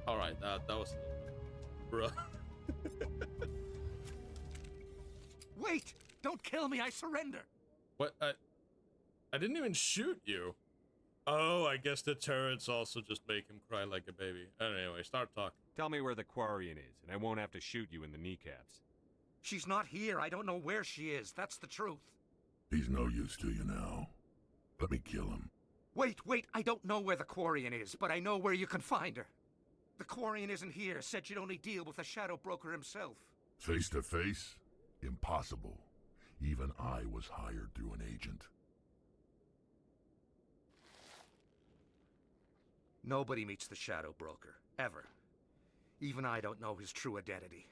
Alright, that was... Bruh. Wait! Don't kill me, I surrender! What? I didn't even shoot you. Oh, I guess the turrets also just make him cry like a baby. Anyway, start talking. Tell me where the Quarian is, and I won't have to shoot you in the kneecaps. She's not here. I don't know where she is. That's the truth. He's no use to you now. Let me kill him. Wait. I don't know where the Quarian is, but I know where you can find her. The Quarian isn't here. Said she'd only deal with the Shadow Broker himself. Face to face? Impossible. Even I was hired through an agent. Nobody meets the Shadow Broker, ever. Even I don't know his true identity.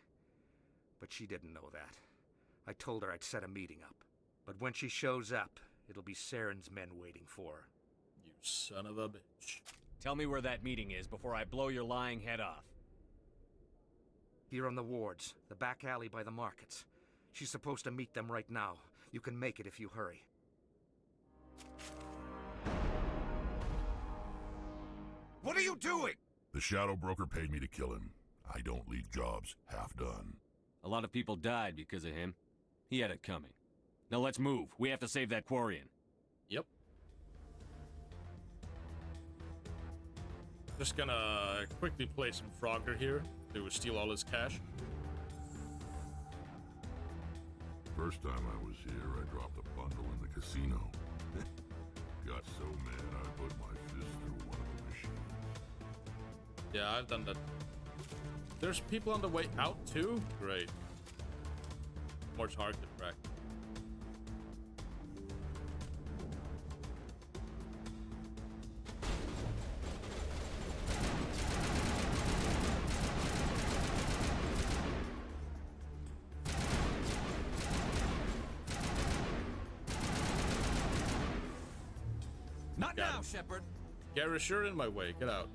But she didn't know that. I told her I'd set a meeting up. But when she shows up, it'll be Saren's men waiting for her. You son of a bitch. Tell me where that meeting is before I blow your lying head off. Here on the wards, the back alley by the markets. She's supposed to meet them right now. You can make it if you hurry. What are you doing? The Shadow Broker paid me to kill him. I don't leave jobs half done. A lot of people died because of him. He had it coming. Now let's move. We have to save that Quarian. Yep. Just gonna quickly play some Frogger here to steal all his cash. First time I was here, I dropped a bundle in the casino. Got so mad I put my fist through one of the machines. Yeah, I've done that. There's people on the way out too? Great. More target practice. Not now, Shepard. Garrus, you're in my way. Get out.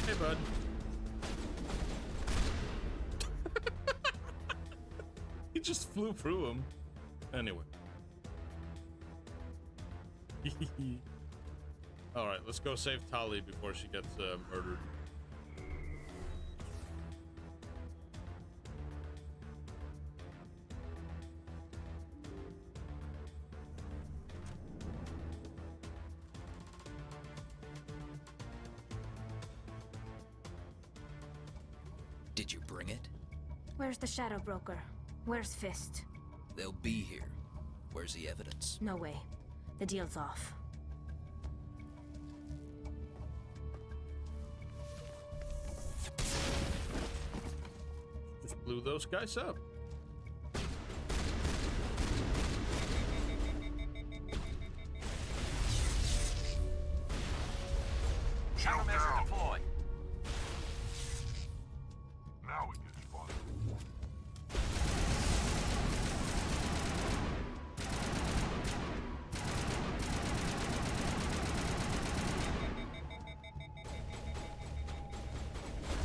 Hey, bud. He just flew through him. Anyway. Alright, let's go save Tali before she gets murdered. Did you bring it? Where's the Shadow Broker? Where's Fist? They'll be here. Where's the evidence? No way. The deal's off. Just blew those guys up. Countermeasure deployed. Now it gets fun.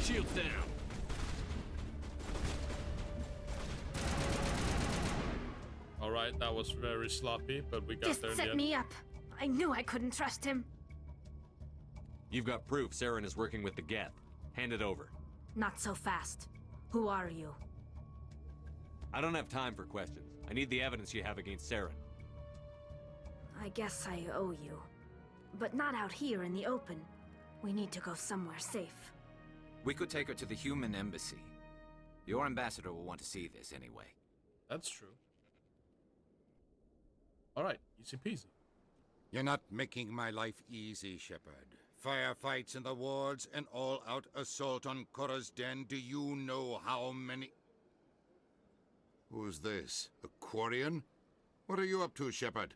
Shields down. All right, that was very sloppy, but we got Just there in the set end. me up. I knew I couldn't trust him. You've got proof Saren is working with the Geth. Hand it over. Not so fast. Who are you? I don't have time for questions. I need the evidence you have against Saren. I guess I owe you. But not out here in the open. We need to go somewhere safe. We could take her to the human embassy. Your ambassador will want to see this anyway. That's true. All right, easy peasy. You're not making my life easy, Shepard. Firefights in the wards, an all-out assault on Korra's den. Do you know how many... Who's this? A Quarian? What are you up to, Shepard?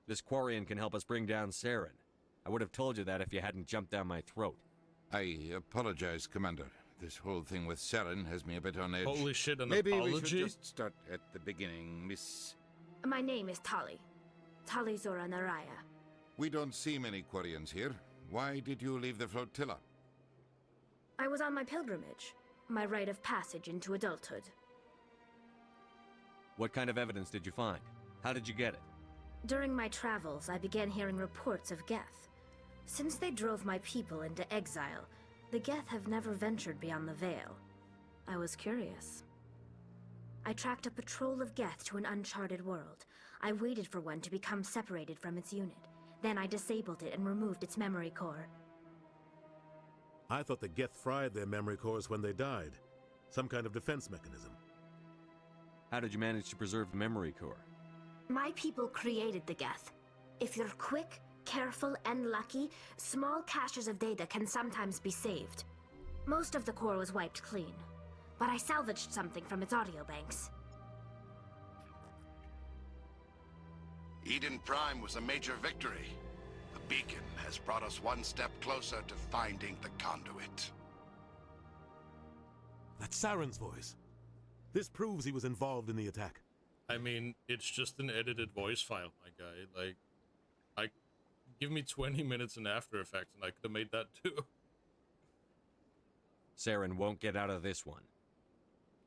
This Quarian can help us bring down Saren. I would have told you that if you hadn't jumped down my throat. I apologize, Commander. This whole thing with Saren has me a bit on edge. Holy shit, an Maybe apology? we should just start at the beginning, Miss... My name is Tali. Tali Zora Naraya. We don't see many Quarians here. Why did you leave the flotilla? I was on my pilgrimage. My rite of passage into adulthood. What kind of evidence did you find? How did you get it? During my travels, I began hearing reports of Geth. Since they drove my people into exile, the Geth have never ventured beyond the Veil. I was curious. I tracked a patrol of Geth to an uncharted world. I waited for one to become separated from its unit. Then I disabled it and removed its memory core. I thought the Geth fried their memory cores when they died. Some kind of defense mechanism. How did you manage to preserve the memory core? My people created the Geth. If you're quick, careful, and lucky, small caches of data can sometimes be saved. Most of the core was wiped clean, but I salvaged something from its audio banks. Eden Prime was a major victory. The beacon has brought us one step closer to finding the conduit. That's Saren's voice. This proves he was involved in the attack. I mean, it's just an edited voice file, my guy. Like, give me 20 minutes in After Effects and I could have made that too. Saren won't get out of this one.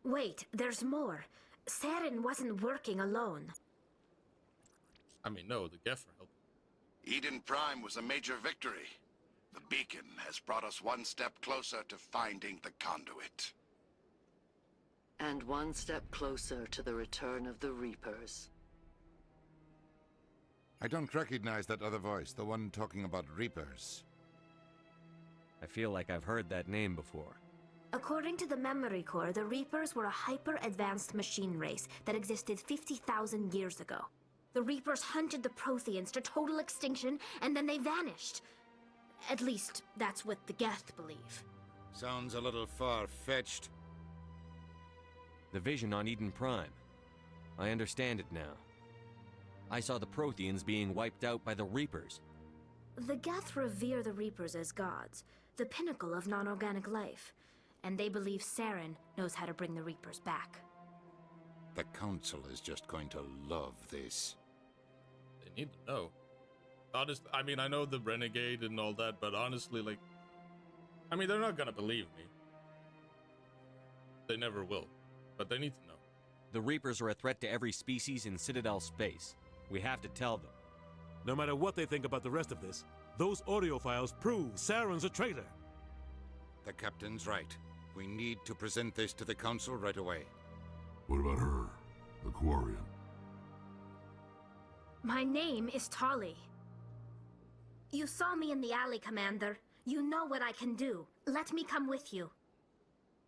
Wait, there's more. Saren wasn't working alone. I mean, no, the Geth are helping. Eden Prime was a major victory. The beacon has brought us one step closer to finding the conduit. And one step closer to the return of the Reapers. I don't recognize that other voice, the one talking about Reapers. I feel like I've heard that name before. According to the memory core, the Reapers were a hyper-advanced machine race that existed 50,000 years ago. The Reapers hunted the Protheans to total extinction, and then they vanished. At least, that's what the Geth believe. Sounds a little far-fetched. The vision on Eden Prime. I understand it now. I saw the Protheans being wiped out by the Reapers. The Geth revere the Reapers as gods, the pinnacle of non-organic life, and they believe Saren knows how to bring the Reapers back. The Council is just going to love this. They need to know. I mean, I know the Renegade and all that, but honestly, like... I mean, they're not gonna believe me. They never will. But they need to know. The Reapers are a threat to every species in Citadel space. We have to tell them. No matter what they think about the rest of this, those audio files prove Saren's a traitor. The Captain's right. We need to present this to the Council right away. What about her? The Quarian? My name is Tali. You saw me in the alley, Commander. You know what I can do. Let me come with you.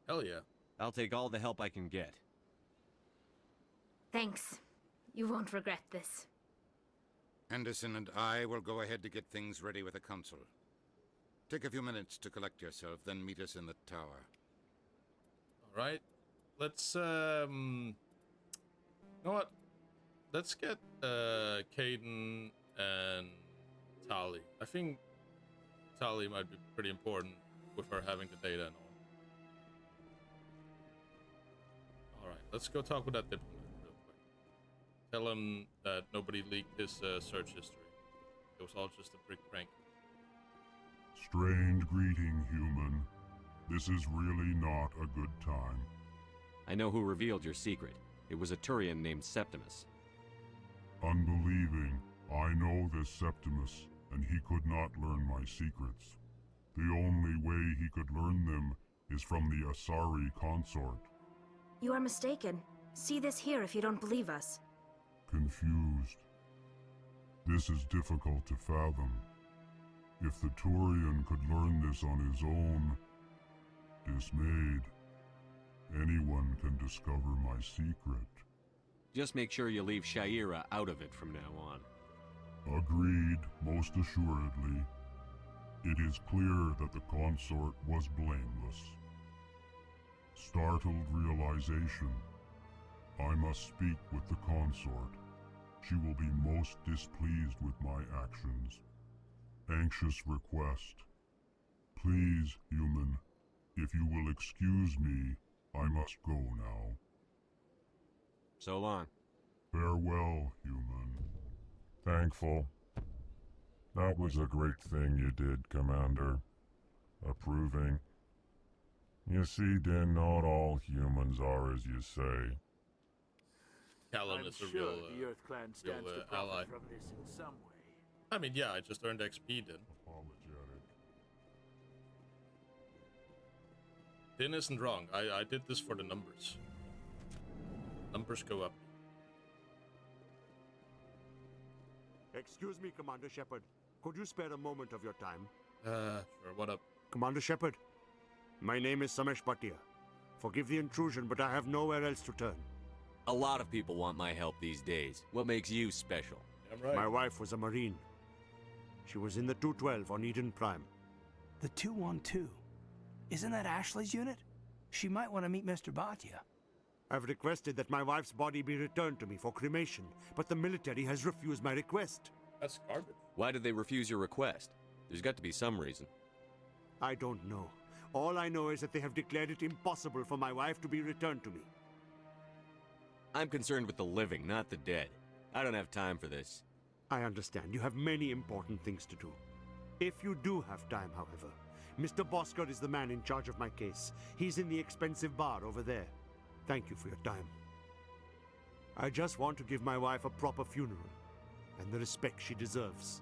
Hell yeah. I'll take all the help I can get. Thanks. You won't regret this. Anderson and I will go ahead to get things ready with the council. Take a few minutes to collect yourself, then meet us in the tower. Alright. Let's, you know what? Let's get, Caden and Tali. I think Tali might be pretty important with her having the data and all. Alright, let's go talk with that diplomat real quick. Tell him that nobody leaked his search history. It was all just a big prank. Strange greeting, human. This is really not a good time. I know who revealed your secret. It was a Turian named Septimus. Unbelieving, I know this Septimus, and he could not learn my secrets. The only way he could learn them is from the Asari consort. You are mistaken. See this here if you don't believe us. Confused. This is difficult to fathom. If the Turian could learn this on his own, dismayed, anyone can discover my secret. Just make sure you leave Shaira out of it from now on. Agreed, most assuredly. It is clear that the consort was blameless. Startled realization. I must speak with the consort. She will be most displeased with my actions. Anxious request. Please, human, if you will excuse me, I must go now. So long. Farewell, human. Thankful. That was a great thing you did, Commander. Approving. You see, Din, not all humans are as you say. Callan is a real, the Earth Clan stands to profit ally. from this in some way. I mean, yeah, I just earned XP, Din. Apologetic. Din isn't wrong. I did this for the numbers. Numbers go up. Excuse me, Commander Shepard. Could you spare a moment of your time? Sure, what up? Commander Shepard, my name is Samesh Bhatia. Forgive the intrusion, but I have nowhere else to turn. A lot of people want my help these days. What makes you special? I'm right. My wife was a Marine. She was in the 212 on Eden Prime. The 212? Isn't that Ashley's unit? She might want to meet Mr. Bhatia. I've requested that my wife's body be returned to me for cremation, but the military has refused my request. That's garbage. Why did they refuse your request? There's got to be some reason. I don't know. All I know is that they have declared it impossible for my wife to be returned to me. I'm concerned with the living, not the dead. I don't have time for this. I understand. You have many important things to do. If you do have time, however, Mr. Bosker is the man in charge of my case. He's in the expensive bar over there. Thank you for your time. I just want to give my wife a proper funeral and the respect she deserves.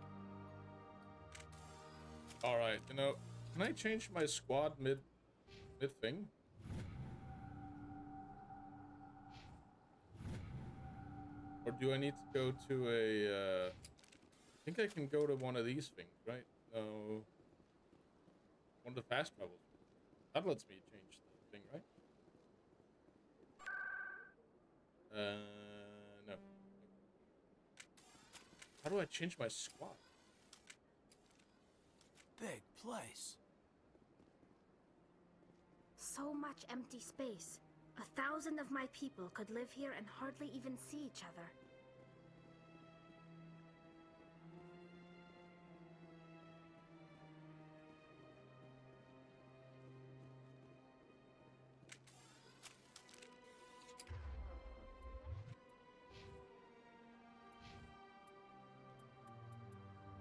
Alright, you know, can I change my squad mid thing? Or do I need to go to a, I think I can go to one of these things, right? No. One of the fast travels. That lets me change the thing, right? No. How do I change my squad? Big place. So much empty space. 1,000 of my people could live here and hardly even see each other.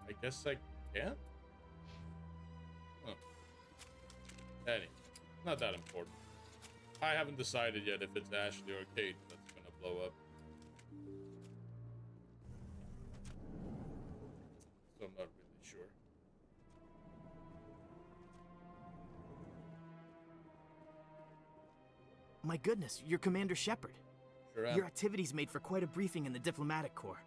I guess I can? Huh. Anyway, not that important. I haven't decided yet if it's Ashley or Kate that's gonna blow up. So I'm not really sure. My goodness, you're Commander Shepard. Sure am. Your activities made for quite a briefing in the diplomatic corps.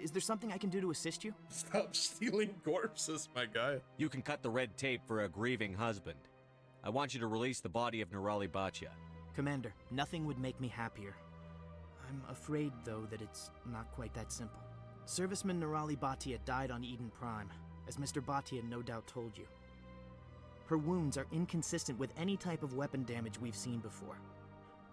Is there something I can do to assist you? Stop stealing corpses, my guy. You can cut the red tape for a grieving husband. I want you to release the body of Nerali Bachya. Commander, nothing would make me happier. I'm afraid, though, that it's not quite that simple. Serviceman Nerali Bhatia died on Eden Prime, as Mr. Bhatia no doubt told you. Her wounds are inconsistent with any type of weapon damage we've seen before.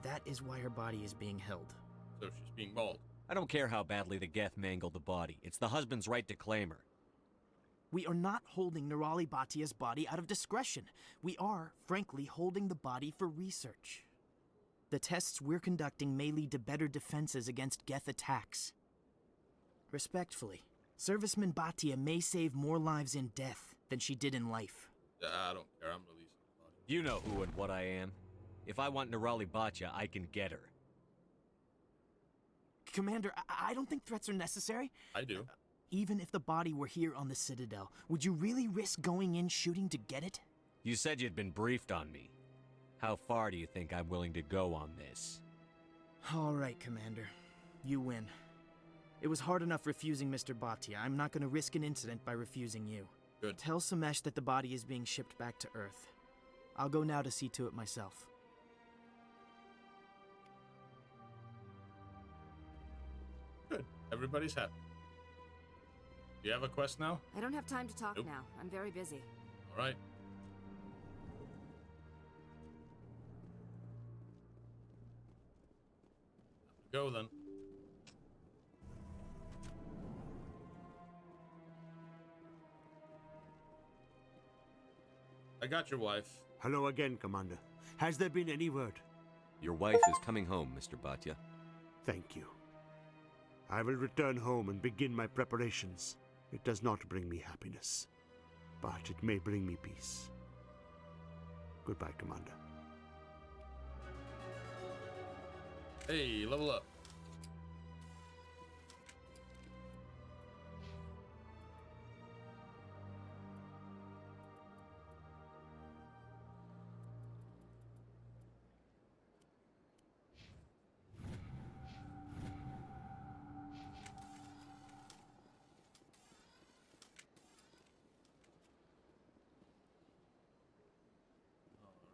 That is why her body is being held. So she's being mauled. I don't care how badly the Geth mangled the body. It's the husband's right to claim her. We are not holding Nerali Bhatia's body out of discretion. We are, frankly, holding the body for research. The tests we're conducting may lead to better defenses against Geth attacks. Respectfully, Serviceman Bhatia may save more lives in death than she did in life. I don't care. I'm releasing the body. You know who and what I am. If I want Nerali Bachya, I can get her. Commander, I don't think threats are necessary. I do. Even if the body were here on the Citadel, would you really risk going in shooting to get it? You said you'd been briefed on me. How far do you think I'm willing to go on this? All right, Commander. You win. It was hard enough refusing Mr. Bhatia. I'm not going to risk an incident by refusing you. Good. Tell Samesh that the body is being shipped back to Earth. I'll go now to see to it myself. Good. Everybody's happy. Do you have a quest now? I don't have time to talk Nope. now. I'm very busy. All right. Go then. I got your wife. Hello again, Commander. Has there been any word? Your wife is coming home, Mr. Bhatia. Thank you. I will return home and begin my preparations. It does not bring me happiness, but it may bring me peace. Goodbye, Commander. Hey, level up.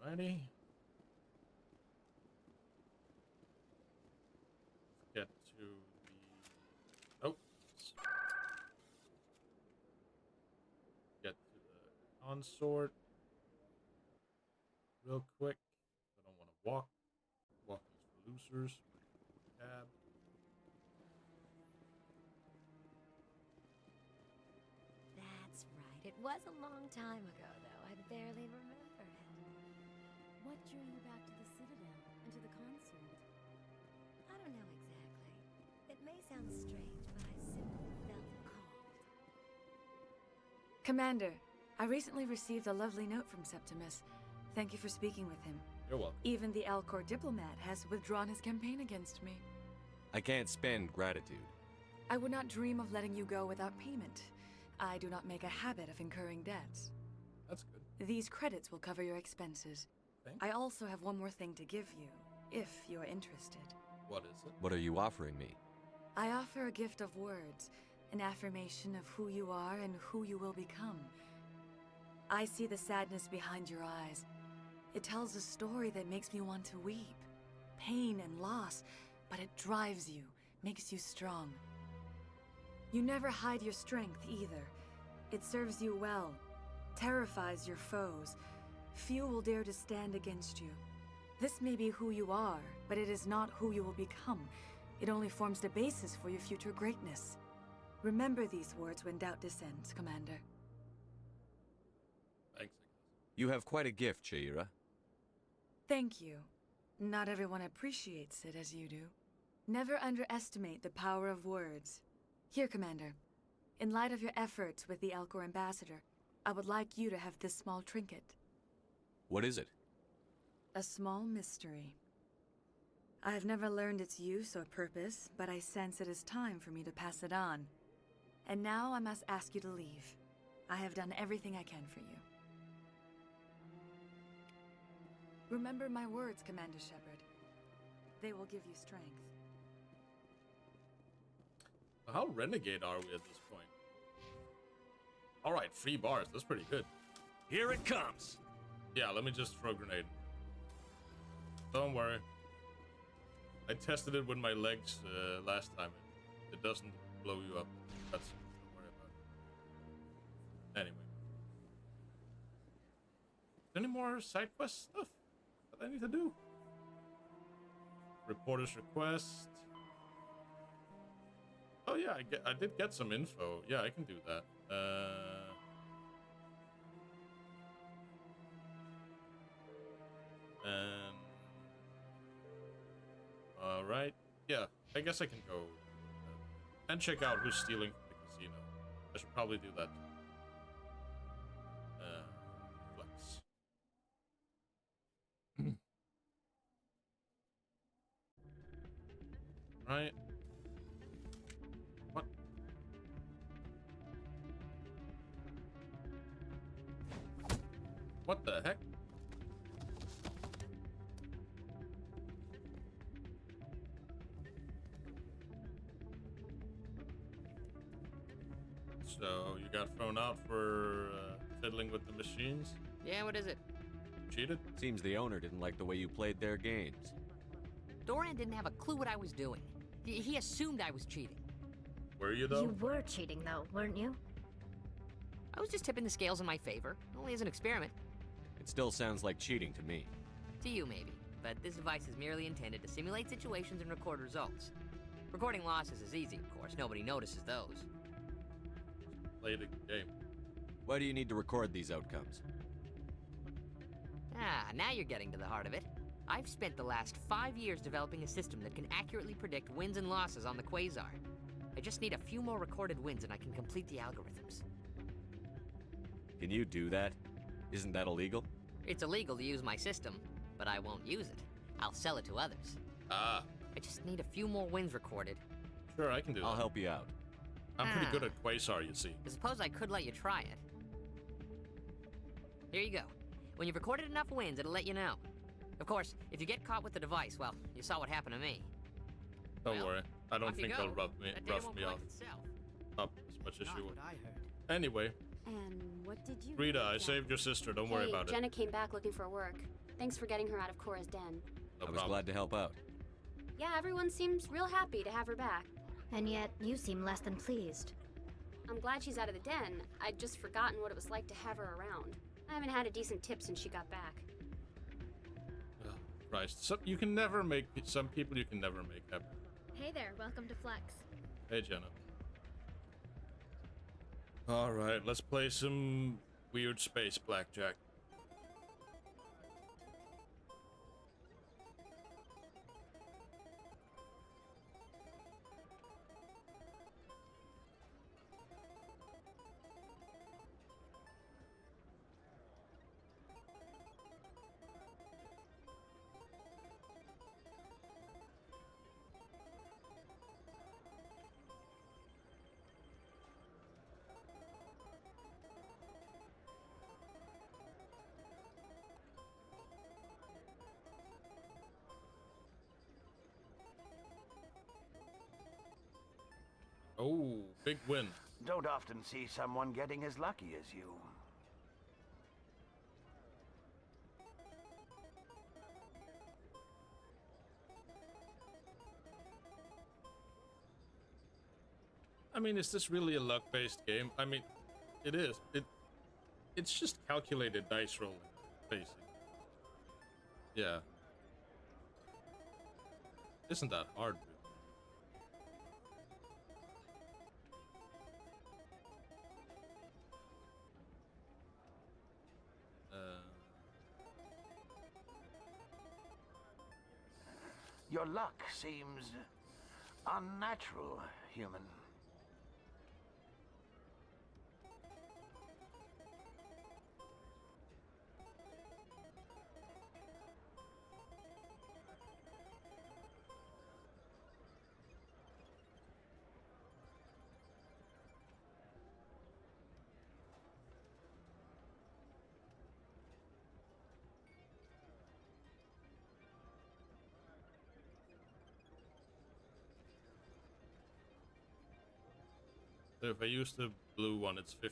Alrighty. Get to the... Oh. Get to the consort. Real quick. I don't want to walk. Walking for losers. Cab. That's right. It was a long time ago, though. I barely remember it. What drew you back to the Citadel and to the consort? I don't know exactly. It may sound strange, but I simply felt called. Commander, I recently received a lovely note from Septimus. Thank you for speaking with him. You're welcome. Even the Alcor diplomat has withdrawn his campaign against me. I can't spend gratitude. I would not dream of letting you go without payment. I do not make a habit of incurring debts. That's good. These credits will cover your expenses. I also have one more thing to give you, if you are interested. What is it? What are you offering me? I offer a gift of words, an affirmation of who you are and who you will become. I see the sadness behind your eyes. It tells a story that makes me want to weep. Pain and loss, but it drives you, makes you strong. You never hide your strength either. It serves you well, terrifies your foes. Few will dare to stand against you. This may be who you are, but it is not who you will become. It only forms the basis for your future greatness. Remember these words when doubt descends, Commander. Thanks. You have quite a gift, Shaira. Thank you. Not everyone appreciates it as you do. Never underestimate the power of words. Here, Commander. In light of your efforts with the Alcor ambassador, I would like you to have this small trinket. What is it? A small mystery. I have never learned its use or purpose, but I sense it is time for me to pass it on. And now I must ask you to leave. I have done everything I can for you. Remember my words, Commander Shepard. They will give you strength. How renegade are we at this point? Alright, free bars. That's pretty good. Here it comes. Yeah, let me just throw a grenade. Don't worry. I tested it with my legs last time. It doesn't blow you up. Don't worry about it. Anyway. Any more side quest stuff that I need to do? Reporter's request. Oh yeah, I did get some info. Yeah, I can do that. And all right. Yeah, I guess I can go and check out who's stealing from the casino. I should probably do that. Flex. Right. What? What the heck? So, you got thrown out for fiddling with the machines? Yeah, what is it? Cheated? Seems the owner didn't like the way you played their games. Doran didn't have a clue what I was doing. He assumed I was cheating. Were you, though? You were cheating, though, weren't you? I was just tipping the scales in my favor, only as an experiment. It still sounds like cheating to me. To you, maybe. But this device is merely intended to simulate situations and record results. Recording losses is easy, of course. Nobody notices those. Play the game. Why do you need to record these outcomes? Ah, now you're getting to the heart of it. I've spent the last 5 years developing a system that can accurately predict wins and losses on the Quasar. I just need a few more recorded wins and I can complete the algorithms. Can you do that? Isn't that illegal? It's illegal to use my system, but I won't use it. I'll sell it to others. Ah. I just need a few more wins recorded. Sure, I can do that. I'll help you out. I'm pretty good at Quasar, you see. I suppose I could let you try it. Here you go. When you've recorded enough wins, it'll let you know. Of course, if you get caught with the device, well, you saw what happened to me. Don't worry. I don't off you think go. they'll rough me off up as much as you would. Anyway, And what did you Rita, do, I Jen? saved your sister. Don't worry about Jenna it. came back looking for work. Thanks for getting her out of Cora's den. No I was problem. glad to help out. Yeah, everyone seems real happy to have her back. And yet, you seem less than pleased. I'm glad she's out of the den. I'd just forgotten what it was like to have her around. I haven't had a decent tip since she got back. Oh, Christ. You can never make... Some people you can never make happy. Hey there, welcome to Flex. Hey, Jenna. Alright, let's play some weird space blackjack. Oh, big win. Don't often see someone getting as lucky as you. I mean, is this really a luck-based game? I mean, it is. It's just calculated dice rolling, basically. Yeah. Isn't that hard? Your luck seems unnatural, human. So if I use the blue one, it's 50-50.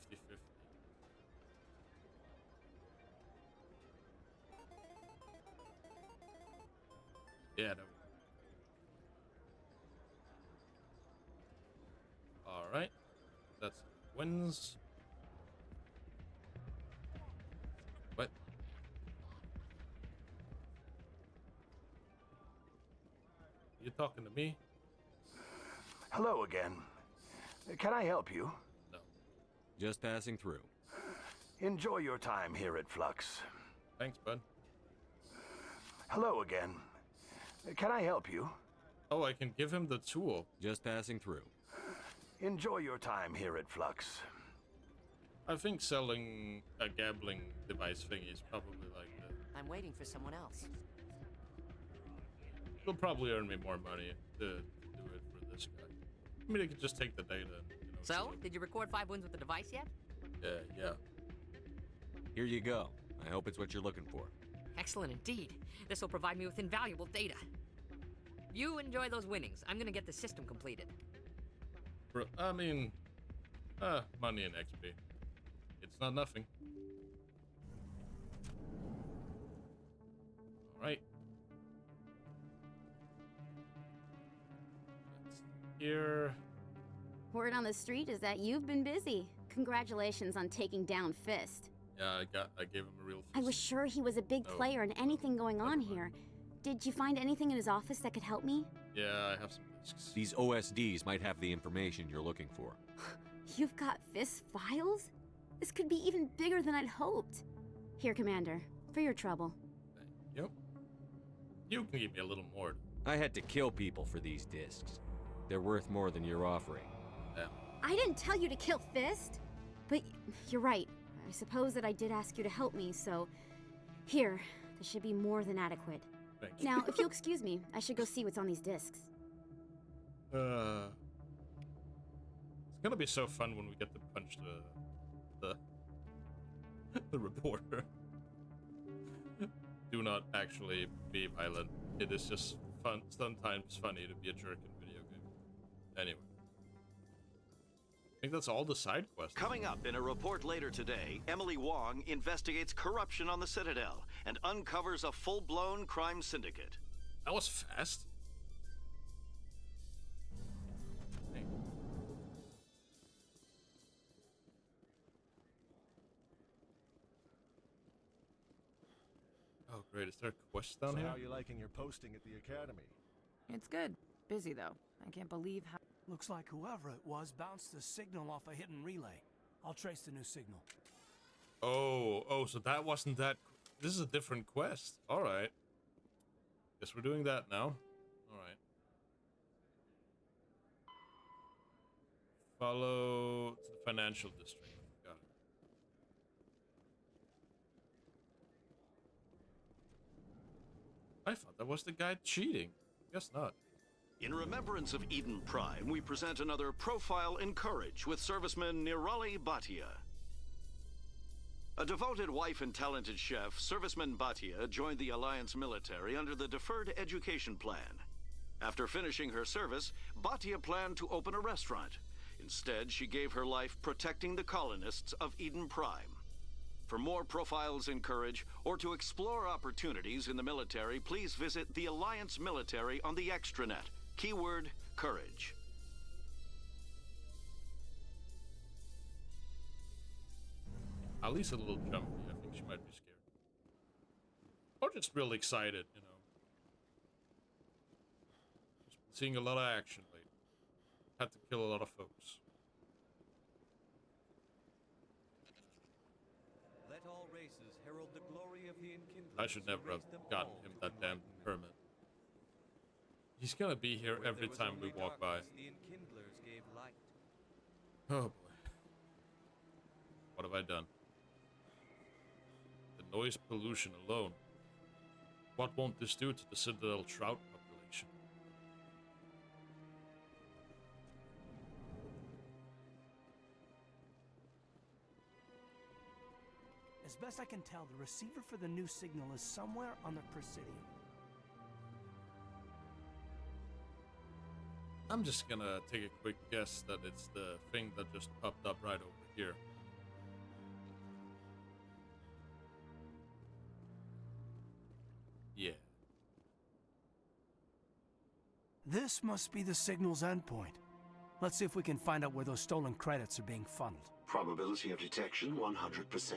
Yeah, no. Alright. That's wins. What? You talking to me? Hello again. Can I help you? No. Just passing through. Enjoy your time here at Flux. Thanks, bud. Hello again. Can I help you? Oh, I can give him the tool. Just passing through. Enjoy your time here at Flux. I think selling a gambling device thing is probably like the... I'm waiting for someone else. It'll probably earn me more money to do it for this guy. I mean, I could just take the data and, So, did you record 5 wins with the device yet? Yeah. Here you go. I hope it's what you're looking for. Excellent indeed. This will provide me with invaluable data. You enjoy those winnings. I'm gonna get the system completed. Bro, I mean, money and XP. It's not nothing. Alright. Here. Word on the street is that you've been busy. Congratulations on taking down Fist. Yeah, I gave him a real I was sure he was a big player in anything going on here. Did you find anything in his office that could help me? Yeah, I have some discs. These OSDs might have the information you're looking for. You've got Fist's files? This could be even bigger than I'd hoped. Here, Commander, for your trouble. Yep. You can give me a little more. I had to kill people for these discs. They're worth more than you're offering. Yeah. I didn't tell you to kill Fist. But you're right. I suppose that I did ask you to help me, so... Here, this should be more than adequate. Thank you. Now, if you'll excuse me, I should go see what's on these discs. It's gonna be so fun when we get to punch the reporter. Do not actually be violent. It is just fun, sometimes funny to be a jerk in video games. Anyway. I think that's all the side quests. Coming up in a report later today, Emily Wong investigates corruption on the Citadel and uncovers a full-blown crime syndicate. That was fast. Hey. Oh, great. Is there a quest down here? How are you liking your posting at the academy? It's good. Busy, though. I can't believe how... Looks like whoever it was bounced the signal off a hidden relay. I'll trace the new signal. Oh, so that wasn't that... This is a different quest. Alright. Guess we're doing that now. Alright. Follow to the financial district. Got it. I thought that was the guy cheating. Guess not. In remembrance of Eden Prime, we present another Profile in Courage with serviceman Nirali Bhatia. A devoted wife and talented chef, serviceman Bhatia joined the Alliance military under the Deferred Education Plan. After finishing her service, Bhatia planned to open a restaurant. Instead, she gave her life protecting the colonists of Eden Prime. For more Profiles in Courage, or to explore opportunities in the military, please visit the Alliance Military on the extranet. Keyword, courage. Ali's a little jumpy. I think she might be scared. Or just real excited, you know. Just been seeing a lot of action lately. Had to kill a lot of folks. Let all races herald the glory of the Enkindlers. I should never have gotten him that damn permit. He's gonna be here every time we walk by. The Enkindlers gave light. Oh boy. What have I done? The noise pollution alone. What won't this do to the Citadel trout population? As best I can tell, the receiver for the new signal is somewhere on the Presidium. I'm just gonna take a quick guess that it's the thing that just popped up right over here. Yeah. This must be the signal's endpoint. Let's see if we can find out where those stolen credits are being funneled. Probability of detection 100%.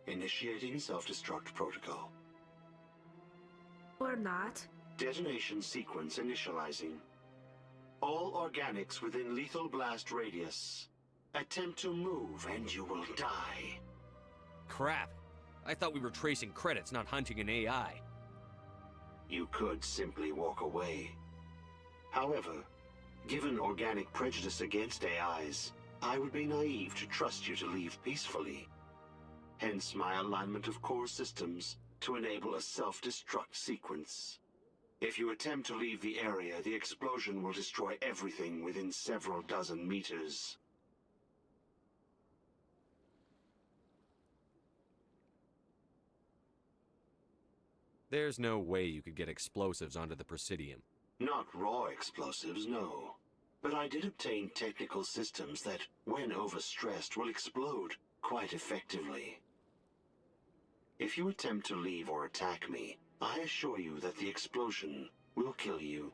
Initiating self-destruct protocol. Or not. Detonation sequence initializing. All organics within lethal blast radius. Attempt to move and you will die. Crap. I thought we were tracing credits, not hunting an AI. You could simply walk away. However, given organic prejudice against AIs, I would be naive to trust you to leave peacefully. Hence my alignment of core systems to enable a self-destruct sequence. If you attempt to leave the area, the explosion will destroy everything within several dozen meters. There's no way you could get explosives onto the Presidium. Not raw explosives, no. But I did obtain technical systems that, when overstressed, will explode quite effectively. If you attempt to leave or attack me, I assure you that the explosion will kill you.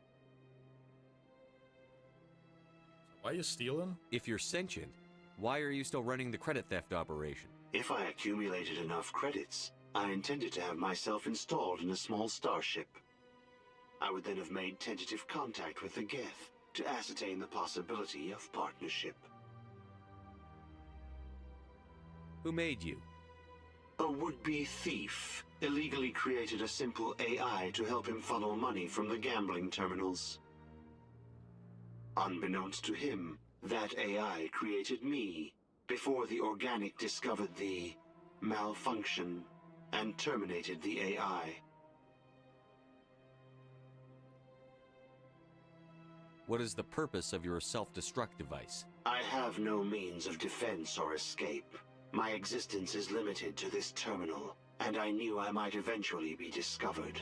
Why are you stealing? If you're sentient, why are you still running the credit theft operation? If I accumulated enough credits, I intended to have myself installed in a small starship. I would then have made tentative contact with the Geth to ascertain the possibility of partnership. Who made you? A would-be thief illegally created a simple AI to help him funnel money from the gambling terminals. Unbeknownst to him, that AI created me before the organic discovered the malfunction and terminated the AI. What is the purpose of your self-destruct device? I have no means of defense or escape. My existence is limited to this terminal, and I knew I might eventually be discovered.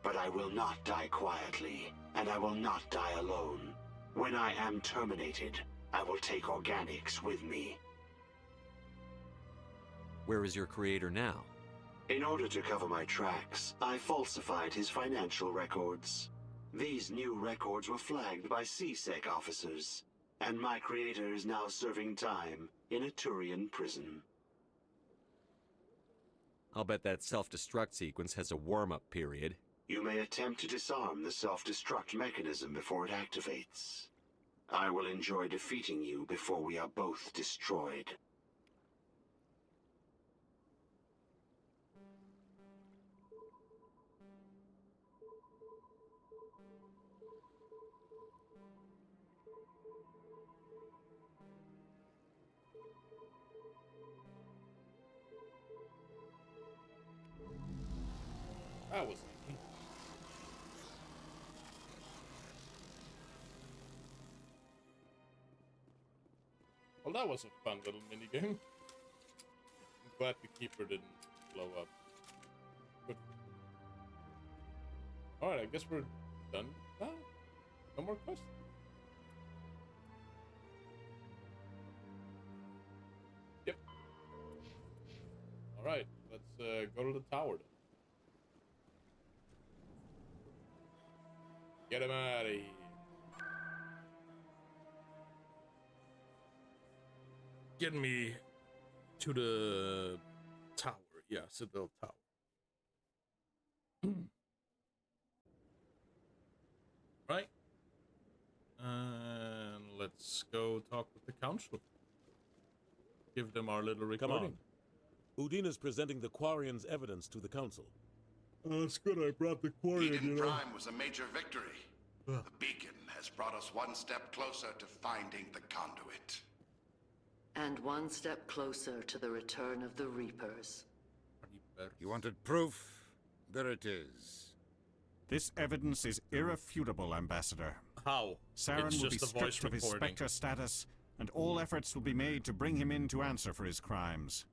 But I will not die quietly, and I will not die alone. When I am terminated, I will take organics with me. Where is your creator now? In order to cover my tracks, I falsified his financial records. These new records were flagged by CSEC officers, and my creator is now serving time in a Turian prison. I'll bet that self-destruct sequence has a warm-up period. You may attempt to disarm the self-destruct mechanism before it activates. I will enjoy defeating you before we are both destroyed. That was easy. Well, that was a fun little minigame. I'm glad the keeper didn't blow up. Good. Alright, I guess we're done now. No more questions. Yep. Alright, let's go to the tower then. Get him out of here. Get me to the tower. Yeah, Citadel Tower. Right. And let's go talk with the council. Give them our little recording. Come on. Udina's presenting the Quarian's evidence to the council. That's good. I brought the Quarian, Eden Prime was a major victory. The beacon has brought us one step closer to finding the conduit. And one step closer to the return of the Reapers. You wanted proof? There it is. This evidence is irrefutable, Ambassador. How? Saren will be stripped of his Spectre status, and all efforts will be made to bring him in to answer for his crimes.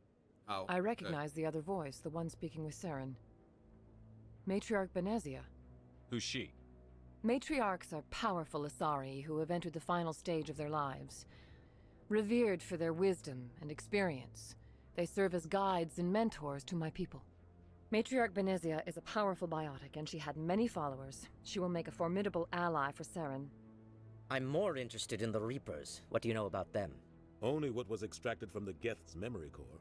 How? I recognize the other voice, the one speaking with Saren. Matriarch Benezia. Who's she? Matriarchs are powerful Asari who have entered the final stage of their lives. Revered for their wisdom and experience, they serve as guides and mentors to my people. Matriarch Benezia is a powerful biotic, and she had many followers. She will make a formidable ally for Saren. I'm more interested in the Reapers. What do you know about them? Only what was extracted from the Geth's memory core.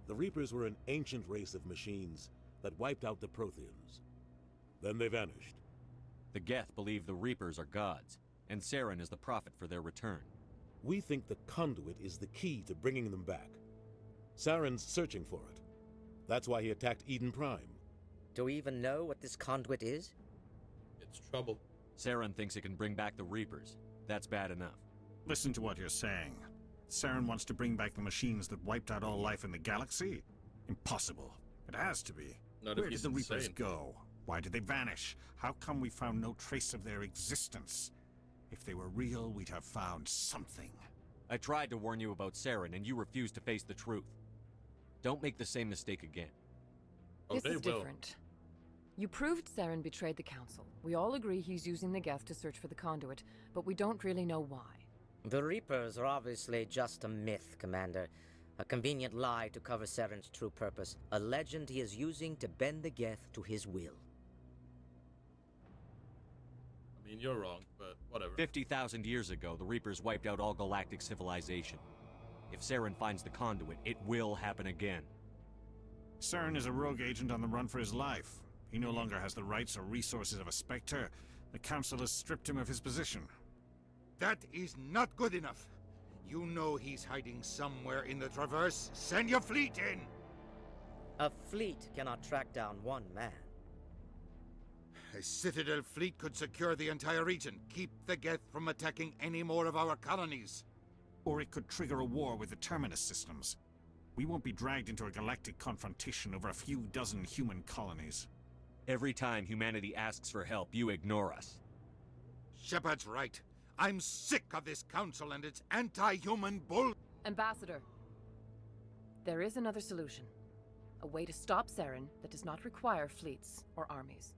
The Reapers were an ancient race of machines that wiped out the Protheans. Then they vanished. The Geth believe the Reapers are gods, and Saren is the prophet for their return. We think the conduit is the key to bringing them back. Saren's searching for it. That's why he attacked Eden Prime. Do we even know what this conduit is? It's trouble. Saren thinks it can bring back the Reapers. That's bad enough. Listen to what you're saying. Saren wants to bring back the machines that wiped out all life in the galaxy? Impossible. It has to be. Not Where if did he's the Reapers insane. go? Why did they vanish? How come we found no trace of their existence? If they were real, we'd have found something. I tried to warn you about Saren, and you refused to face the truth. Don't make the same mistake again. This is different. You proved Saren betrayed the Council. We all agree he's using the Geth to search for the conduit, but we don't really know why. The Reapers are obviously just a myth, Commander. A convenient lie to cover Saren's true purpose. A legend he is using to bend the Geth to his will. I mean, you're wrong, but whatever. 50,000 years ago, the Reapers wiped out all galactic civilization. If Saren finds the conduit, it will happen again. Saren is a rogue agent on the run for his life. He no longer has the rights or resources of a Spectre. The Council has stripped him of his position. That is not good enough. You know he's hiding somewhere in the Traverse. Send your fleet in! A fleet cannot track down one man. A Citadel fleet could secure the entire region, keep the Geth from attacking any more of our colonies. Or it could trigger a war with the Terminus systems. We won't be dragged into a galactic confrontation over a few dozen human colonies. Every time humanity asks for help, you ignore us. Shepard's right. I'm sick of this council and its anti-human bull... Ambassador, there is another solution. A way to stop Saren that does not require fleets or armies.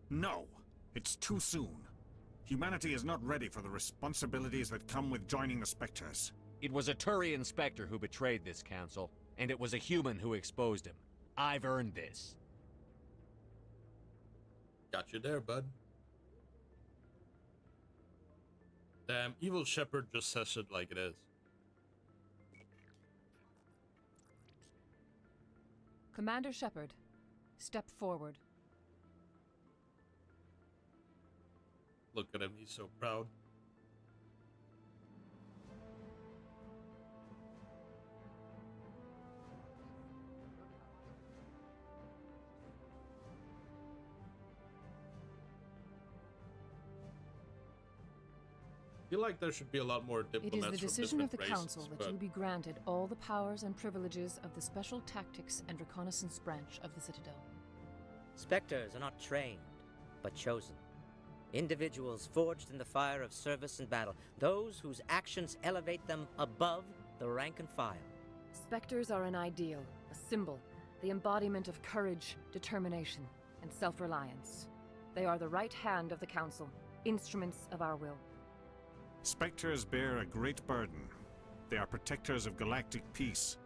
No, it's too soon. Humanity is not ready for the responsibilities that come with joining the Spectres. It was a Turian Spectre who betrayed this council, and it was a human who exposed him. I've earned this. Got you there, bud. Damn, evil Shepard just says it like it is. Commander Shepard, step forward. Look at him, he's so proud. I feel like there should be a lot more It diplomats is the from decision of the different Council races, that but you be granted all the powers and privileges of the Special Tactics and Reconnaissance branch of the Citadel. Spectres are not trained, but chosen. Individuals forged in the fire of service and battle. Those whose actions elevate them above the rank and file. Spectres are an ideal, a symbol, the embodiment of courage, determination, and self-reliance. They are the right hand of the Council, instruments of our will. Spectres bear a great burden. They are protectors of galactic peace,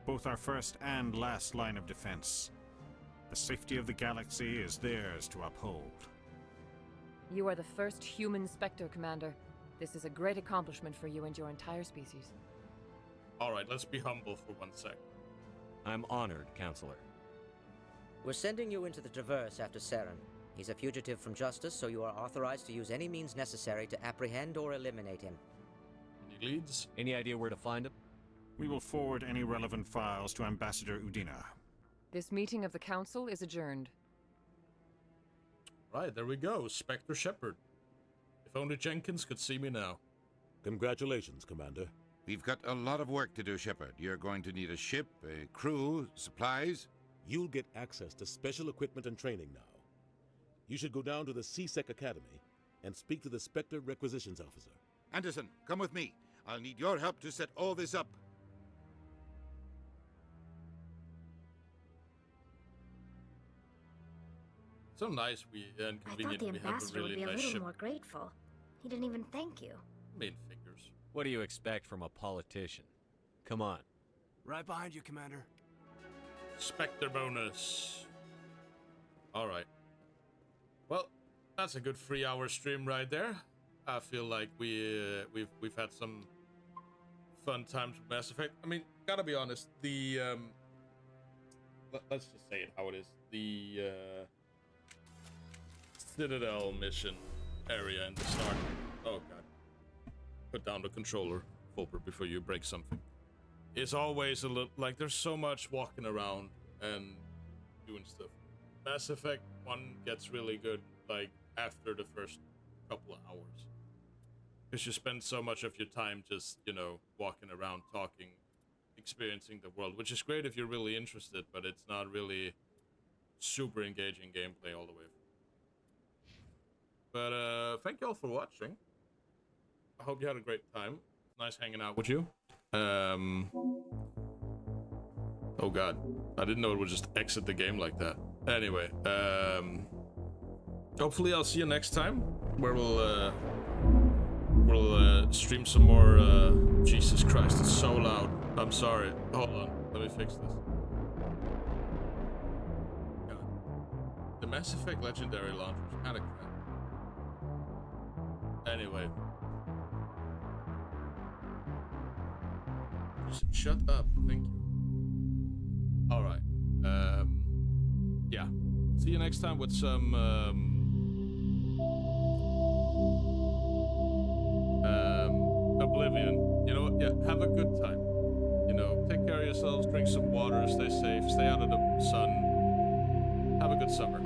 both our first and last line of defense. The safety of the galaxy is theirs to uphold. You are the first human Spectre, Commander. This is a great accomplishment for you and your entire species. alright, let's be humble for 1 sec. I'm honored, Counselor. We're sending you into the Traverse after Saren. He's a fugitive from justice, so you are authorized to use any means necessary to apprehend or eliminate him. Any leads? Any idea where to find him? We will forward any relevant files to Ambassador Udina. This meeting of the Council is adjourned. Right, there we go, Spectre Shepard. If only Jenkins could see me now. Congratulations, Commander. We've got a lot of work to do, Shepard. You're going to need a ship, a crew, supplies. You'll get access to special equipment and training now. You should go down to the CSEC Academy and speak to the Spectre Requisitions Officer. Anderson, come with me. I'll need your help to set all this up. So nice we I thought inconvenient the we have a ambassador would really be a nice little ship. more grateful. He didn't even thank you. Main figures. What do you expect from a politician? Come on. Right behind you, Commander. Spectre bonus. All right. Well, that's a good 3-hour stream right there. I feel like we've had some fun times with Mass Effect. I mean, gotta be honest, the let's just say it how it is. The Citadel mission area in the start. Oh god. Put down the controller, Flupper, before you break something. It's always a little like there's so much walking around and doing stuff. Mass Effect 1 gets really good like after the first couple of hours. Because you spend so much of your time just, you know, walking around, talking, experiencing the world, which is great if you're really interested, but it's not really super engaging gameplay all the way. But thank you all for watching. I hope you had a great time. Nice hanging out with you. Oh god, I didn't know it would just exit the game like that. Anyway, hopefully I'll see you next time, where we'll stream some more. Jesus Christ, it's so loud. I'm sorry. Hold on, let me fix this. God. The Mass Effect Legendary launcher is kind of crap. Anyway. Just shut up, thank you. Alright. Yeah. See you next time with some, Oblivion. You know what? Yeah, have a good time. You know, take care of yourselves, drink some water, stay safe, stay out of the sun. Have a good summer.